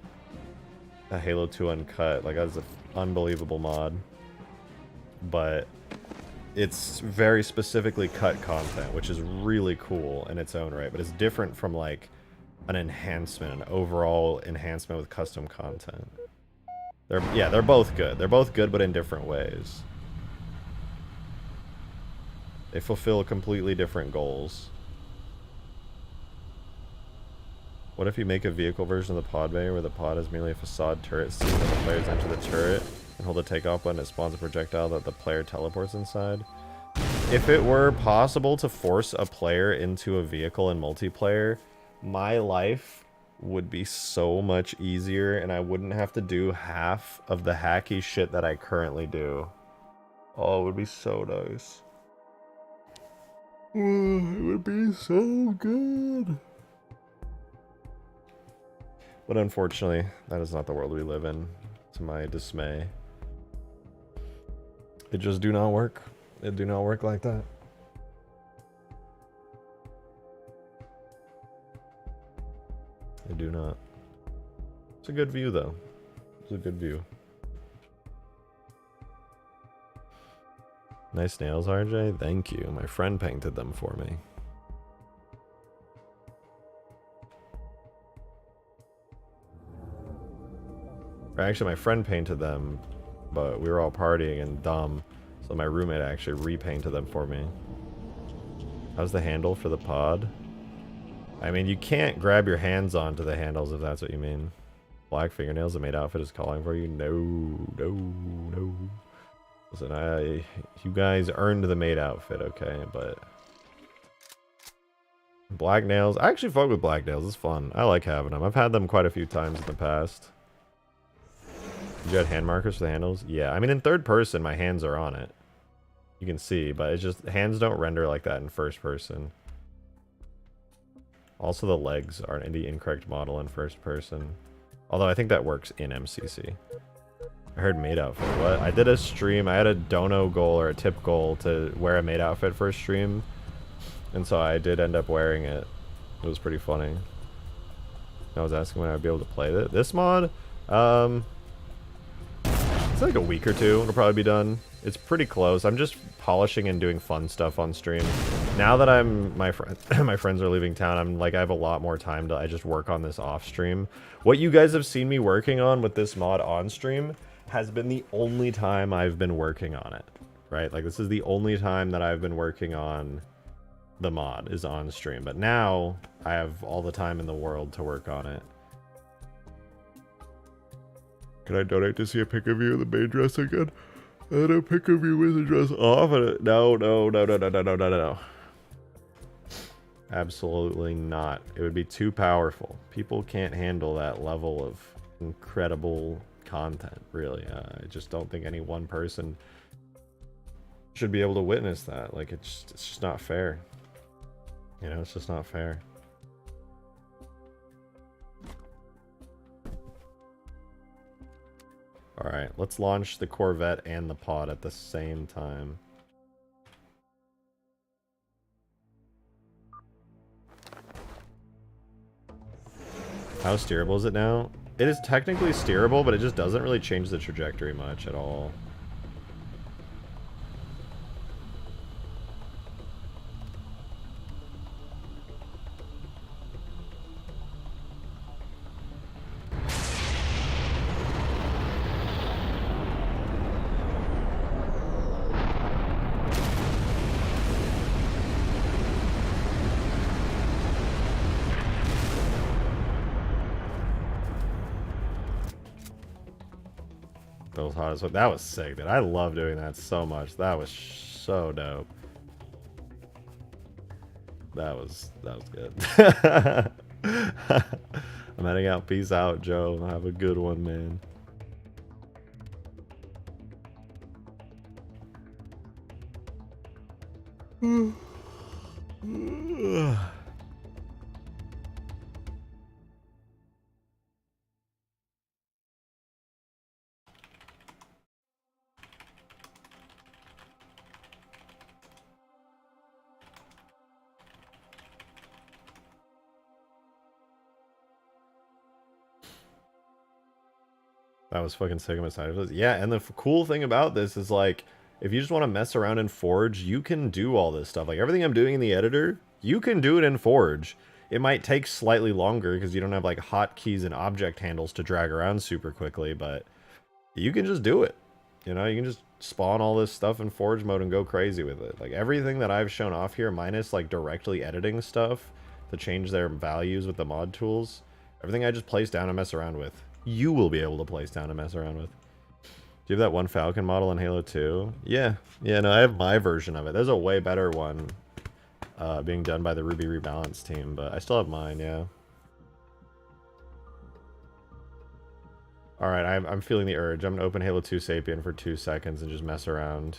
A Halo 2 Uncut, like, that's an unbelievable mod. But it's very specifically cut content, which is really cool in its own right. But it's different from, like, an enhancement, an overall enhancement with custom content. They're both good. They're both good, but in different ways. They fulfill completely different goals. What if you make a vehicle version of the pod bay where the pod is merely a facade turret scene and the players enter the turret and hold the takeoff button, it spawns a projectile that the player teleports inside? If it were possible to force a player into a vehicle in multiplayer, my life would be so much easier and I wouldn't have to do half of the hacky shit that I currently do. Oh, it would be so nice. Oh, it would be so good. But unfortunately, that is not the world we live in, to my dismay. It just do not work. It do not work like that. They do not. It's a good view, though. It's a good view. Nice nails, RJ. Thank you. My friend painted them for me. Or actually, my friend painted them, but we were all partying and dumb, so my roommate actually repainted them for me. How's the handle for the pod? I mean, you can't grab your hands onto the handles if that's what you mean. Black fingernails, the maid outfit is calling for you. No, no, no. Listen, you guys earned the maid outfit, okay, but... Black nails, I actually fuck with black nails, it's fun. I like having them. I've had them quite a few times in the past. You got hand markers for the handles? Yeah, I mean in third person my hands are on it. You can see, but it's just hands don't render like that in first person. Also the legs are the incorrect model in first person. Although I think that works in MCC. I heard maid outfit. What? I did a stream, I had a dono goal or a tip goal to wear a maid outfit for a stream. And so I did end up wearing it. It was pretty funny. I was asking when I would be able to play it. This mod, It's like a week or two. It'll probably be done. It's pretty close. I'm just polishing and doing fun stuff on stream. Now that my friends are leaving town, I'm like, I have a lot more time to I just work on this off stream. What you guys have seen me working on with this mod on stream has been the only time I've been working on it, right? Like, this is the only time that I've been working on the mod is on stream. But now I have all the time in the world to work on it. Can I donate to see a pic of you in the main dress again? And a pic of you with the dress off? No. Absolutely not. It would be too powerful. People can't handle that level of incredible content, really. I just don't think any one person should be able to witness that. Like, it's just not fair. You know, it's just not fair. Alright, let's launch the Corvette and the pod at the same time. How steerable is it now? It is technically steerable, but it just doesn't really change the trajectory much at all. That was sick, dude. I love doing that so much. That was so dope. That was good. I'm heading out. Peace out, Joe. Have a good one, man. That was fucking sick. I'm excited for this. Yeah, and the cool thing about this is, like, if you just want to mess around in Forge, you can do all this stuff. Like, everything I'm doing in the editor, you can do it in Forge. It might take slightly longer because you don't have, like, hotkeys and object handles to drag around super quickly, but you can just do it. You know, you can just spawn all this stuff in Forge mode and go crazy with it. Like, everything that I've shown off here, minus, like, directly editing stuff to change their values with the mod tools, everything I just place down and mess around with, you will be able to place down and mess around with. Do you have that one Falcon model in Halo 2? Yeah, no, I have my version of it. There's a way better one being done by the Ruby Rebalance team, but I still have mine, yeah. Alright, I'm feeling the urge. I'm gonna open Halo 2 Sapien for 2 seconds and just mess around.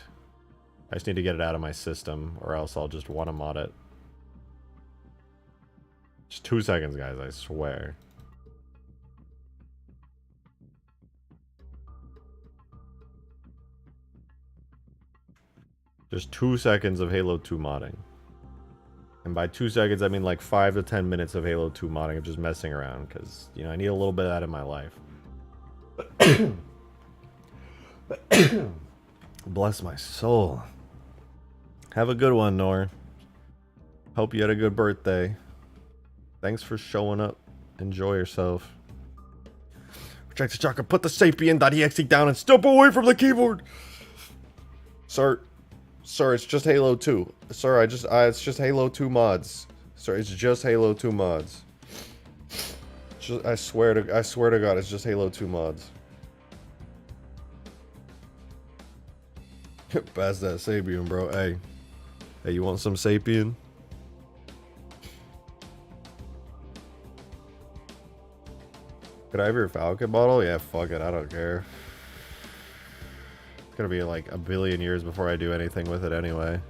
I just need to get it out of my system, or else I'll just want to mod it. Just 2 seconds, guys, I swear. Just 2 seconds of Halo 2 modding. And by 2 seconds, I mean like 5 to 10 minutes of Halo 2 modding of just messing around, because, you know, I need a little bit of that in my life. Bless my soul. Have a good one, Nor. Hope you had a good birthday. Thanks for showing up. Enjoy yourself. Reject the chakra, put the sapien.exe down and step away from the keyboard. Sir, it's just Halo 2. Sir, it's just Halo 2 mods. Sir, it's just Halo 2 mods. I swear to God, it's just Halo 2 mods. Pass that Sapien, bro. Hey, you want some Sapien? Could I have your Falcon model? Yeah, fuck it, I don't care. It's gonna be like a billion years before I do anything with it anyway.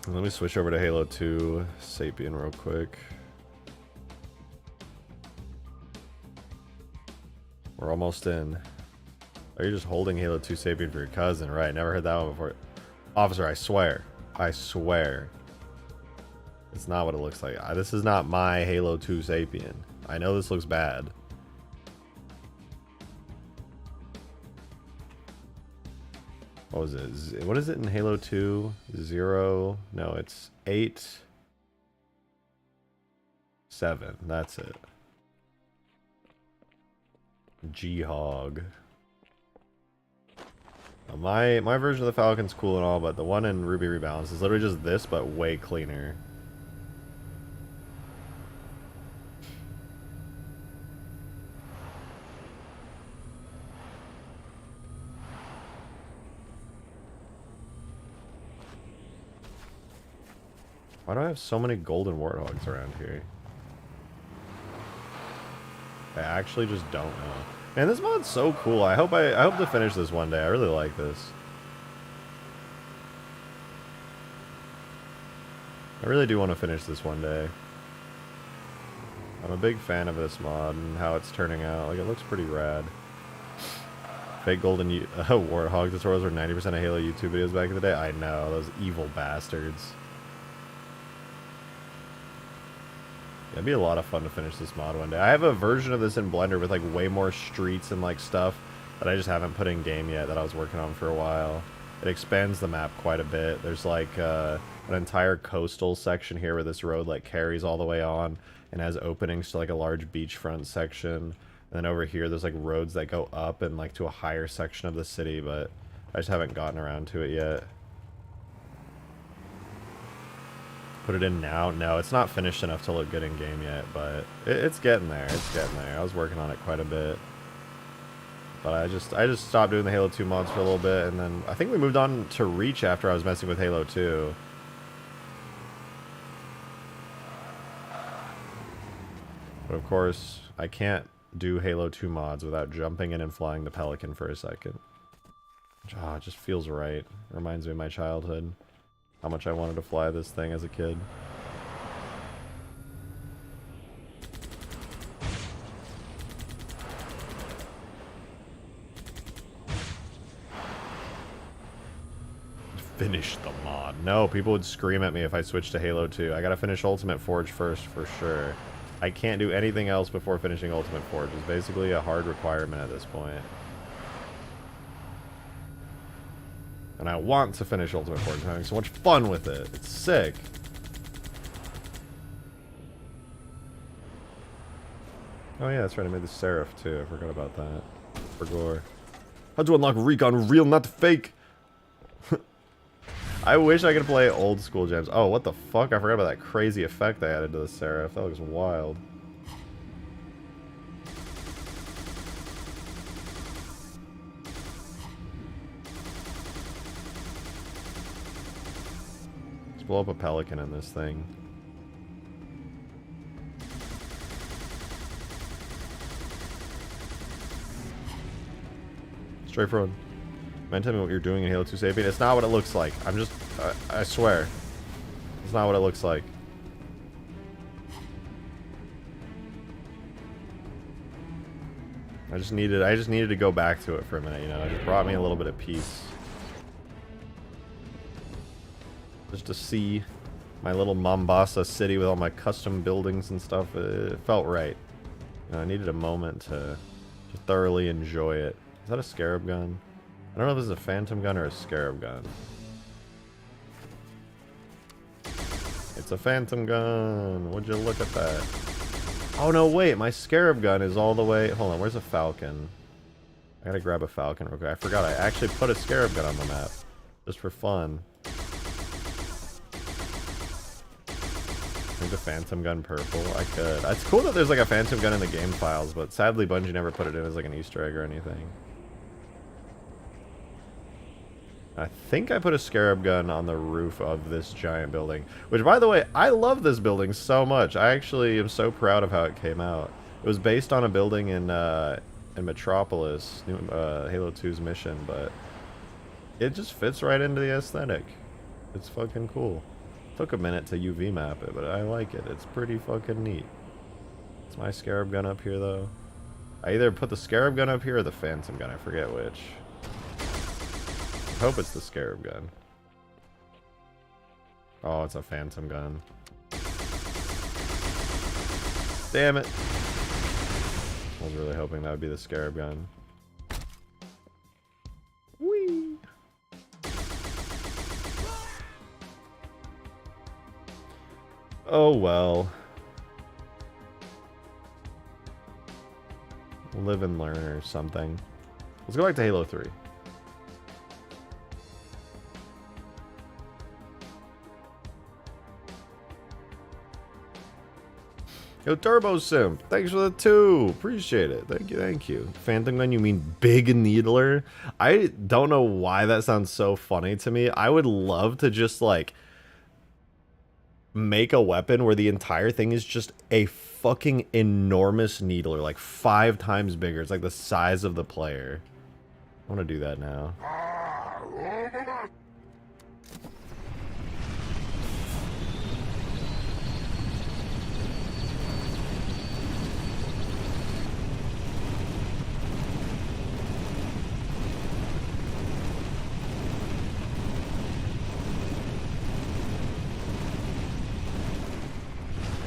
Let me switch over to Halo 2 Sapien real quick. We're almost in. Are you just holding Halo 2 Sapien for your cousin? Right, never heard that one before. Officer, I swear. It's not what it looks like. This is not my Halo 2 Sapien. I know this looks bad. What was it? What is it in Halo 2? 0? No, it's 8. 7. That's it. G-Hog. My version of the Falcon's cool and all, but the one in Ruby Rebalance is literally just this, but way cleaner. Why do I have so many golden warthogs around here? I actually just don't know. Man, this mod's so cool. I hope to finish this one day. I really like this. I really do want to finish this one day. I'm a big fan of this mod and how it's turning out. Like, it looks pretty rad. Fake golden warthog tutorials were 90% of Halo YouTube videos back in the day. I know, those evil bastards. It'd be a lot of fun to finish this mod one day. I have a version of this in Blender with like way more streets and like stuff that I just haven't put in game yet that I was working on for a while. It expands the map quite a bit. There's like an entire coastal section here where this road like carries all the way on and has openings to like a large beachfront section. And then over here there's like roads that go up and like to a higher section of the city, but I just haven't gotten around to it yet. Put it in now? No, it's not finished enough to look good in game yet, but it's getting there. It's getting there. I was working on it quite a bit. But I just stopped doing the Halo 2 mods for a little bit, and then I think we moved on to Reach after I was messing with Halo 2. But of course, I can't do Halo 2 mods without jumping in and flying the Pelican for a second. It just feels right. Reminds me of my childhood. How much I wanted to fly this thing as a kid. Finish the mod. No, people would scream at me if I switched to Halo 2. I gotta finish Ultimate Forge first, for sure. I can't do anything else before finishing Ultimate Forge. It's basically a hard requirement at this point. And I want to finish Ultimate Forge. I'm having so much fun with it. It's sick. Oh yeah, that's right. I made the Seraph too. I forgot about that. For gore. How to unlock Recon real, not fake. I wish I could play old school gems. Oh, what the fuck? I forgot about that crazy effect they added to the Seraph. That looks wild. Let's blow up a Pelican in this thing. Straight forward. Man, tell me what you're doing in Halo 2 Sapien. It's not what it looks like. I'm just... I swear. It's not what it looks like. I just needed to go back to it for a minute, you know? It just brought me a little bit of peace. Just to see my little Mombasa city with all my custom buildings and stuff. It felt right. You know, I needed a moment to thoroughly enjoy it. Is that a Scarab gun? I don't know if this is a Phantom gun or a Scarab gun. It's a Phantom gun. Would you look at that? Oh no, wait, my Scarab gun is all the way... Hold on, where's a Falcon? I gotta grab a Falcon real quick. I forgot I actually put a Scarab gun on the map. Just for fun. Make the Phantom gun purple. I could. It's cool that there's like a Phantom gun in the game files, but sadly Bungie never put it in as like an Easter egg or anything. I think I put a Scarab gun on the roof of this giant building. Which, by the way, I love this building so much. I actually am so proud of how it came out. It was based on a building in Metropolis, Halo 2's mission, but it just fits right into the aesthetic. It's fucking cool. Took a minute to UV map it, but I like it. It's pretty fucking neat. Is my Scarab gun up here, though? I either put the Scarab gun up here or the Phantom gun. I forget which. I hope it's the Scarab gun. Oh, it's a Phantom gun. Damn it. I was really hoping that would be the Scarab gun. Whee! Oh well. Live and learn or something. Let's go back to Halo 3. Yo, Turbo Simp, thanks for the 2. Appreciate it. Thank you, thank you. Phantom gun, you mean Big Needler? I don't know why that sounds so funny to me. I would love to just, like, make a weapon where the entire thing is just a fucking enormous needler, like 5 times bigger. It's like the size of the player. I want to do that now.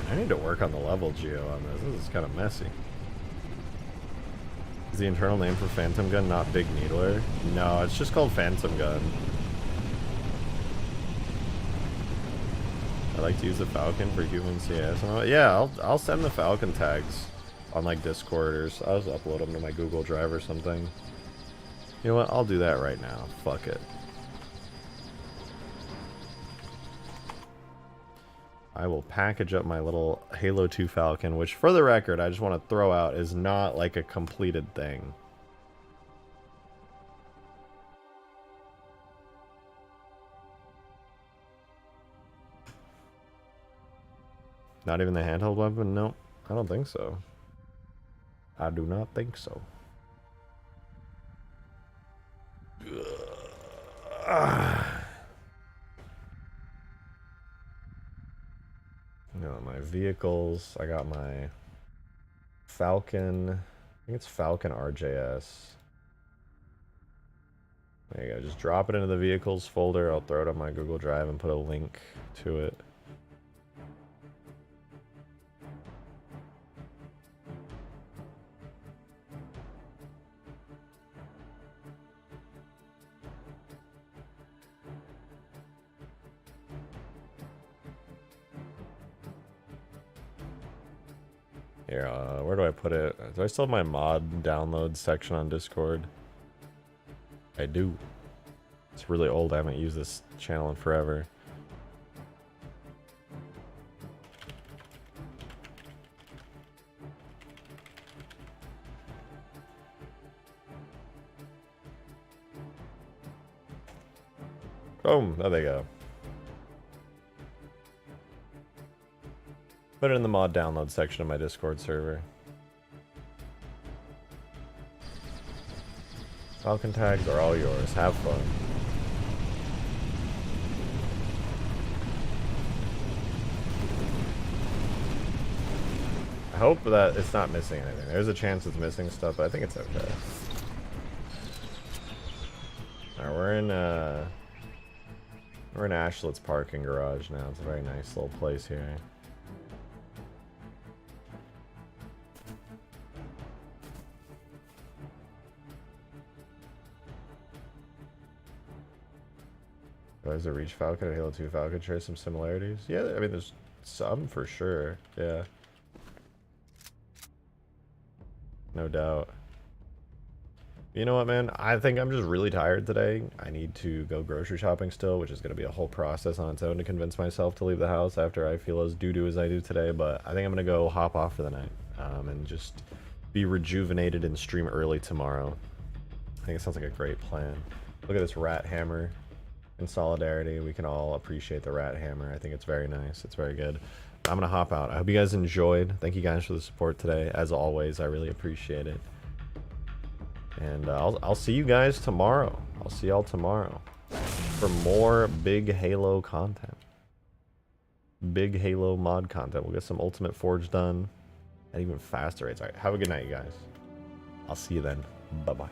I need to work on the level geo on this. This is kind of messy. Is the internal name for Phantom Gun not Big Needler? No, it's just called Phantom Gun. I like to use the Falcon for human CS. Yeah, I'll send the Falcon tags on like Discord, or I'll just upload them to my Google Drive or something. You know what? I'll do that right now. Fuck it. I will package up my little Halo 2 Falcon, which, for the record, I just want to throw out is not like a completed thing. Not even the handheld weapon? Nope. I don't think so. I do not think so. You know, my vehicles, I got my Falcon, I think it's Falcon RJS. There you go, just drop it into the vehicles folder, I'll throw it on my Google Drive and put a link to it. Here, where do I put it? Do I still have my mod download section on Discord? I do. It's really old. I haven't used this channel in forever. Boom. There they go. Put it in the mod download section of my Discord server. Falcon tags are all yours. Have fun. I hope that it's not missing anything. There's a chance it's missing stuff, but I think it's okay. Alright, we're in Ashlet's parking garage now. It's a very nice little place here. Does the Reach Falcon and Halo 2 Falcon share some similarities? Yeah, I mean, there's some for sure. Yeah. No doubt. You know what, man? I think I'm just really tired today. I need to go grocery shopping still, which is going to be a whole process on its own to convince myself to leave the house after I feel as doo-doo as I do today. But I think I'm going to go hop off for the night and just be rejuvenated and stream early tomorrow. I think it sounds like a great plan. Look at this rat hammer. In solidarity, we can all appreciate the rat hammer. I think it's very nice. It's very good. I'm gonna hop out. I hope you guys enjoyed. Thank you guys for the support today. As always, I really appreciate it. And I'll see you guys tomorrow. I'll see y'all tomorrow for more big Halo content. Big Halo mod content. We'll get some Ultimate Forge done at even faster rates. All right, have a good night, you guys. I'll see you then. Bye-bye.